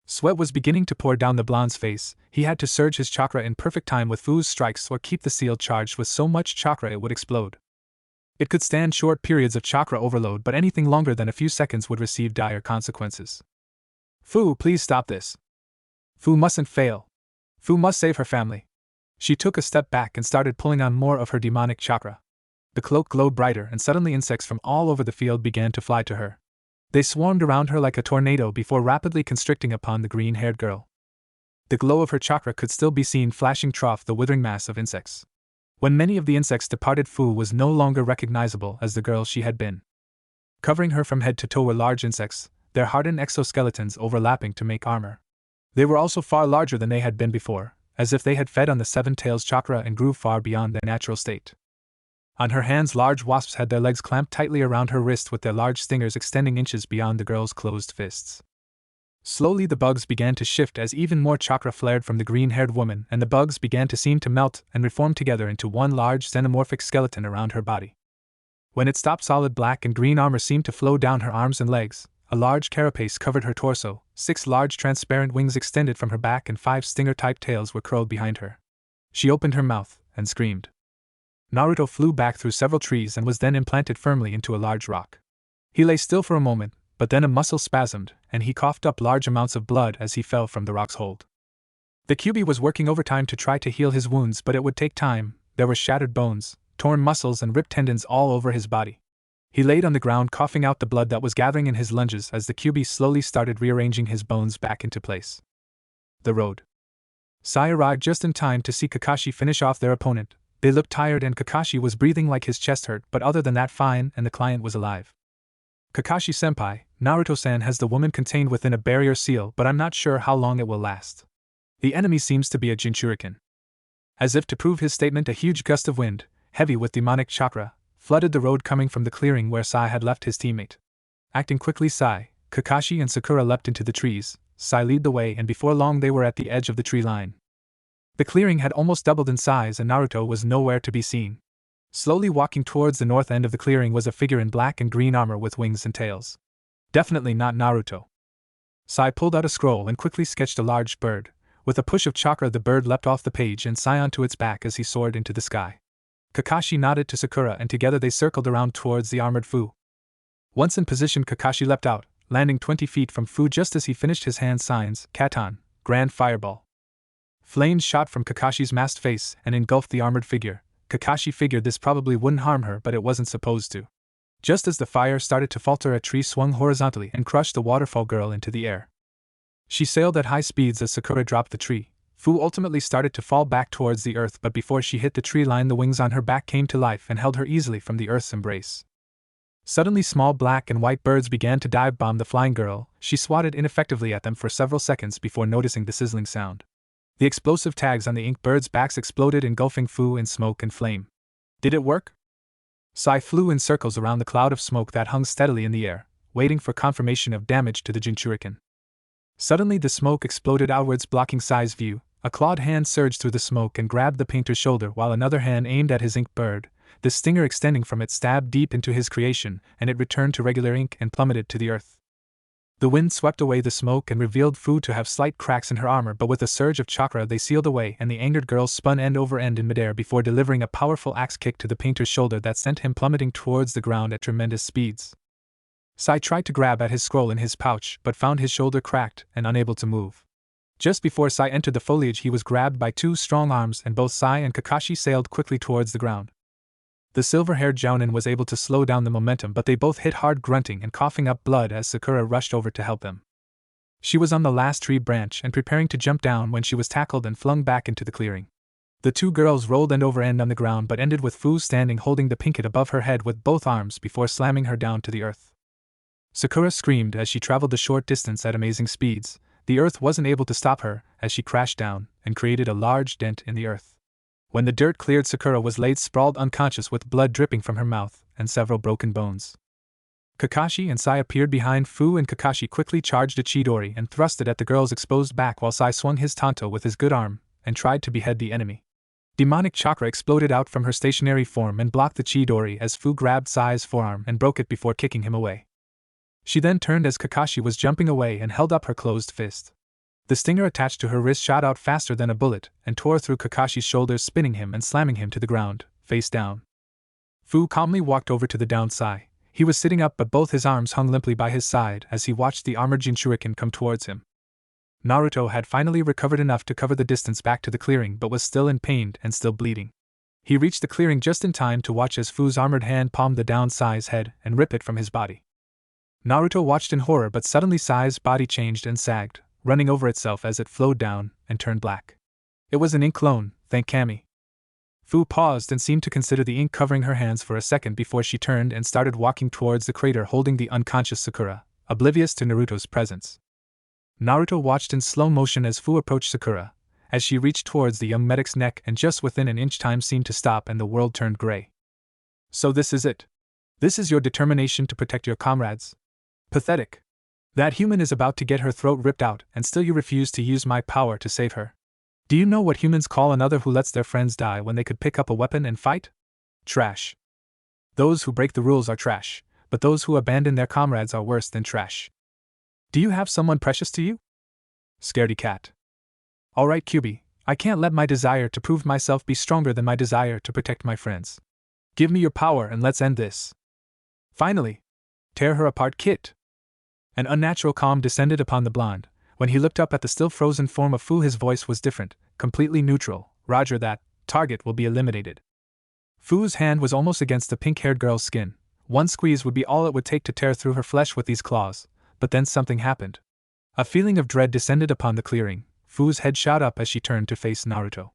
Sweat was beginning to pour down the blonde's face. He had to surge his chakra in perfect time with Fu's strikes or keep the seal charged with so much chakra it would explode. It could stand short periods of chakra overload, but anything longer than a few seconds would receive dire consequences. Fu, please stop this. Fu mustn't fail. Fu must save her family. She took a step back and started pulling on more of her demonic chakra. The cloak glowed brighter, and suddenly insects from all over the field began to fly to her. They swarmed around her like a tornado before rapidly constricting upon the green-haired girl. The glow of her chakra could still be seen flashing off the withering mass of insects. When many of the insects departed, Fu was no longer recognizable as the girl she had been. Covering her from head to toe were large insects, their hardened exoskeletons overlapping to make armor. They were also far larger than they had been before, as if they had fed on the seven tails chakra and grew far beyond their natural state. On her hands, large wasps had their legs clamped tightly around her wrists, with their large stingers extending inches beyond the girl's closed fists. Slowly the bugs began to shift as even more chakra flared from the green-haired woman, and the bugs began to seem to melt and reform together into one large xenomorphic skeleton around her body. When it stopped, solid black and green armor seemed to flow down her arms and legs, a large carapace covered her torso, 6 large transparent wings extended from her back, and 5 stinger-type tails were curled behind her. She opened her mouth and screamed. Naruto flew back through several trees and was then implanted firmly into a large rock. He lay still for a moment, but then a muscle spasmed, and he coughed up large amounts of blood as he fell from the rock's hold. The QB was working overtime to try to heal his wounds, but it would take time. There were shattered bones, torn muscles, and ripped tendons all over his body. He laid on the ground, coughing out the blood that was gathering in his lunges as the QB slowly started rearranging his bones back into place. The road. Sai arrived just in time to see Kakashi finish off their opponent. They looked tired and Kakashi was breathing like his chest hurt, but other than that fine, and the client was alive. Kakashi-senpai, Naruto-san has the woman contained within a barrier seal, but I'm not sure how long it will last. The enemy seems to be a Jinchurikin. As if to prove his statement, a huge gust of wind, heavy with demonic chakra, flooded the road coming from the clearing where Sai had left his teammate. Acting quickly, Sai, Kakashi and Sakura leapt into the trees. Sai led the way, and before long they were at the edge of the tree line. The clearing had almost doubled in size and Naruto was nowhere to be seen. Slowly walking towards the north end of the clearing was a figure in black and green armor with wings and tails. Definitely not Naruto. Sai pulled out a scroll and quickly sketched a large bird. With a push of chakra, the bird leapt off the page and Sai onto its back as he soared into the sky. Kakashi nodded to Sakura and together they circled around towards the armored Fu. Once in position, Kakashi leapt out, landing 20 feet from Fu just as he finished his hand signs, Katan, Grand Fireball. Flames shot from Kakashi's masked face and engulfed the armored figure. Kakashi figured this probably wouldn't harm her, but it wasn't supposed to. Just as the fire started to falter, a tree swung horizontally and crushed the waterfall girl into the air. She sailed at high speeds as Sakura dropped the tree. Fu ultimately started to fall back towards the earth, but before she hit the tree line, the wings on her back came to life and held her easily from the earth's embrace. Suddenly, small black and white birds began to dive bomb the flying girl. She swatted ineffectively at them for several seconds before noticing the sizzling sound. The explosive tags on the ink birds' backs exploded, engulfing Fu in smoke and flame. Did it work? Sai flew in circles around the cloud of smoke that hung steadily in the air, waiting for confirmation of damage to the Jinchurikin. Suddenly the smoke exploded outwards, blocking Sai's view. A clawed hand surged through the smoke and grabbed the painter's shoulder, while another hand aimed at his ink bird. The stinger extending from it stabbed deep into his creation, and it returned to regular ink and plummeted to the earth. The wind swept away the smoke and revealed Fu to have slight cracks in her armor, but with a surge of chakra they sealed away, and the angered girl spun end over end in midair before delivering a powerful axe kick to the painter's shoulder that sent him plummeting towards the ground at tremendous speeds. Sai tried to grab at his scroll in his pouch, but found his shoulder cracked and unable to move. Just before Sai entered the foliage, he was grabbed by 2 strong arms, and both Sai and Kakashi sailed quickly towards the ground. The silver-haired jounin was able to slow down the momentum, but they both hit hard, grunting and coughing up blood as Sakura rushed over to help them. She was on the last tree branch and preparing to jump down when she was tackled and flung back into the clearing. The 2 girls rolled end over end on the ground, but ended with Fu standing holding the pinket above her head with both arms before slamming her down to the earth. Sakura screamed as she traveled the short distance at amazing speeds. The earth wasn't able to stop her as she crashed down and created a large dent in the earth. When the dirt cleared, Sakura was laid sprawled unconscious with blood dripping from her mouth and several broken bones. Kakashi and Sai appeared behind Fu, and Kakashi quickly charged a Chidori and thrust it at the girl's exposed back, while Sai swung his Tanto with his good arm and tried to behead the enemy. Demonic chakra exploded out from her stationary form and blocked the Chidori as Fu grabbed Sai's forearm and broke it before kicking him away. She then turned as Kakashi was jumping away and held up her closed fist. The stinger attached to her wrist shot out faster than a bullet and tore through Kakashi's shoulders, spinning him and slamming him to the ground, face down. Fu calmly walked over to the downed Sai. He was sitting up but both his arms hung limply by his side as he watched the armored Jinchuriken come towards him. Naruto had finally recovered enough to cover the distance back to the clearing but was still in pain and still bleeding. He reached the clearing just in time to watch as Fu's armored hand palmed the downed Sai's head and rip it from his body. Naruto watched in horror but suddenly Sai's body changed and sagged, running over itself as it flowed down and turned black. It was an ink clone, thank Kami. Fu paused and seemed to consider the ink covering her hands for a second before she turned and started walking towards the crater holding the unconscious Sakura, oblivious to Naruto's presence. Naruto watched in slow motion as Fu approached Sakura, as she reached towards the young medic's neck and just within an inch time seemed to stop and the world turned gray. So this is it. This is your determination to protect your comrades? Pathetic. That human is about to get her throat ripped out and still you refuse to use my power to save her. Do you know what humans call another who lets their friends die when they could pick up a weapon and fight? Trash. Those who break the rules are trash, but those who abandon their comrades are worse than trash. Do you have someone precious to you? Scaredy cat. Alright QB, I can't let my desire to prove myself be stronger than my desire to protect my friends. Give me your power and let's end this. Finally. Tear her apart, Kit. An unnatural calm descended upon the blonde. When he looked up at the still frozen form of Fu his voice was different, completely neutral. Roger that, target will be eliminated. Fu's hand was almost against the pink-haired girl's skin. One squeeze would be all it would take to tear through her flesh with these claws, but then something happened. A feeling of dread descended upon the clearing. Fu's head shot up as she turned to face Naruto.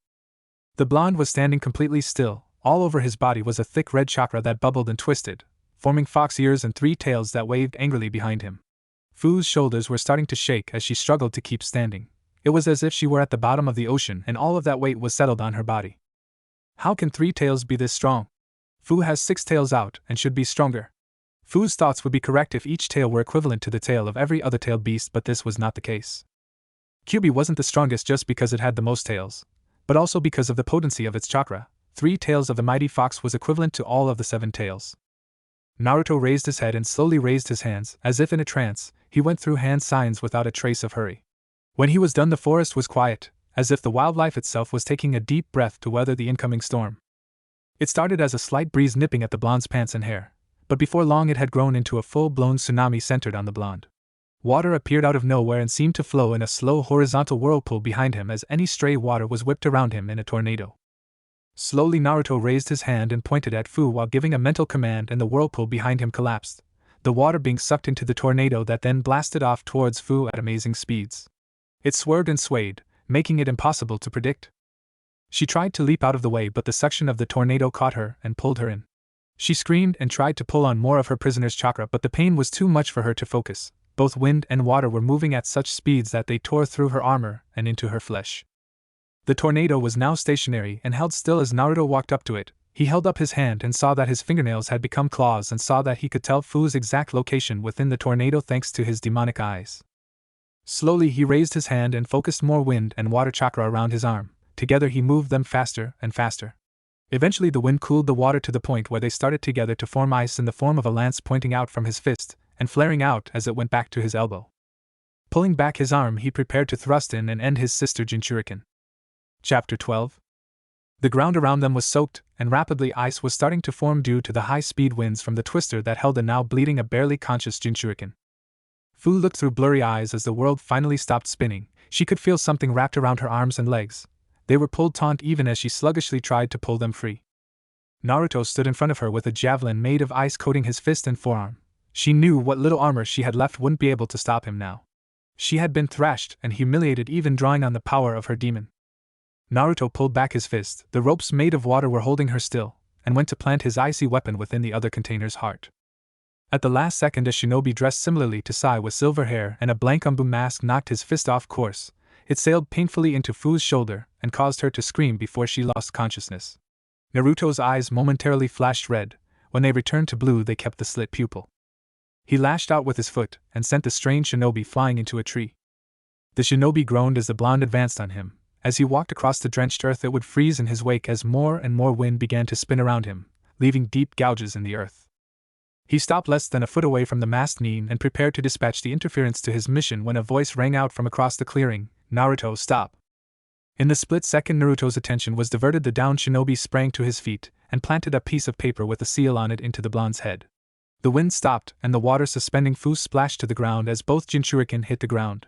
The blonde was standing completely still. All over his body was a thick red chakra that bubbled and twisted, forming fox ears and three tails that waved angrily behind him. Fu's shoulders were starting to shake as she struggled to keep standing. It was as if she were at the bottom of the ocean and all of that weight was settled on her body. How can three tails be this strong? Fu has 6 tails out and should be stronger. Fu's thoughts would be correct if each tail were equivalent to the tail of every other tailed beast, but this was not the case. Kyuubi wasn't the strongest just because it had the most tails, but also because of the potency of its chakra. 3 tails of the mighty fox was equivalent to all of the 7 tails. Naruto raised his head and slowly raised his hands, as if in a trance. He went through hand signs without a trace of hurry. When he was done, the forest was quiet, as if the wildlife itself was taking a deep breath to weather the incoming storm. It started as a slight breeze nipping at the blonde's pants and hair, but before long it had grown into a full-blown tsunami centered on the blonde. Water appeared out of nowhere and seemed to flow in a slow horizontal whirlpool behind him as any stray water was whipped around him in a tornado. Slowly Naruto raised his hand and pointed at Fu while giving a mental command, and the whirlpool behind him collapsed, the water being sucked into the tornado that then blasted off towards Fu at amazing speeds. It swerved and swayed, making it impossible to predict. She tried to leap out of the way, but the suction of the tornado caught her and pulled her in. She screamed and tried to pull on more of her prisoner's chakra, but the pain was too much for her to focus. Both wind and water were moving at such speeds that they tore through her armor and into her flesh. The tornado was now stationary and held still as Naruto walked up to it. He held up his hand and saw that his fingernails had become claws and saw that he could tell Fu's exact location within the tornado thanks to his demonic eyes. Slowly he raised his hand and focused more wind and water chakra around his arm. Together he moved them faster and faster. Eventually the wind cooled the water to the point where they started together to form ice in the form of a lance pointing out from his fist and flaring out as it went back to his elbow. Pulling back his arm, he prepared to thrust in and end his sister Jinchuriken. Chapter 12. The ground around them was soaked, and rapidly ice was starting to form due to the high-speed winds from the twister that held a now bleeding, a barely conscious Jinchuriken. Fu looked through blurry eyes as the world finally stopped spinning. She could feel something wrapped around her arms and legs. They were pulled taut even as she sluggishly tried to pull them free. Naruto stood in front of her with a javelin made of ice coating his fist and forearm. She knew what little armor she had left wouldn't be able to stop him now. She had been thrashed and humiliated, even drawing on the power of her demon. Naruto pulled back his fist. The ropes made of water were holding her still, and went to plant his icy weapon within the other container's heart. At the last second, a shinobi dressed similarly to Sai with silver hair and a blank umbu mask knocked his fist off course. It sailed painfully into Fu's shoulder and caused her to scream before she lost consciousness. Naruto's eyes momentarily flashed red. When they returned to blue, they kept the slit pupil. He lashed out with his foot and sent the strange shinobi flying into a tree. The shinobi groaned as the blonde advanced on him. As he walked across the drenched earth, it would freeze in his wake as more and more wind began to spin around him, leaving deep gouges in the earth. He stopped less than a foot away from the masked Nin and prepared to dispatch the interference to his mission when a voice rang out from across the clearing. "Naruto, stop!" In the split second Naruto's attention was diverted, the downed shinobi sprang to his feet and planted a piece of paper with a seal on it into the blonde's head. The wind stopped and the water suspending Fu splashed to the ground as both Jinchuriken hit the ground.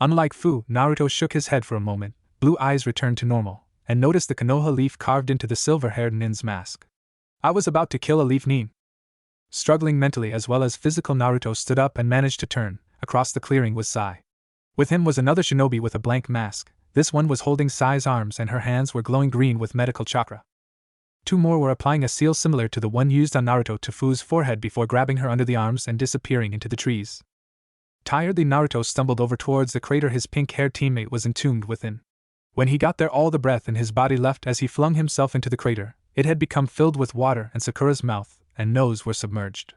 Unlike Fu, Naruto shook his head for a moment, blue eyes returned to normal, and noticed the konoha leaf carved into the silver-haired nin's mask. I was about to kill a leaf nin. Struggling mentally as well as physical, Naruto stood up and managed to turn. Across the clearing was Sai. With him was another shinobi with a blank mask. This one was holding Sai's arms and her hands were glowing green with medical chakra. Two more were applying a seal similar to the one used on Naruto to Fu's forehead before grabbing her under the arms and disappearing into the trees. Tiredly, Naruto stumbled over towards the crater his pink-haired teammate was entombed within. When he got there, all the breath in his body left as he flung himself into the crater. It had become filled with water and Sakura's mouth and nose were submerged.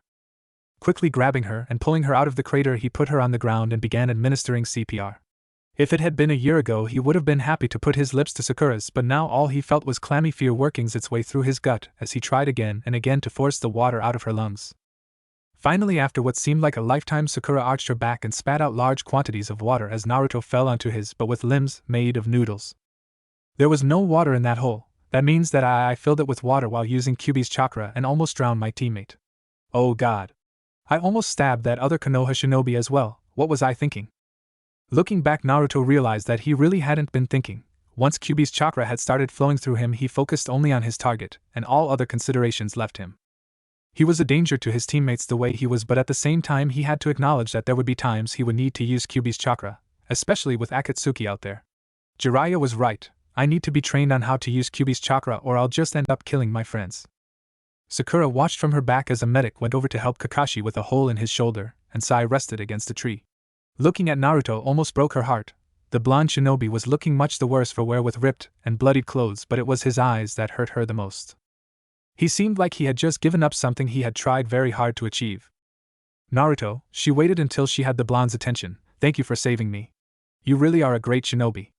Quickly grabbing her and pulling her out of the crater, he put her on the ground and began administering CPR. If it had been a year ago, he would have been happy to put his lips to Sakura's, but now all he felt was clammy fear working its way through his gut as he tried again and again to force the water out of her lungs. Finally, after what seemed like a lifetime, Sakura arched her back and spat out large quantities of water as Naruto fell onto his, but with limbs made of noodles. There was no water in that hole. That means that I filled it with water while using Kyuubi's chakra and almost drowned my teammate. Oh god. I almost stabbed that other Konoha shinobi as well. What was I thinking? Looking back, Naruto realized that he really hadn't been thinking. Once Kyuubi's chakra had started flowing through him, he focused only on his target, and all other considerations left him. He was a danger to his teammates the way he was, but at the same time he had to acknowledge that there would be times he would need to use Kyuubi's chakra, especially with Akatsuki out there. Jiraiya was right. I need to be trained on how to use Kyuubi's chakra or I'll just end up killing my friends. Sakura watched from her back as a medic went over to help Kakashi with a hole in his shoulder, and Sai rested against a tree. Looking at Naruto almost broke her heart. The blonde shinobi was looking much the worse for wear with ripped and bloodied clothes, but it was his eyes that hurt her the most. He seemed like he had just given up something he had tried very hard to achieve. Naruto, she waited until she had the blonde's attention. Thank you for saving me. You really are a great shinobi.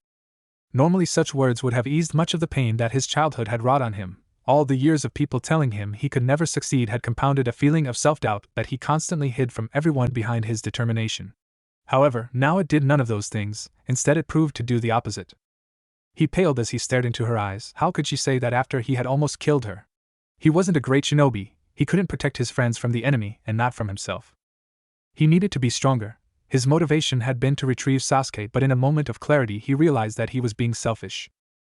Normally such words would have eased much of the pain that his childhood had wrought on him. All the years of people telling him he could never succeed had compounded a feeling of self-doubt that he constantly hid from everyone behind his determination. However, now it did none of those things. Instead, it proved to do the opposite. He paled as he stared into her eyes. How could she say that after he had almost killed her? He wasn't a great shinobi. He couldn't protect his friends from the enemy and not from himself. He needed to be stronger. His motivation had been to retrieve Sasuke, but in a moment of clarity he realized that he was being selfish.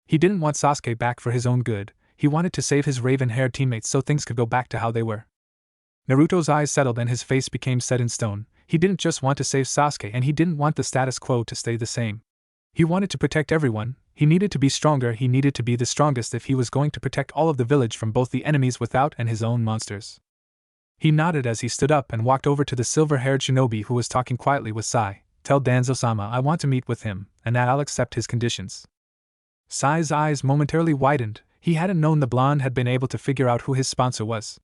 He didn't want Sasuke back for his own good. He wanted to save his raven-haired teammates so things could go back to how they were. Naruto's eyes settled and his face became set in stone. He didn't just want to save Sasuke, and he didn't want the status quo to stay the same. He wanted to protect everyone. He needed to be stronger. He needed to be the strongest if he was going to protect all of the village from both the enemies without and his own monsters. He nodded as he stood up and walked over to the silver-haired shinobi who was talking quietly with Sai. Tell Danzo-sama I want to meet with him, and that I'll accept his conditions. Sai's eyes momentarily widened. He hadn't known the blonde had been able to figure out who his sponsor was.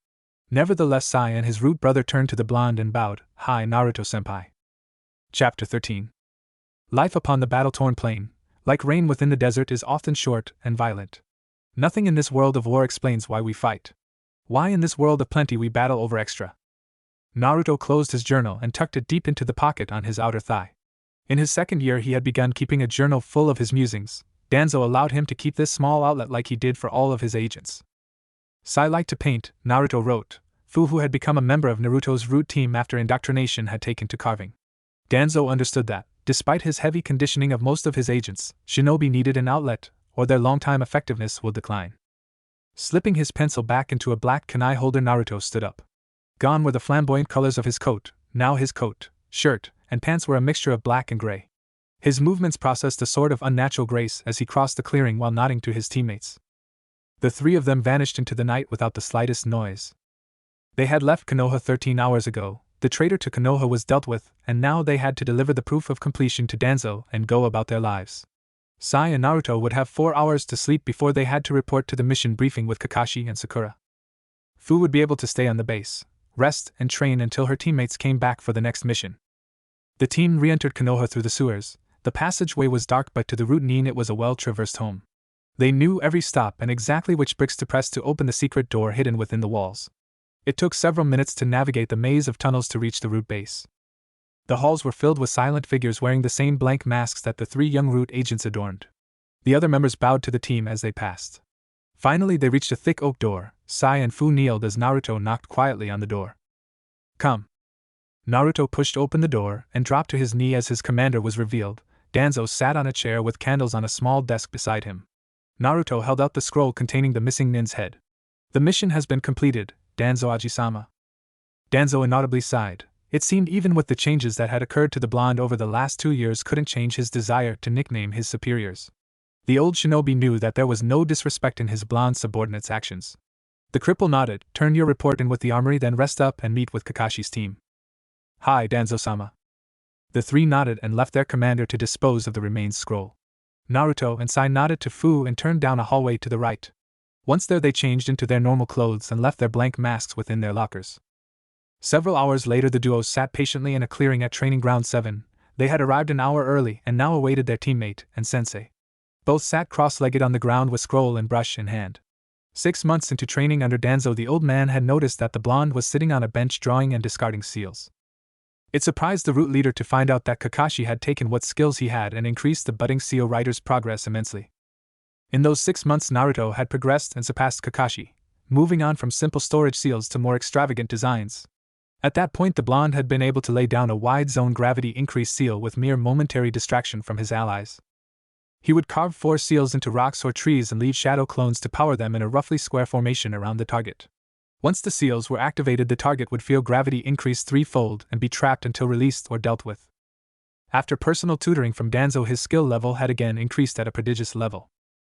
Nevertheless, Sai and his rude brother turned to the blonde and bowed. Hi, Naruto-senpai. Chapter 13. Life upon the battle-torn plain, like rain within the desert, is often short and violent. Nothing in this world of war explains why we fight. Why in this world of plenty we battle over extra. Naruto closed his journal and tucked it deep into the pocket on his outer thigh. In his second year he had begun keeping a journal full of his musings. Danzo allowed him to keep this small outlet like he did for all of his agents. Sai liked to paint, Naruto wrote. Fu, who had become a member of Naruto's root team after indoctrination, had taken to carving. Danzo understood that, despite his heavy conditioning of most of his agents, shinobi needed an outlet, or their long-time effectiveness will decline. Slipping his pencil back into a black kunai holder, Naruto stood up. Gone were the flamboyant colors of his coat. Now his coat, shirt, and pants were a mixture of black and gray. His movements processed a sort of unnatural grace as he crossed the clearing while nodding to his teammates. The three of them vanished into the night without the slightest noise. They had left Konoha 13 hours ago. The traitor to Konoha was dealt with, and now they had to deliver the proof of completion to Danzo and go about their lives. Sai and Naruto would have 4 hours to sleep before they had to report to the mission briefing with Kakashi and Sakura. Fu would be able to stay on the base, rest and train until her teammates came back for the next mission. The team re-entered Konoha through the sewers. The passageway was dark, but to the root nin it was a well-traversed home. They knew every stop and exactly which bricks to press to open the secret door hidden within the walls. It took several minutes to navigate the maze of tunnels to reach the root base. The halls were filled with silent figures wearing the same blank masks that the 3 young root agents adorned. The other members bowed to the team as they passed. Finally, they reached a thick oak door. Sai and Fu kneeled as Naruto knocked quietly on the door. Come. Naruto pushed open the door and dropped to his knee as his commander was revealed. Danzo sat on a chair with candles on a small desk beside him. Naruto held out the scroll containing the missing nin's head. The mission has been completed, Danzo Aji-sama. Danzo inaudibly sighed. It seemed even with the changes that had occurred to the blonde over the last 2 years couldn't change his desire to nickname his superiors. The old shinobi knew that there was no disrespect in his blonde subordinate's actions. The cripple nodded. Turn your report in with the armory, then rest up and meet with Kakashi's team. Hi, Danzo-sama. The three nodded and left their commander to dispose of the remains scroll. Naruto and Sai nodded to Fu and turned down a hallway to the right. Once there, they changed into their normal clothes and left their blank masks within their lockers. Several hours later, the duo sat patiently in a clearing at Training Ground 7. They had arrived an hour early and now awaited their teammate and sensei. Both sat cross-legged on the ground with scroll and brush in hand. 6 months into training under Danzo, the old man had noticed that the blonde was sitting on a bench drawing and discarding seals. It surprised the root leader to find out that Kakashi had taken what skills he had and increased the budding seal writer's progress immensely. In those 6 months, Naruto had progressed and surpassed Kakashi, moving on from simple storage seals to more extravagant designs. At that point, the blonde had been able to lay down a wide zone gravity increase seal with mere momentary distraction from his allies. He would carve 4 seals into rocks or trees and leave shadow clones to power them in a roughly square formation around the target. Once the seals were activated, the target would feel gravity increase 3-fold and be trapped until released or dealt with. After personal tutoring from Danzo, his skill level had again increased at a prodigious level.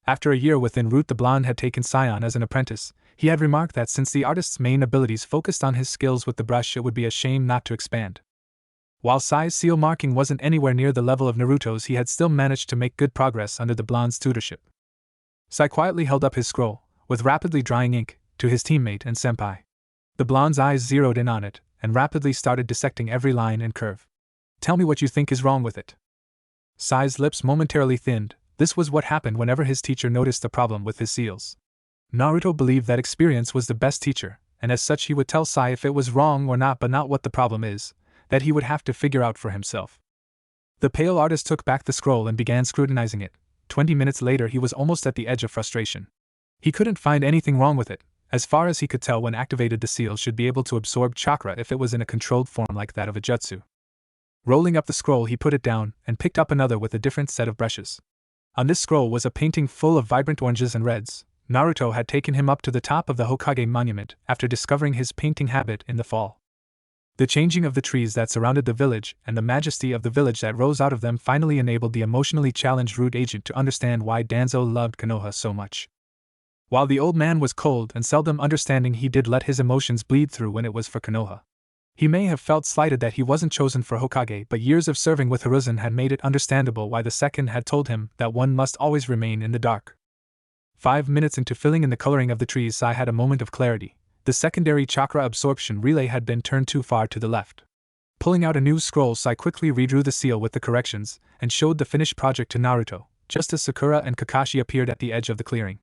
After a year within Root, the blonde had taken Sion as an apprentice. He had remarked that since the artist's main abilities focused on his skills with the brush, it would be a shame not to expand. While Sai's seal marking wasn't anywhere near the level of Naruto's, he had still managed to make good progress under the blonde's tutorship. Sai quietly held up his scroll, with rapidly drying ink, to his teammate and senpai. The blonde's eyes zeroed in on it, and rapidly started dissecting every line and curve. Tell me what you think is wrong with it. Sai's lips momentarily thinned. This was what happened whenever his teacher noticed a problem with his seals. Naruto believed that experience was the best teacher, and as such he would tell Sai if it was wrong or not, but not what the problem is, that he would have to figure out for himself. The pale artist took back the scroll and began scrutinizing it. 20 minutes later, he was almost at the edge of frustration. He couldn't find anything wrong with it. As far as he could tell, when activated, the seal should be able to absorb chakra if it was in a controlled form like that of a jutsu. Rolling up the scroll, he put it down and picked up another with a different set of brushes. On this scroll was a painting full of vibrant oranges and reds. Naruto had taken him up to the top of the Hokage monument after discovering his painting habit in the fall. The changing of the trees that surrounded the village and the majesty of the village that rose out of them finally enabled the emotionally challenged root agent to understand why Danzo loved Konoha so much. While the old man was cold and seldom understanding, he did let his emotions bleed through when it was for Konoha. He may have felt slighted that he wasn't chosen for Hokage, but years of serving with Hiruzen had made it understandable why the second had told him that one must always remain in the dark. 5 minutes into filling in the coloring of the trees, Sai had a moment of clarity. The secondary chakra absorption relay had been turned too far to the left. Pulling out a new scroll, Sai quickly redrew the seal with the corrections and showed the finished project to Naruto, just as Sakura and Kakashi appeared at the edge of the clearing.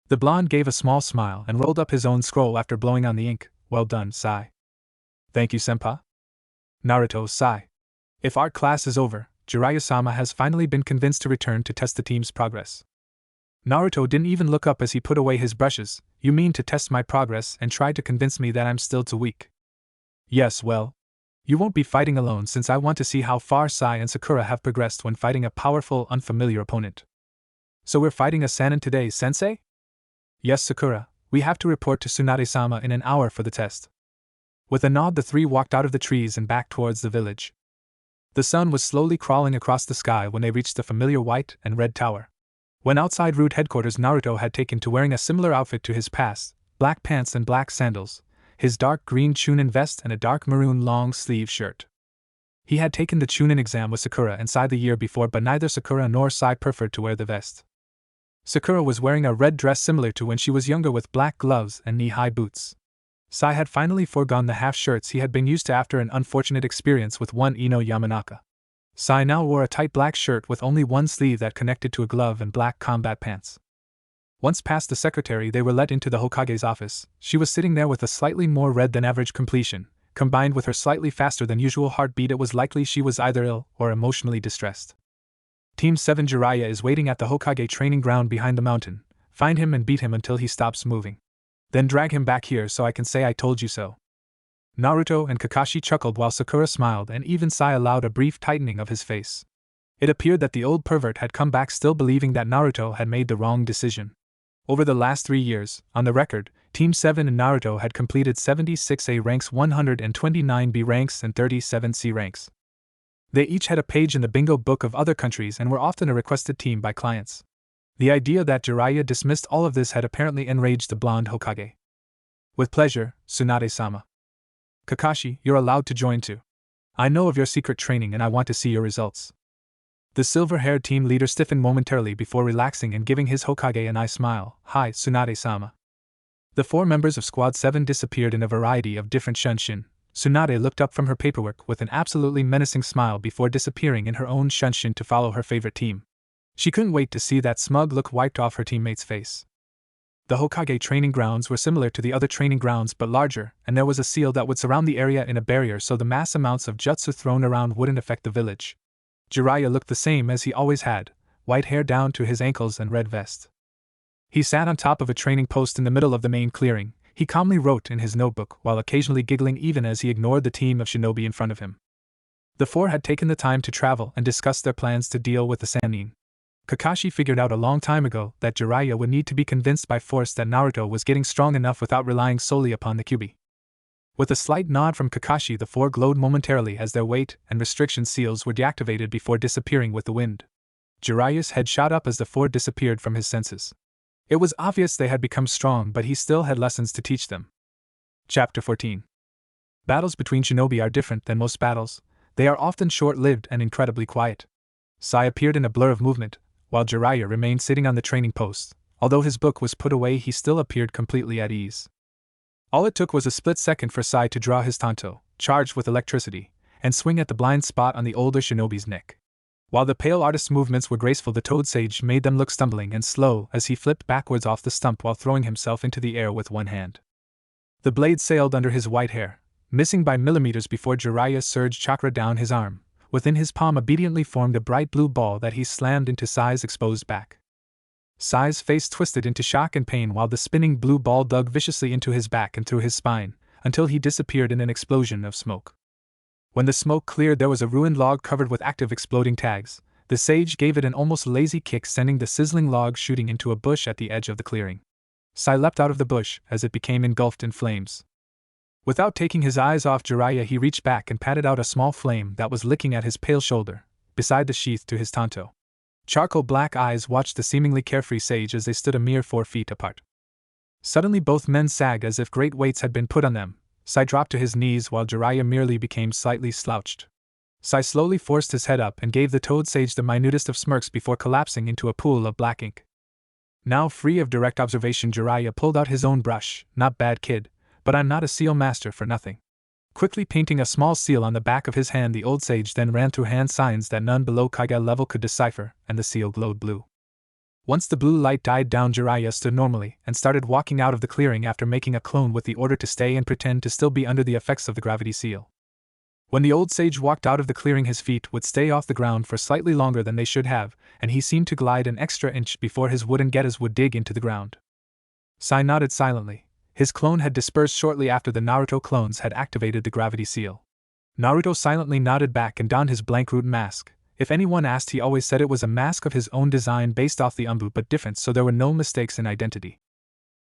The blonde gave a small smile and rolled up his own scroll after blowing on the ink. Well done, Sai. Thank you, senpai. Naruto, Sai. If art class is over, Jiraiya-sama has finally been convinced to return to test the team's progress. Naruto didn't even look up as he put away his brushes. You mean to test my progress and try to convince me that I'm still too weak? Yes, well, you won't be fighting alone, since I want to see how far Sai and Sakura have progressed when fighting a powerful, unfamiliar opponent. So we're fighting a Sannin today, sensei? Yes, Sakura, we have to report to Tsunade-sama in an hour for the test. With a nod, the three walked out of the trees and back towards the village. The sun was slowly crawling across the sky when they reached the familiar white and red tower. When outside Root headquarters, Naruto had taken to wearing a similar outfit to his past, black pants and black sandals, his dark green chunin vest and a dark maroon long-sleeve shirt. He had taken the chunin exam with Sakura and Sai the year before, but neither Sakura nor Sai preferred to wear the vest. Sakura was wearing a red dress similar to when she was younger with black gloves and knee-high boots. Sai had finally foregone the half-shirts he had been used to after an unfortunate experience with one Ino Yamanaka. Sai now wore a tight black shirt with only one sleeve that connected to a glove and black combat pants. Once past the secretary, they were let into the Hokage's office. She was sitting there with a slightly more red than average completion. Combined with her slightly faster than usual heartbeat, it was likely she was either ill or emotionally distressed. Team 7 Jiraiya is waiting at the Hokage training ground behind the mountain. Find him and beat him until he stops moving. Then drag him back here so I can say I told you so." Naruto and Kakashi chuckled while Sakura smiled, and even Sai allowed a brief tightening of his face. It appeared that the old pervert had come back still believing that Naruto had made the wrong decision. Over the last 3 years, on the record, Team 7 and Naruto had completed 76 A ranks, 129 B ranks, and 37 C ranks. They each had a page in the bingo book of other countries and were often a requested team by clients. The idea that Jiraiya dismissed all of this had apparently enraged the blonde Hokage. "With pleasure, Tsunade-sama. Kakashi, you're allowed to join too. I know of your secret training and I want to see your results." The silver-haired team leader stiffened momentarily before relaxing and giving his Hokage an eye smile. "Hi, Tsunade-sama." The 4 members of Squad 7 disappeared in a variety of different shunshin. Tsunade looked up from her paperwork with an absolutely menacing smile before disappearing in her own shunshin to follow her favorite team. She couldn't wait to see that smug look wiped off her teammate's face. The Hokage training grounds were similar to the other training grounds but larger, and there was a seal that would surround the area in a barrier so the mass amounts of jutsu thrown around wouldn't affect the village. Jiraiya looked the same as he always had, white hair down to his ankles and red vest. He sat on top of a training post in the middle of the main clearing. He calmly wrote in his notebook while occasionally giggling even as he ignored the team of shinobi in front of him. The 4 had taken the time to travel and discuss their plans to deal with the Sannin. Kakashi figured out a long time ago that Jiraiya would need to be convinced by force that Naruto was getting strong enough without relying solely upon the Kyuubi. With a slight nod from Kakashi, the 4 glowed momentarily as their weight and restriction seals were deactivated before disappearing with the wind. Jiraiya's head shot up as the 4 disappeared from his senses. It was obvious they had become strong, but he still had lessons to teach them. Chapter 14. Battles between shinobi are different than most battles. They are often short-lived and incredibly quiet. Sai appeared in a blur of movement, while Jiraiya remained sitting on the training post. Although his book was put away, he still appeared completely at ease. All it took was a split second for Sai to draw his tanto, charged with electricity, and swing at the blind spot on the older shinobi's neck. While the pale artist's movements were graceful, the Toad Sage made them look stumbling and slow as he flipped backwards off the stump while throwing himself into the air with one hand. The blade sailed under his white hair, missing by millimeters before Jiraiya surged Chakra down his arm. Within his palm obediently formed a bright blue ball that he slammed into Sai's exposed back. Sai's face twisted into shock and pain while the spinning blue ball dug viciously into his back and through his spine, until he disappeared in an explosion of smoke. When the smoke cleared, there was a ruined log covered with active exploding tags. The sage gave it an almost lazy kick, sending the sizzling log shooting into a bush at the edge of the clearing. Sai leapt out of the bush as it became engulfed in flames. Without taking his eyes off Jiraiya, he reached back and patted out a small flame that was licking at his pale shoulder, beside the sheath to his tanto. Charcoal black eyes watched the seemingly carefree sage as they stood a mere 4 feet apart. Suddenly both men sagged as if great weights had been put on them. Sai dropped to his knees while Jiraiya merely became slightly slouched. Sai slowly forced his head up and gave the Toad Sage the minutest of smirks before collapsing into a pool of black ink. Now free of direct observation, Jiraiya pulled out his own brush. "Not bad, kid, but I'm not a seal master for nothing." Quickly painting a small seal on the back of his hand, the old sage then ran through hand signs that none below Kage level could decipher, and the seal glowed blue. Once the blue light died down, Jiraiya stood normally and started walking out of the clearing after making a clone with the order to stay and pretend to still be under the effects of the gravity seal. When the old sage walked out of the clearing, his feet would stay off the ground for slightly longer than they should have, and he seemed to glide an extra inch before his wooden getas would dig into the ground. Sai nodded silently. His clone had dispersed shortly after the Naruto clones had activated the gravity seal. Naruto silently nodded back and donned his blank root mask. If anyone asked, he always said it was a mask of his own design based off the Umbu but different, so there were no mistakes in identity.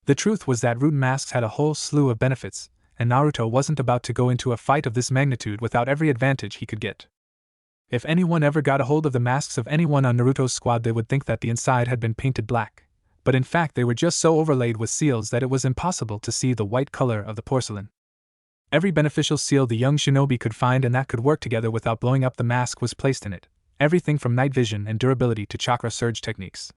The truth was that root masks had a whole slew of benefits, and Naruto wasn't about to go into a fight of this magnitude without every advantage he could get. If anyone ever got a hold of the masks of anyone on Naruto's squad, they would think that the inside had been painted black, but in fact they were just so overlaid with seals that it was impossible to see the white color of the porcelain. Every beneficial seal the young shinobi could find and that could work together without blowing up the mask was placed in it. Everything from night vision and durability to chakra surge techniques.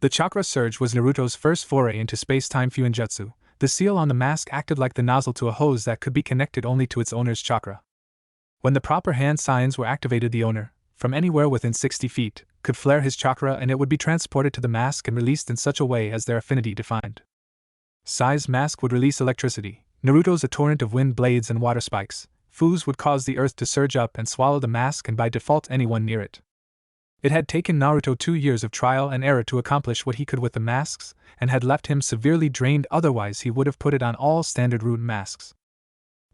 The chakra surge was Naruto's first foray into space-time fuinjutsu. The seal on the mask acted like the nozzle to a hose that could be connected only to its owner's chakra. When the proper hand signs were activated, the owner, from anywhere within 60 feet, could flare his chakra and it would be transported to the mask and released in such a way as their affinity defined. Sai's mask would release electricity, Naruto's a torrent of wind blades and water spikes. Fu's would cause the earth to surge up and swallow the mask and by default anyone near it. It had taken Naruto 2 years of trial and error to accomplish what he could with the masks, and had left him severely drained, otherwise he would have put it on all standard root masks.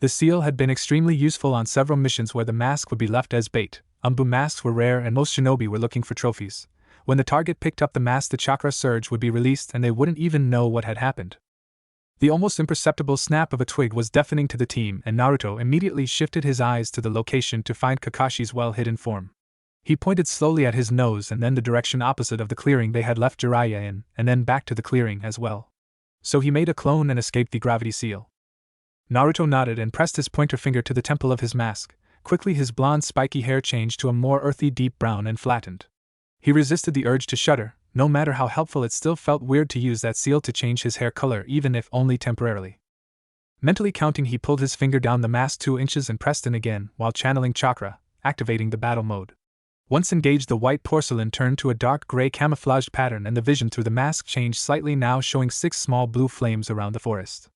The seal had been extremely useful on several missions where the mask would be left as bait. Masks were rare and most shinobi were looking for trophies. When the target picked up the mask, the chakra surge would be released and they wouldn't even know what had happened. The almost imperceptible snap of a twig was deafening to the team, and Naruto immediately shifted his eyes to the location to find Kakashi's well-hidden form. He pointed slowly at his nose and then the direction opposite of the clearing they had left Jiraiya in, and then back to the clearing as well. So he made a clone and escaped the gravity seal. Naruto nodded and pressed his pointer finger to the temple of his mask. Quickly his blonde spiky hair changed to a more earthy deep brown and flattened. He resisted the urge to shudder. No matter how helpful, it still felt weird to use that seal to change his hair color, even if only temporarily. Mentally counting, he pulled his finger down the mask 2 inches and pressed in again, while channeling chakra, activating the battle mode. Once engaged, the white porcelain turned to a dark gray camouflaged pattern and the vision through the mask changed slightly, now showing 6 small blue flames around the forest.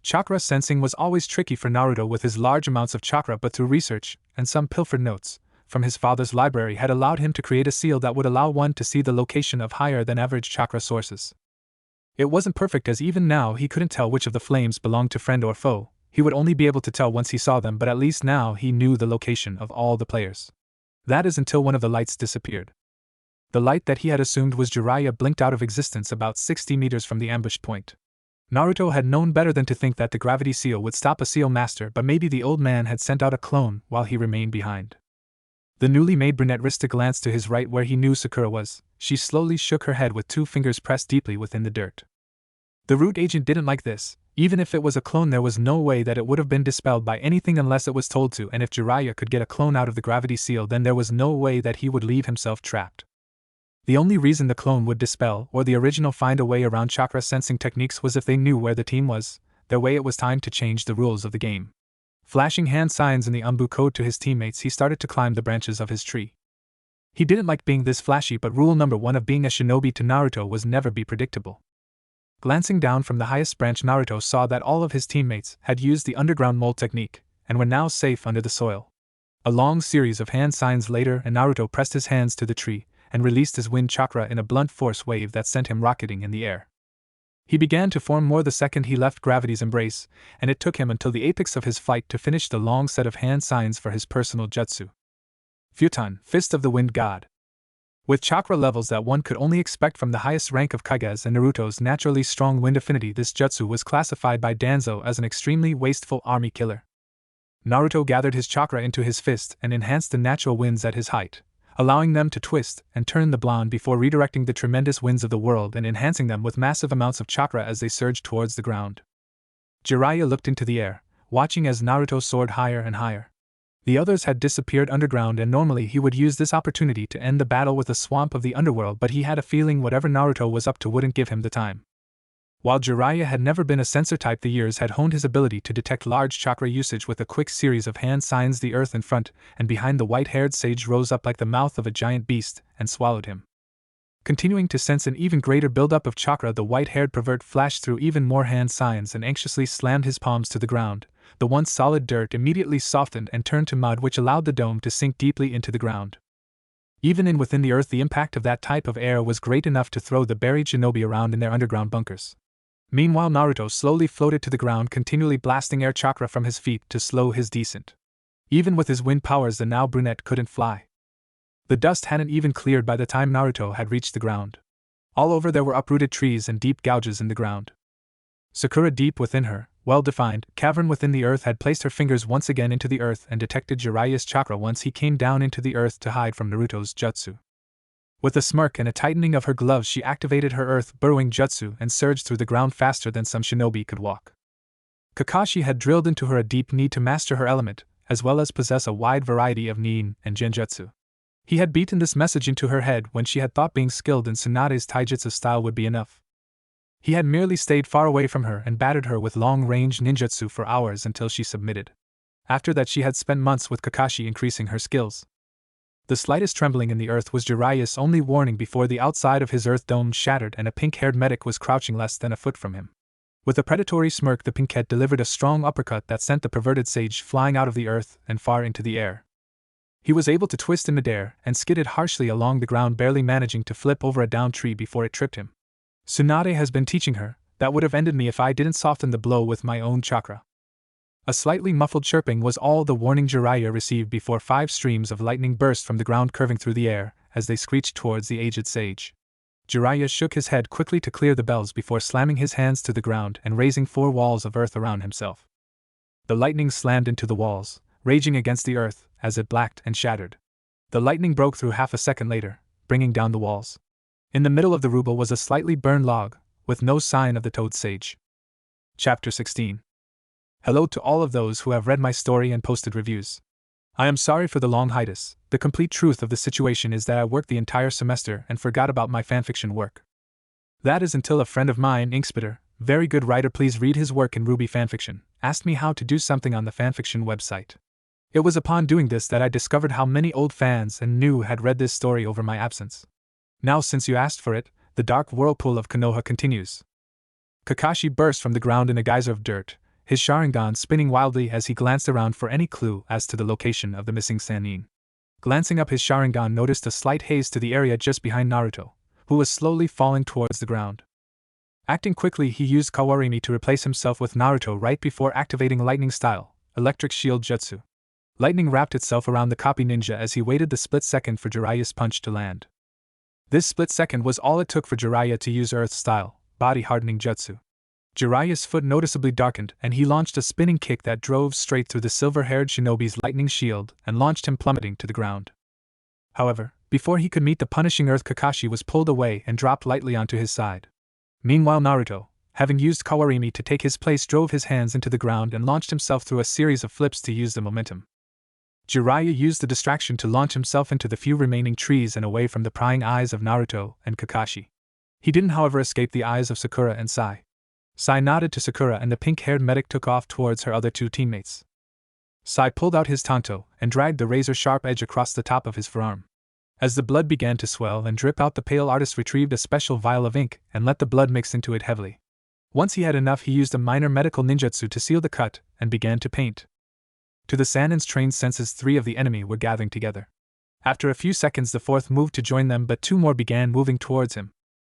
Chakra sensing was always tricky for Naruto with his large amounts of chakra, but through research, and some pilfered notes from his father's library, had allowed him to create a seal that would allow one to see the location of higher than average chakra sources. It wasn't perfect, as even now he couldn't tell which of the flames belonged to friend or foe. He would only be able to tell once he saw them, but at least now he knew the location of all the players. That is, until one of the lights disappeared. The light that he had assumed was Jiraiya blinked out of existence about 60 meters from the ambush point. Naruto had known better than to think that the gravity seal would stop a seal master, but maybe the old man had sent out a clone while he remained behind. The newly made brunette risked a glance to his right where he knew Sakura was. She slowly shook her head with 2 fingers pressed deeply within the dirt. The root agent didn't like this. Even if it was a clone, there was no way that it would have been dispelled by anything unless it was told to, and if Jiraiya could get a clone out of the gravity seal, then there was no way that he would leave himself trapped. The only reason the clone would dispel, or the original find a way around chakra sensing techniques, was if they knew where the team was. Their way, it was time to change the rules of the game. Flashing hand signs in the Umbu code to his teammates, he started to climb the branches of his tree. He didn't like being this flashy, but rule number 1 of being a shinobi to Naruto was never be predictable. Glancing down from the highest branch, Naruto saw that all of his teammates had used the underground mole technique, and were now safe under the soil. A long series of hand signs later, and Naruto pressed his hands to the tree, and released his wind chakra in a blunt force wave that sent him rocketing in the air. He began to form more the second he left gravity's embrace, and it took him until the apex of his flight to finish the long set of hand signs for his personal jutsu. Futon, Fist of the Wind God. With chakra levels that one could only expect from the highest rank of Kaige's and Naruto's naturally strong wind affinity, this jutsu was classified by Danzo as an extremely wasteful army killer. Naruto gathered his chakra into his fist and enhanced the natural winds at his height, allowing them to twist and turn the blonde before redirecting the tremendous winds of the world and enhancing them with massive amounts of chakra as they surged towards the ground. Jiraiya looked into the air, watching as Naruto soared higher and higher. The others had disappeared underground, and normally he would use this opportunity to end the battle with a swamp of the underworld, but he had a feeling whatever Naruto was up to wouldn't give him the time. While Jiraiya had never been a sensor type, the years had honed his ability to detect large chakra usage with a quick series of hand signs. The earth in front and behind the white-haired sage rose up like the mouth of a giant beast and swallowed him. Continuing to sense an even greater buildup of chakra, the white-haired pervert flashed through even more hand signs and anxiously slammed his palms to the ground. The once solid dirt immediately softened and turned to mud, which allowed the dome to sink deeply into the ground. Even within the earth, the impact of that type of air was great enough to throw the buried shinobi around in their underground bunkers. Meanwhile, Naruto slowly floated to the ground, continually blasting air chakra from his feet to slow his descent. Even with his wind powers, the now brunette couldn't fly. The dust hadn't even cleared by the time Naruto had reached the ground. All over there were uprooted trees and deep gouges in the ground. Sakura, deep within her, well-defined cavern within the earth, had placed her fingers once again into the earth and detected Jiraiya's chakra once he came down into the earth to hide from Naruto's jutsu. With a smirk and a tightening of her gloves, she activated her earth-burrowing jutsu and surged through the ground faster than some shinobi could walk. Kakashi had drilled into her a deep need to master her element, as well as possess a wide variety of nin and genjutsu. He had beaten this message into her head when she had thought being skilled in Tsunade's taijutsu style would be enough. He had merely stayed far away from her and battered her with long-range ninjutsu for hours until she submitted. After that, she had spent months with Kakashi increasing her skills. The slightest trembling in the earth was Jiraiya's only warning before the outside of his earth dome shattered and a pink-haired medic was crouching less than a foot from him. With a predatory smirk, the pinkette delivered a strong uppercut that sent the perverted sage flying out of the earth and far into the air. He was able to twist in midair and skidded harshly along the ground, barely managing to flip over a downed tree before it tripped him. Tsunade has been teaching her, that would have ended me if I didn't soften the blow with my own chakra. A slightly muffled chirping was all the warning Jiraiya received before 5 streams of lightning burst from the ground, curving through the air as they screeched towards the aged sage. Jiraiya shook his head quickly to clear the bells before slamming his hands to the ground and raising 4 walls of earth around himself. The lightning slammed into the walls, raging against the earth as it blacked and shattered. The lightning broke through half a second later, bringing down the walls. In the middle of the ruble was a slightly burned log, with no sign of the Toad Sage. Chapter 16. Hello to all of those who have read my story and posted reviews. I am sorry for the long hiatus. The complete truth of the situation is that I worked the entire semester and forgot about my fanfiction work. That is until a friend of mine, Inkspitter, very good writer, please read his work in Ruby Fanfiction, asked me how to do something on the fanfiction website. It was upon doing this that I discovered how many old fans and new had read this story over my absence. Now, since you asked for it, the dark whirlpool of Konoha continues. Kakashi burst from the ground in a geyser of dirt, his Sharingan spinning wildly as he glanced around for any clue as to the location of the missing Sannin. Glancing up, his Sharingan noticed a slight haze to the area just behind Naruto, who was slowly falling towards the ground. Acting quickly, he used Kawarimi to replace himself with Naruto right before activating lightning style, electric shield jutsu. Lightning wrapped itself around the copy ninja as he waited the split second for Jiraiya's punch to land. This split second was all it took for Jiraiya to use earth style, body hardening jutsu. Jiraiya's foot noticeably darkened and he launched a spinning kick that drove straight through the silver-haired shinobi's lightning shield and launched him plummeting to the ground. However, before he could meet the punishing earth, Kakashi was pulled away and dropped lightly onto his side. Meanwhile, Naruto, having used Kawarimi to take his place, drove his hands into the ground and launched himself through a series of flips to use the momentum. Jiraiya used the distraction to launch himself into the few remaining trees and away from the prying eyes of Naruto and Kakashi. He didn't, however, escape the eyes of Sakura and Sai. Sai nodded to Sakura and the pink-haired medic took off towards her other 2 teammates. Sai pulled out his tanto and dragged the razor-sharp edge across the top of his forearm. As the blood began to swell and drip out, the pale artist retrieved a special vial of ink and let the blood mix into it heavily. Once he had enough, he used a minor medical ninjutsu to seal the cut and began to paint. To the Sannin's trained senses, 3 of the enemy were gathering together. After a few seconds, the 4th moved to join them, but 2 more began moving towards him.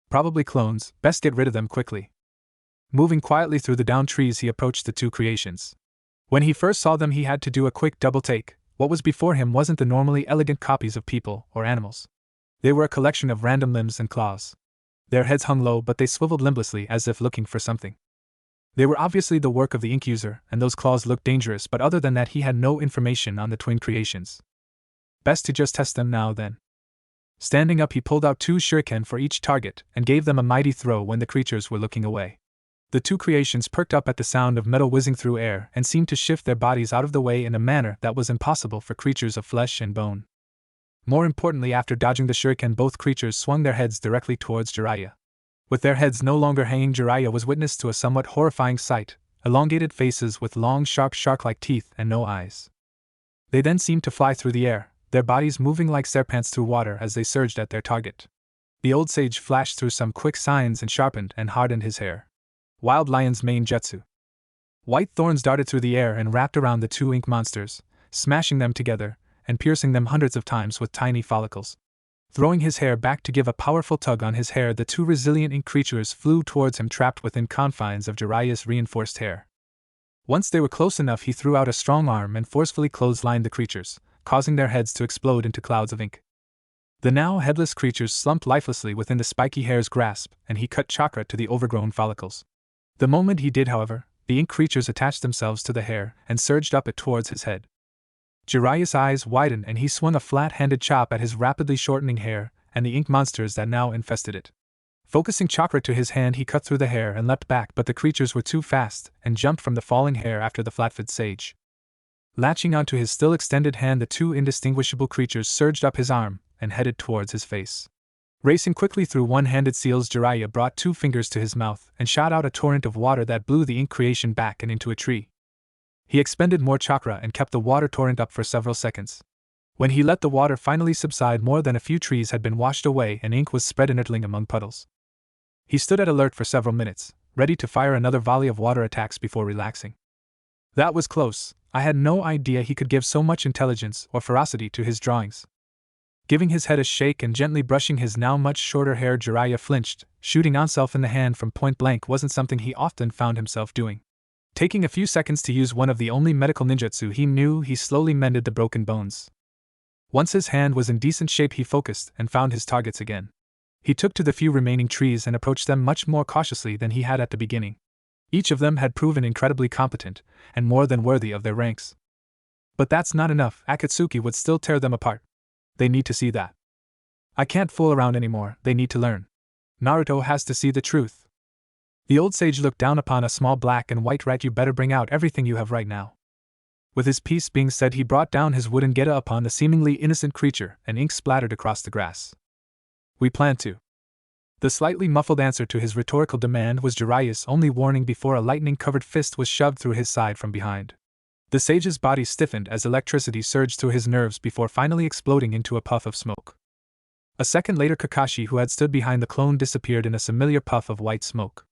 Probably clones, best get rid of them quickly. Moving quietly through the downed trees, he approached the 2 creations. When he first saw them, he had to do a quick double take. What was before him wasn't the normally elegant copies of people or animals. They were a collection of random limbs and claws. Their heads hung low, but they swiveled limblessly as if looking for something. They were obviously the work of the ink user, and those claws looked dangerous, but other than that he had no information on the twin creations. Best to just test them now then. Standing up, he pulled out 2 shuriken for each target and gave them a mighty throw when the creatures were looking away. The 2 creations perked up at the sound of metal whizzing through air and seemed to shift their bodies out of the way in a manner that was impossible for creatures of flesh and bone. More importantly, after dodging the shuriken, both creatures swung their heads directly towards Jiraiya. With their heads no longer hanging, Jiraiya was witness to a somewhat horrifying sight: elongated faces with long shark-like teeth and no eyes. They then seemed to fly through the air, their bodies moving like serpents through water as they surged at their target. The old sage flashed through some quick signs and sharpened and hardened his hair. Wild Lion's main jutsu. White thorns darted through the air and wrapped around the 2 ink monsters, smashing them together and piercing them hundreds of times with tiny follicles. Throwing his hair back to give a powerful tug on his hair, the 2 resilient ink creatures flew towards him, trapped within confines of Jiraiya's reinforced hair. Once they were close enough, he threw out a strong arm and forcefully clotheslined the creatures, causing their heads to explode into clouds of ink. The now headless creatures slumped lifelessly within the spiky hair's grasp, and he cut Chakra to the overgrown follicles. The moment he did, however, the ink creatures attached themselves to the hair and surged up it towards his head. Jiraiya's eyes widened and he swung a flat-handed chop at his rapidly shortening hair and the ink monsters that now infested it. Focusing Chakra to his hand, he cut through the hair and leapt back, but the creatures were too fast and jumped from the falling hair after the flat-footed sage. Latching onto his still extended hand, the 2 indistinguishable creatures surged up his arm and headed towards his face. Racing quickly through one-handed seals, Jiraiya brought 2 fingers to his mouth and shot out a torrent of water that blew the ink creation back and into a tree. He expended more Chakra and kept the water torrent up for several seconds. When he let the water finally subside, more than a few trees had been washed away and ink was spread inertling among puddles. He stood at alert for several minutes, ready to fire another volley of water attacks before relaxing. That was close. I had no idea he could give so much intelligence or ferocity to his drawings. Giving his head a shake and gently brushing his now much shorter hair, Jiraiya flinched. Shooting himself in the hand from point blank wasn't something he often found himself doing. Taking a few seconds to use one of the only medical ninjutsu he knew, he slowly mended the broken bones. Once his hand was in decent shape, he focused and found his targets again. He took to the few remaining trees and approached them much more cautiously than he had at the beginning. Each of them had proven incredibly competent, and more than worthy of their ranks. But that's not enough. Akatsuki would still tear them apart. They need to see that. I can't fool around anymore, they need to learn. Naruto has to see the truth. The old sage looked down upon a small black and white rat. You better bring out everything you have right now. With his piece being said, he brought down his wooden geta upon the seemingly innocent creature, and ink splattered across the grass. We plan to. The slightly muffled answer to his rhetorical demand was Jiraiya's only warning before a lightning-covered fist was shoved through his side from behind. The sage's body stiffened as electricity surged through his nerves before finally exploding into a puff of smoke. A second later, Kakashi, who had stood behind the clone, disappeared in a familiar puff of white smoke.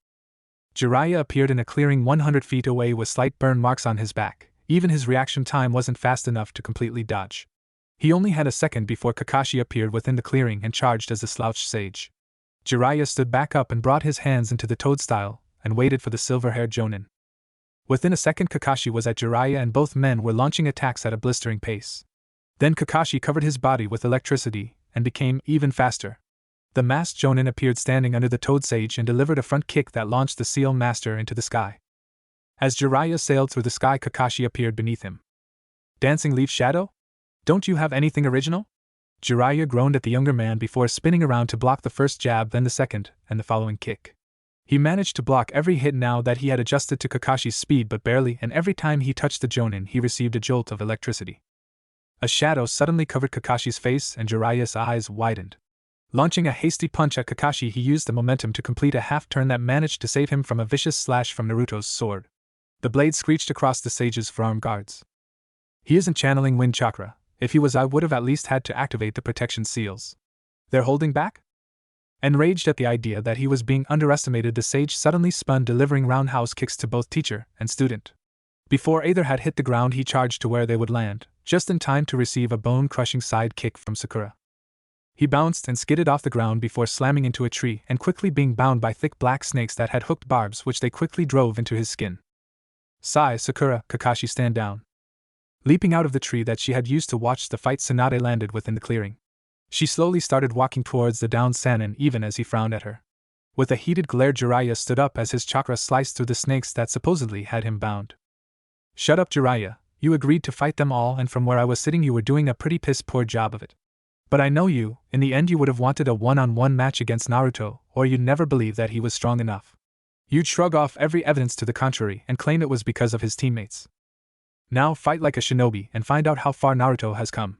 Jiraiya appeared in a clearing 100 feet away with slight burn marks on his back. Even his reaction time wasn't fast enough to completely dodge. He only had a second before Kakashi appeared within the clearing and charged as the slouched sage. Jiraiya stood back up and brought his hands into the toadstyle and waited for the silver-haired jonin. Within a second, Kakashi was at Jiraiya and both men were launching attacks at a blistering pace. Then Kakashi covered his body with electricity and became even faster. The masked jonin appeared standing under the toad sage and delivered a front kick that launched the seal master into the sky. As Jiraiya sailed through the sky, Kakashi appeared beneath him. Dancing leaf shadow? Don't you have anything original? Jiraiya groaned at the younger man before spinning around to block the first jab, then the second, and the following kick. He managed to block every hit now that he had adjusted to Kakashi's speed, but barely, and every time he touched the jonin he received a jolt of electricity. A shadow suddenly covered Kakashi's face and Jiraiya's eyes widened. Launching a hasty punch at Kakashi, he used the momentum to complete a half-turn that managed to save him from a vicious slash from Naruto's sword. The blade screeched across the sage's forearm guards. He isn't channeling wind chakra. If he was, I would have at least had to activate the protection seals. They're holding back? Enraged at the idea that he was being underestimated, the sage suddenly spun, delivering roundhouse kicks to both teacher and student. Before either had hit the ground, he charged to where they would land, just in time to receive a bone-crushing side kick from Sakura. He bounced and skidded off the ground before slamming into a tree and quickly being bound by thick black snakes that had hooked barbs which they quickly drove into his skin. Sigh, Sakura, Kakashi, stand down. Leaping out of the tree that she had used to watch the fight, Tsunade landed within the clearing. She slowly started walking towards the downed Sannin even as he frowned at her. With a heated glare, Jiraiya stood up as his chakra sliced through the snakes that supposedly had him bound. Shut up, Jiraiya. You agreed to fight them all, and from where I was sitting you were doing a pretty piss-poor job of it. But I know you, in the end you would have wanted a one-on-one match against Naruto, or you'd never believe that he was strong enough. You'd shrug off every evidence to the contrary and claim it was because of his teammates. Now fight like a shinobi and find out how far Naruto has come.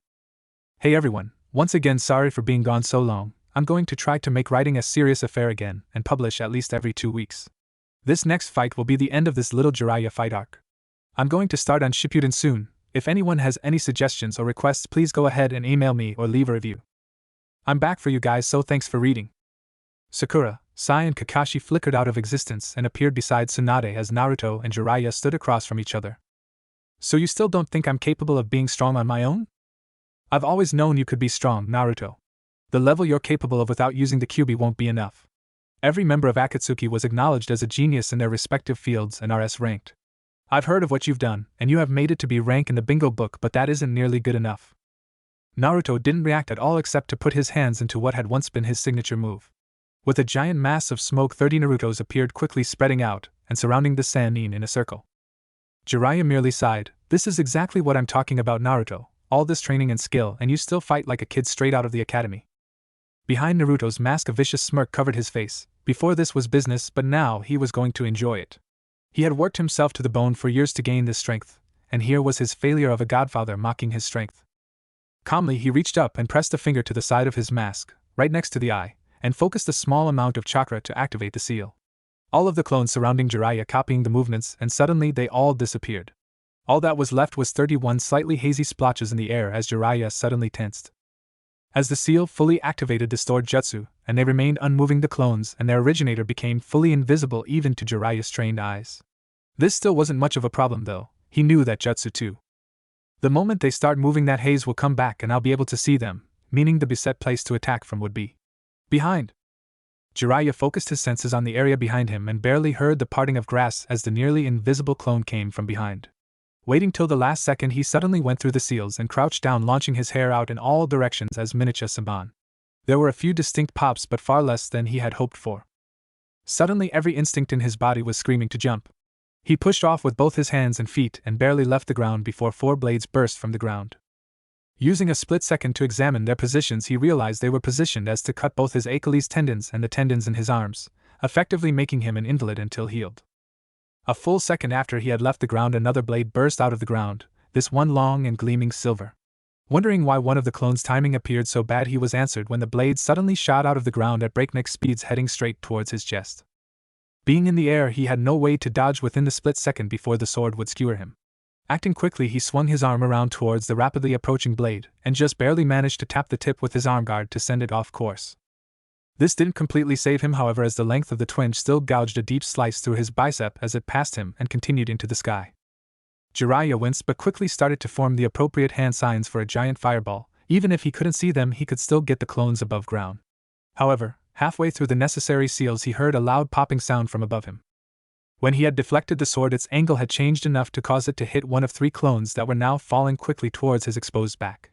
Hey everyone, once again sorry for being gone so long. I'm going to try to make writing a serious affair again and publish at least every 2 weeks. This next fight will be the end of this little Jiraiya fight arc. I'm going to start on Shippuden soon. If anyone has any suggestions or requests, please go ahead and email me or leave a review. I'm back for you guys, so thanks for reading. Sakura, Sai and Kakashi flickered out of existence and appeared beside Tsunade as Naruto and Jiraiya stood across from each other. So you still don't think I'm capable of being strong on my own? I've always known you could be strong, Naruto. The level you're capable of without using the Kyuubi won't be enough. Every member of Akatsuki was acknowledged as a genius in their respective fields and RS ranked. I've heard of what you've done, and you have made it to be rank in the bingo book, but that isn't nearly good enough. Naruto didn't react at all except to put his hands into what had once been his signature move. With a giant mass of smoke, 30 Narutos appeared, quickly spreading out and surrounding the Sannin in a circle. Jiraiya merely sighed. This is exactly what I'm talking about, Naruto. All this training and skill, and you still fight like a kid straight out of the academy. Behind Naruto's mask, a vicious smirk covered his face. Before, this was business, but now he was going to enjoy it. He had worked himself to the bone for years to gain this strength, and here was his failure of a godfather mocking his strength. Calmly, he reached up and pressed a finger to the side of his mask, right next to the eye, and focused a small amount of chakra to activate the seal. All of the clones surrounding Jiraiya copying the movements, and suddenly they all disappeared. All that was left was 31 slightly hazy splotches in the air as Jiraiya suddenly tensed. As the seal fully activated the stored jutsu, and they remained unmoving, the clones and their originator became fully invisible even to Jiraiya's trained eyes. This still wasn't much of a problem though. He knew that jutsu too. The moment they start moving, that haze will come back and I'll be able to see them, meaning the beset place to attack from would be behind. Jiraiya focused his senses on the area behind him and barely heard the parting of grass as the nearly invisible clone came from behind. Waiting till the last second, he suddenly went through the seals and crouched down, launching his hair out in all directions as miniature Saban. There were a few distinct pops, but far less than he had hoped for. Suddenly every instinct in his body was screaming to jump. He pushed off with both his hands and feet and barely left the ground before 4 blades burst from the ground. Using a split second to examine their positions, he realized they were positioned as to cut both his Achilles tendons and the tendons in his arms, effectively making him an invalid until healed. A full second after he had left the ground, another blade burst out of the ground, this one long and gleaming silver. Wondering why one of the clones' timing appeared so bad, he was answered when the blade suddenly shot out of the ground at breakneck speeds, heading straight towards his chest. Being in the air, he had no way to dodge within the split second before the sword would skewer him. Acting quickly, he swung his arm around towards the rapidly approaching blade, and just barely managed to tap the tip with his arm guard to send it off course. This didn't completely save him, however, as the length of the twinge still gouged a deep slice through his bicep as it passed him and continued into the sky. Jiraiya winced but quickly started to form the appropriate hand signs for a giant fireball. Even if he couldn't see them, he could still get the clones above ground. However, halfway through the necessary seals, he heard a loud popping sound from above him. When he had deflected the sword, its angle had changed enough to cause it to hit one of 3 clones that were now falling quickly towards his exposed back.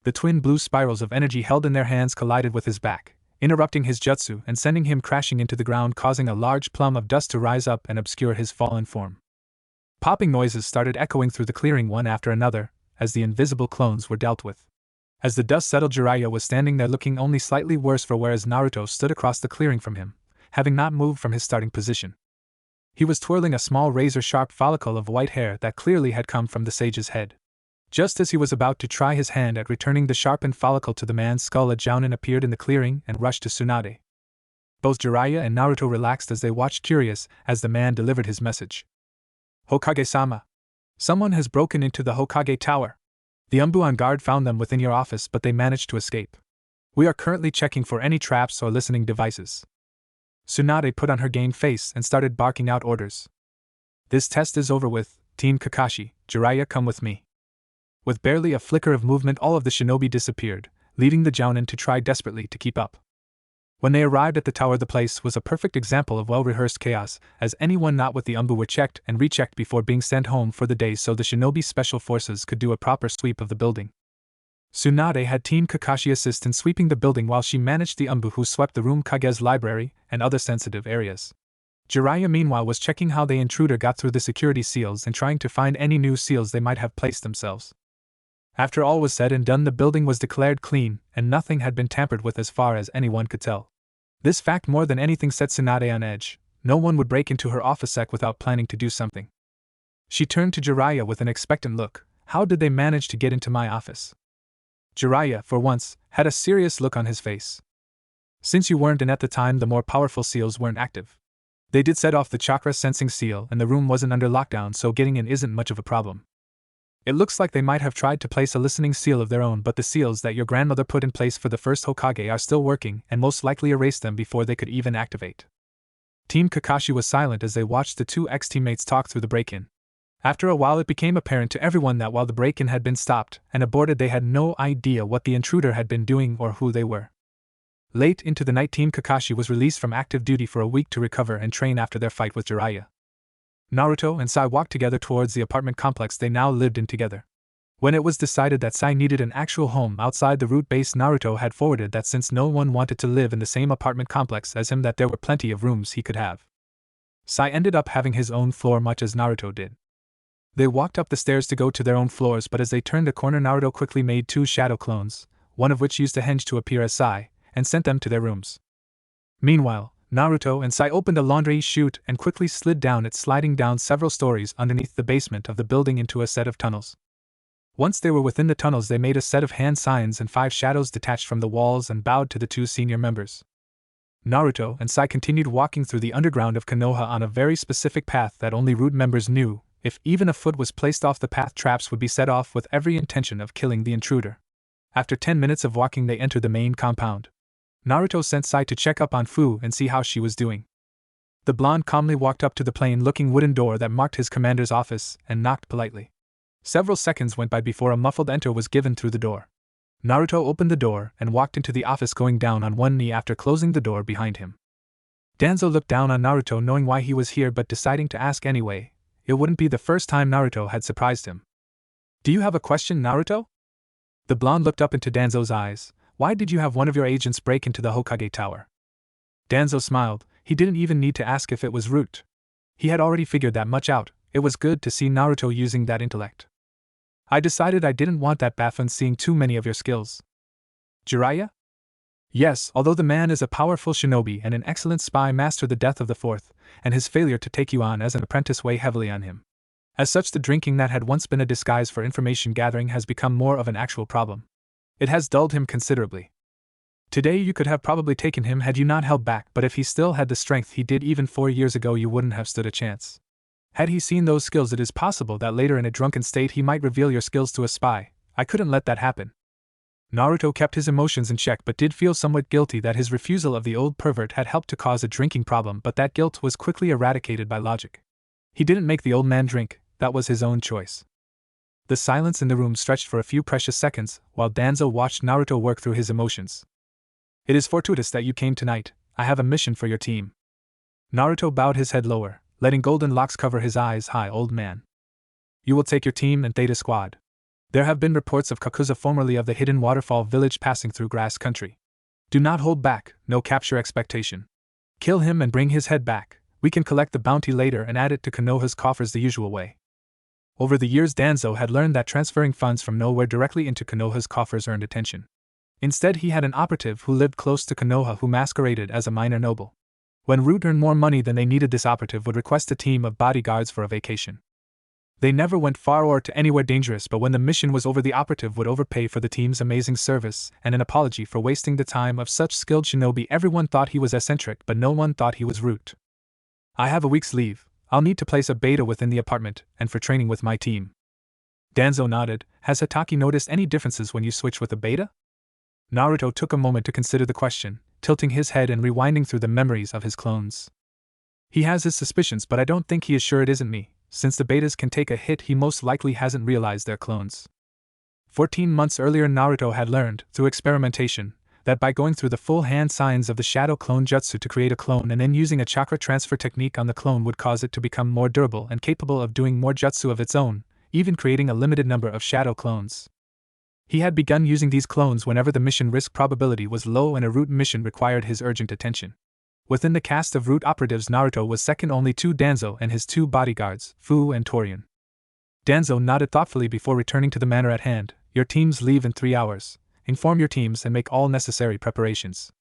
The twin blue spirals of energy held in their hands collided with his back, interrupting his jutsu and sending him crashing into the ground, causing a large plume of dust to rise up and obscure his fallen form. Popping noises started echoing through the clearing one after another, as the invisible clones were dealt with. As the dust settled, Jiraiya was standing there looking only slightly worse for wear as Naruto stood across the clearing from him, having not moved from his starting position. He was twirling a small razor-sharp follicle of white hair that clearly had come from the sage's head. Just as he was about to try his hand at returning the sharpened follicle to the man's skull, a jounin appeared in the clearing and rushed to Tsunade. Both Jiraiya and Naruto relaxed as they watched, curious, as the man delivered his message. Hokage-sama. Someone has broken into the Hokage Tower. The Umbu on guard found them within your office, but they managed to escape. We are currently checking for any traps or listening devices. Tsunade put on her game face and started barking out orders. This test is over with, Team Kakashi. Jiraiya, come with me. With barely a flicker of movement, all of the shinobi disappeared, leaving the jounin to try desperately to keep up. When they arrived at the tower, the place was a perfect example of well-rehearsed chaos, as anyone not with the Umbu were checked and rechecked before being sent home for the day so the shinobi special forces could do a proper sweep of the building. Tsunade had Team Kakashi assist in sweeping the building while she managed the Umbu, who swept the room Kage's library and other sensitive areas. Jiraiya meanwhile was checking how the intruder got through the security seals and trying to find any new seals they might have placed themselves. After all was said and done, the building was declared clean, and nothing had been tampered with as far as anyone could tell. This fact more than anything set Tsunade on edge. No one would break into her office sec without planning to do something. She turned to Jiraiya with an expectant look. How did they manage to get into my office? Jiraiya, for once, had a serious look on his face. Since you weren't in at the time, the more powerful seals weren't active. They did set off the chakra sensing seal and the room wasn't under lockdown, so getting in isn't much of a problem. It looks like they might have tried to place a listening seal of their own, but the seals that your grandmother put in place for the first Hokage are still working and most likely erased them before they could even activate. Team Kakashi was silent as they watched the 2 ex-teammates talk through the break-in. After a while, it became apparent to everyone that while the break-in had been stopped and aborted, they had no idea what the intruder had been doing or who they were. Late into the night, Team Kakashi was released from active duty for a week to recover and train after their fight with Jiraiya. Naruto and Sai walked together towards the apartment complex they now lived in together. When it was decided that Sai needed an actual home outside the root base, Naruto had forwarded that since no one wanted to live in the same apartment complex as him, that there were plenty of rooms he could have. Sai ended up having his own floor, much as Naruto did. They walked up the stairs to go to their own floors, but as they turned the corner, Naruto quickly made 2 shadow clones, one of which used a henge to appear as Sai, and sent them to their rooms. Meanwhile, Naruto and Sai opened a laundry chute and quickly slid down it, sliding down several stories underneath the basement of the building into a set of tunnels. Once they were within the tunnels, they made a set of hand signs and 5 shadows detached from the walls and bowed to the 2 senior members. Naruto and Sai continued walking through the underground of Konoha on a very specific path that only root members knew. If even a foot was placed off the path, traps would be set off with every intention of killing the intruder. After 10 minutes of walking, they entered the main compound. Naruto sent Sai to check up on Fu and see how she was doing. The blonde calmly walked up to the plain-looking wooden door that marked his commander's office and knocked politely. Several seconds went by before a muffled enter was given through the door. Naruto opened the door and walked into the office, going down on one knee after closing the door behind him. Danzo looked down on Naruto, knowing why he was here but deciding to ask anyway. It wouldn't be the first time Naruto had surprised him. "Do you have a question, Naruto?" The blonde looked up into Danzo's eyes. "Why did you have one of your agents break into the Hokage Tower?" Danzo smiled. He didn't even need to ask if it was root. He had already figured that much out. It was good to see Naruto using that intellect. "I decided I didn't want that Bafun seeing too many of your skills." "Jiraiya?" "Yes, although the man is a powerful shinobi and an excellent spy master, the death of the fourth, and his failure to take you on as an apprentice weigh heavily on him. As such, the drinking that had once been a disguise for information gathering has become more of an actual problem. It has dulled him considerably. Today you could have probably taken him had you not held back, but if he still had the strength he did even 4 years ago, you wouldn't have stood a chance. Had he seen those skills, it is possible that later in a drunken state he might reveal your skills to a spy. I couldn't let that happen." Naruto kept his emotions in check but did feel somewhat guilty that his refusal of the old pervert had helped to cause a drinking problem, but that guilt was quickly eradicated by logic. He didn't make the old man drink, that was his own choice. The silence in the room stretched for a few precious seconds, while Danzo watched Naruto work through his emotions. "It is fortuitous that you came tonight. I have a mission for your team." Naruto bowed his head lower, letting golden locks cover his eyes. "Hi, old man. You will take your team and Theta Squad. There have been reports of Kakuza, formerly of the Hidden Waterfall Village, passing through Grass Country. Do not hold back, no capture expectation. Kill him and bring his head back. We can collect the bounty later and add it to Konoha's coffers the usual way." Over the years, Danzo had learned that transferring funds from nowhere directly into Konoha's coffers earned attention. Instead, he had an operative who lived close to Konoha who masqueraded as a minor noble. When Root earned more money than they needed, this operative would request a team of bodyguards for a vacation. They never went far or to anywhere dangerous, but when the mission was over, the operative would overpay for the team's amazing service, and an apology for wasting the time of such skilled shinobi. Everyone thought he was eccentric, but no one thought he was Root. "I have a week's leave. I'll need to place a beta within the apartment, and for training with my team." Danzo nodded. "Has Hataki noticed any differences when you switch with a beta?" Naruto took a moment to consider the question, tilting his head and rewinding through the memories of his clones. "He has his suspicions, but I don't think he is sure it isn't me. Since the betas can take a hit, he most likely hasn't realized they're clones." 14 months earlier, Naruto had learned, through experimentation, that by going through the full hand signs of the Shadow Clone Jutsu to create a clone and then using a chakra transfer technique on the clone would cause it to become more durable and capable of doing more jutsu of its own, even creating a limited number of shadow clones. He had begun using these clones whenever the mission risk probability was low and a Root mission required his urgent attention. Within the cast of Root operatives, Naruto was second only to Danzo and his 2 bodyguards, Fu and Torian. Danzo nodded thoughtfully before returning to the matter at hand. "Your teams leave in 3 hours. Inform your teams and make all necessary preparations."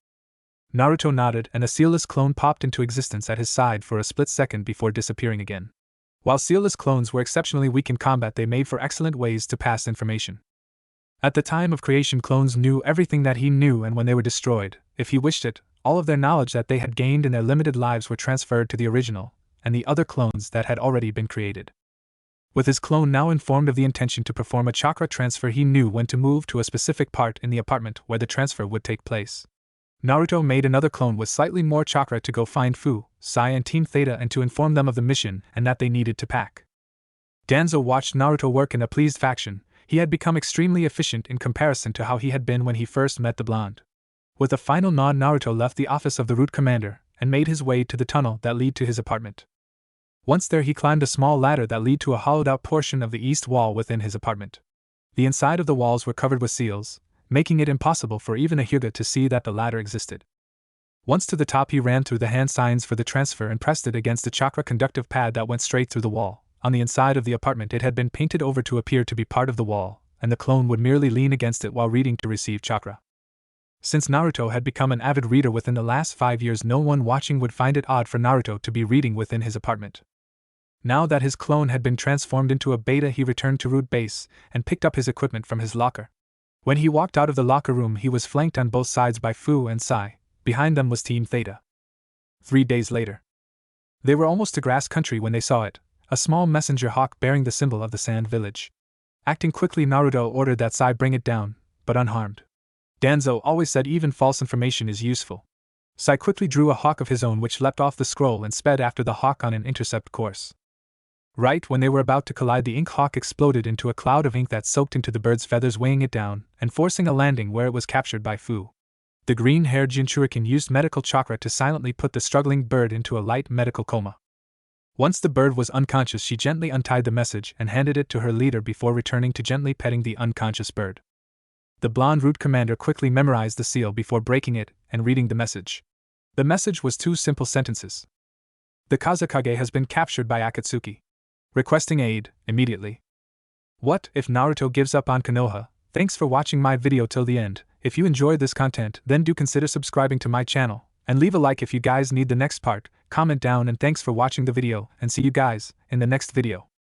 Naruto nodded, and a sealless clone popped into existence at his side for a split second before disappearing again. While sealless clones were exceptionally weak in combat, they made for excellent ways to pass information. At the time of creation, clones knew everything that he knew, and when they were destroyed, if he wished it, all of their knowledge that they had gained in their limited lives were transferred to the original, and the other clones that had already been created. With his clone now informed of the intention to perform a chakra transfer, he knew when to move to a specific part in the apartment where the transfer would take place. Naruto made another clone with slightly more chakra to go find Fu, Sai and Team Theta and to inform them of the mission and that they needed to pack. Danzo watched Naruto work in a pleased fashion. He had become extremely efficient in comparison to how he had been when he first met the blonde. With a final nod, Naruto left the office of the Root commander and made his way to the tunnel that led to his apartment. Once there, he climbed a small ladder that led to a hollowed-out portion of the east wall within his apartment. The inside of the walls were covered with seals, making it impossible for even a Hyuga to see that the ladder existed. Once to the top, he ran through the hand signs for the transfer and pressed it against a chakra conductive pad that went straight through the wall. On the inside of the apartment, it had been painted over to appear to be part of the wall, and the clone would merely lean against it while reading to receive chakra. Since Naruto had become an avid reader within the last 5 years, no one watching would find it odd for Naruto to be reading within his apartment. Now that his clone had been transformed into a beta, he returned to Root Base and picked up his equipment from his locker. When he walked out of the locker room, he was flanked on both sides by Fu and Sai. Behind them was Team Theta. 3 days later. They were almost to Grass Country when they saw it, a small messenger hawk bearing the symbol of the Sand Village. Acting quickly, Naruto ordered that Sai bring it down, but unharmed. Danzo always said even false information is useful. Sai quickly drew a hawk of his own which leapt off the scroll and sped after the hawk on an intercept course. Right when they were about to collide, the ink hawk exploded into a cloud of ink that soaked into the bird's feathers, weighing it down and forcing a landing where it was captured by Fu. The green-haired Jinchurikin used medical chakra to silently put the struggling bird into a light medical coma. Once the bird was unconscious, she gently untied the message and handed it to her leader before returning to gently petting the unconscious bird. The blonde root commander quickly memorized the seal before breaking it and reading the message. The message was 2 simple sentences. The Kazekage has been captured by Akatsuki. Requesting aid, immediately. What if Naruto gives up on Konoha? Thanks for watching my video till the end. If you enjoyed this content, then do consider subscribing to my channel, and leave a like if you guys need the next part, comment down, and thanks for watching the video, and see you guys in the next video.